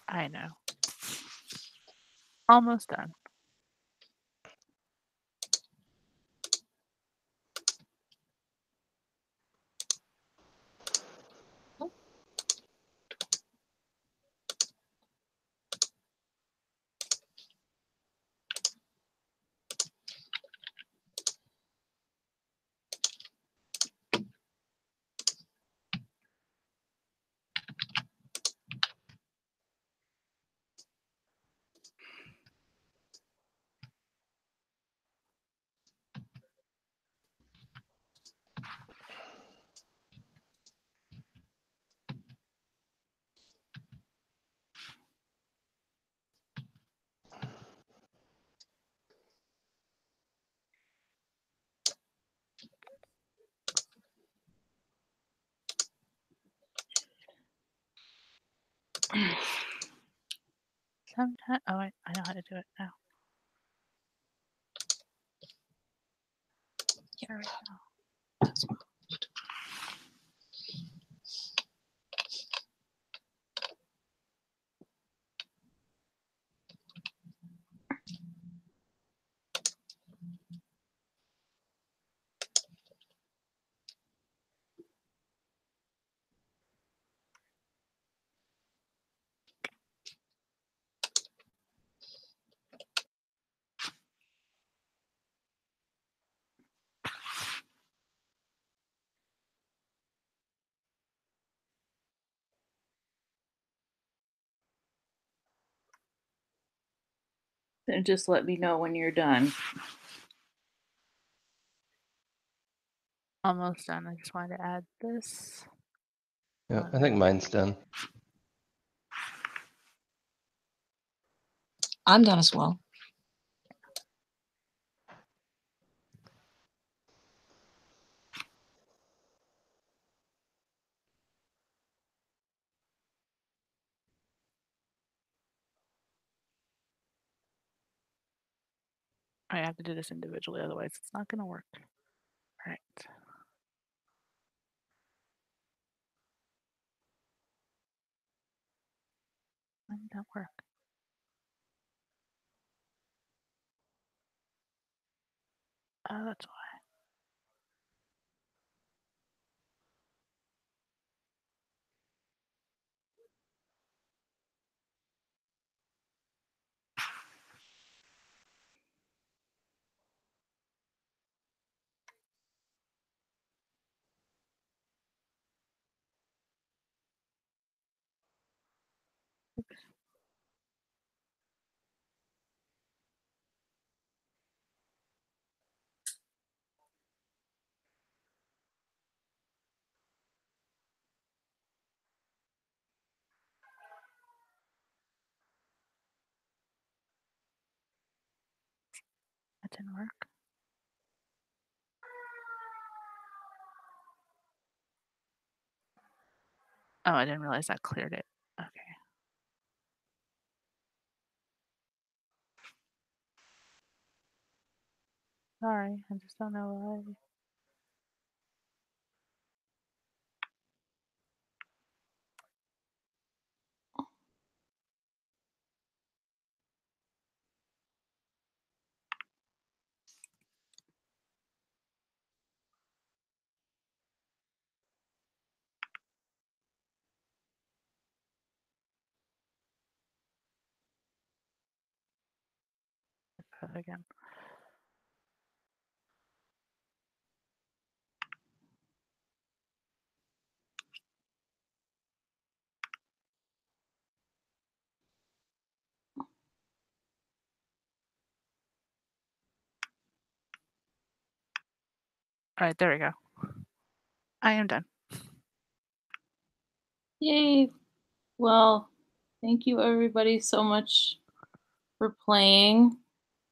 I know. Almost done. Sometimes, oh, I know how to do it now. Here we go. And just let me know when you're done. Almost done. I just wanted to add this. Yeah, I think mine's done. I'm done as well. I have to do this individually, otherwise it's not going to work. All right. Why did that work? Oh, that's why. That didn't work. Oh, I didn't realize that cleared it. Okay. Sorry, I just don't know why. Again. All right, there we go. I am done. Yay. Well, thank you everybody so much for playing.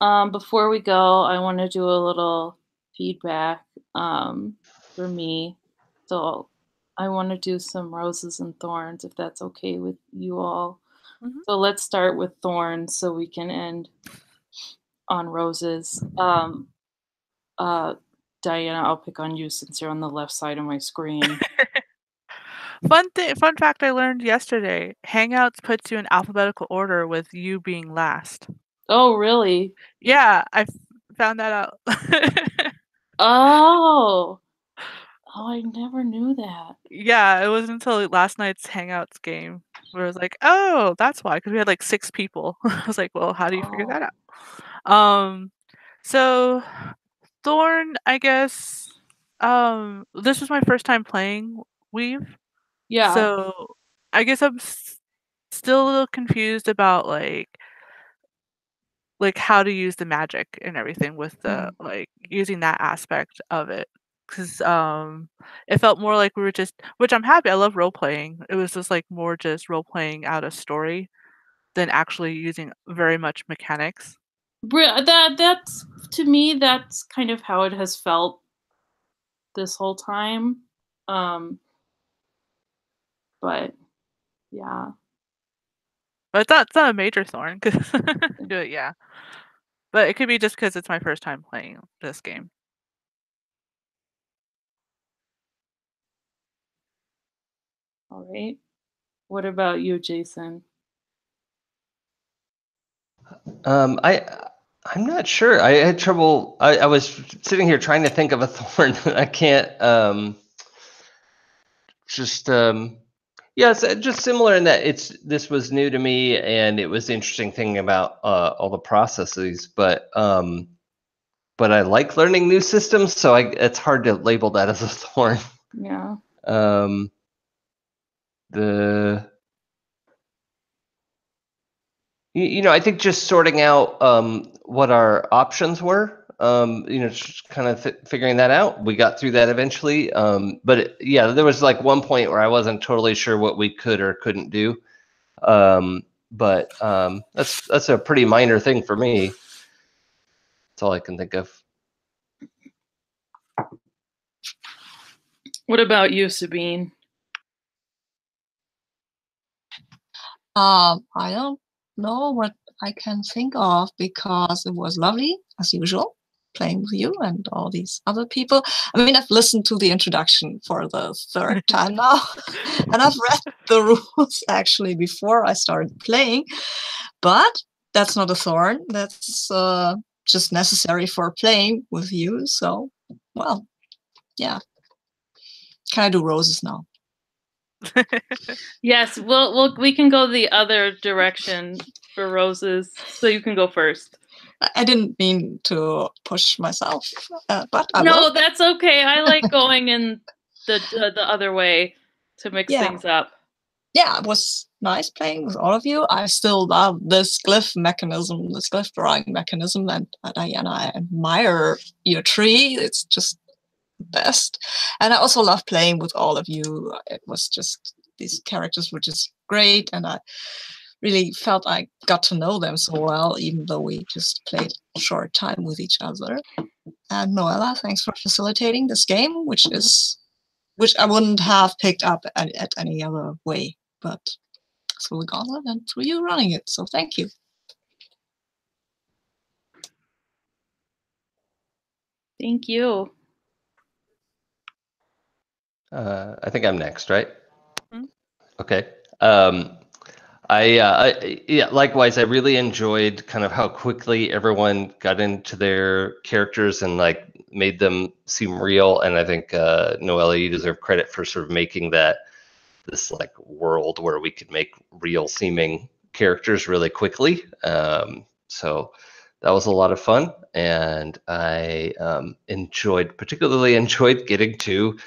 Before we go, I want to do a little feedback for me. So I want to do some roses and thorns if that's okay with you all. Mhm. So let's start with thorns so we can end on roses. Diana, I'll pick on you since you're on the left side of my screen. Fun fact I learned yesterday. Hangouts puts you in alphabetical order with you being last. Oh, really? Yeah, I found that out. Oh. Oh, I never knew that. Yeah, it wasn't until last night's Hangouts game where I was like, "Oh, that's why," because we had like 6 people. I was like, "Well, how do you figure that out?" So Thorn, I guess, this was my first time playing Weave, Yeah. so I guess I'm still a little confused about like how to use the magic and everything with the like using that aspect of it. Because it felt more like we were just, which I'm happy. I love role playing. It was just like more just role playing out a story than actually using very much mechanics. That's to me that's kind of how it has felt this whole time. But yeah. But that's not a major thorn, because yeah. But it could be just because it's my first time playing this game. All right. What about you, Jason? I'm not sure. I had trouble. I was sitting here trying to think of a thorn. I can't. Yeah, it's just similar in that this was new to me, and it was interesting thinking about all the processes. But I like learning new systems, so it's hard to label that as a thorn. Yeah. The I think just sorting out what our options were. Just kind of figuring that out. We got through that eventually. But yeah, there was like one point where I wasn't totally sure what we could or couldn't do. But that's a pretty minor thing for me. That's all I can think of. What about you, Sabine? I don't know what I can think of because it was lovely, as usual, playing with you and all these other people. I mean, I've listened to the introduction for the third time now, and I've read the rules actually before I started playing, but that's not a thorn. That's just necessary for playing with you. So, well, yeah. Can I do roses now? Yes, we can go the other direction for roses, so you can go first. I didn't mean to push myself, but I No, will. that's okay. I like going in the other way to mix things up. Yeah, it was nice playing with all of you. I still love this glyph mechanism, this glyph drawing mechanism, and Diana, I admire your tree. It's just the best. And I also love playing with all of you. It was just, these characters were just great, and I really felt I got to know them so well, even though we just played a short time with each other. And Noella, thanks for facilitating this game, which I wouldn't have picked up at any other way, but through the gauntlet and through you running it. So thank you. Thank you. I think I'm next, right? Mm-hmm. Okay. Yeah, likewise, I really enjoyed kind of how quickly everyone got into their characters and like made them seem real. And I think Noella, you deserve credit for sort of making this like world where we could make real seeming characters really quickly. So that was a lot of fun, and I particularly enjoyed getting to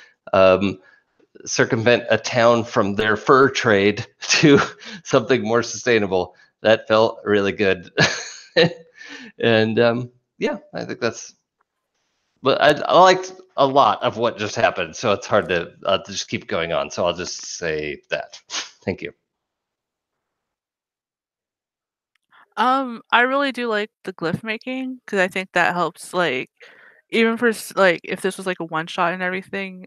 circumvent a town from their fur trade to something more sustainable. That felt really good. And yeah, I think that's, but I liked a lot of what just happened, so it's hard to just keep going on. So I'll just say that. Thank you. I really do like the glyph making because I think that helps, like, even for like if this was like a one shot and everything,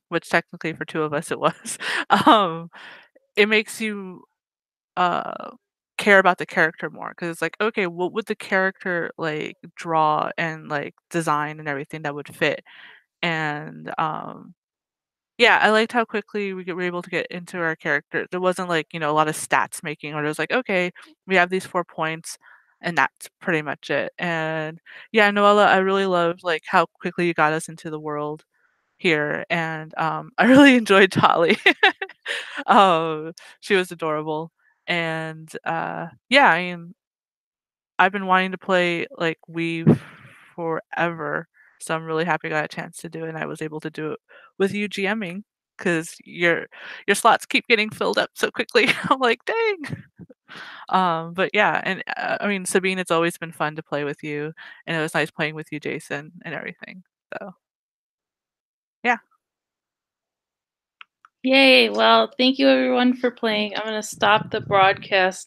which technically for two of us it was, um, it makes you uh care about the character more because it's like, okay, what would the character like draw and like design and everything that would fit? And yeah, I liked how quickly were able to get into our character. There wasn't like, a lot of stats making, or there's like, okay, we have these 4 points and that's pretty much it. And yeah, Noella, I really loved like how quickly you got us into the world here. And I really enjoyed Tali. She was adorable. And yeah, I mean, I've been wanting to play like Weave forever, so I'm really happy I got a chance to do it, and I was able to do it with you GMing because your slots keep getting filled up so quickly. I'm like, dang. But yeah, and I mean, Sabine, it's always been fun to play with you, and it was nice playing with you, Jason, and everything. So yeah. Yay. Well, thank you everyone for playing. I'm going to stop the broadcast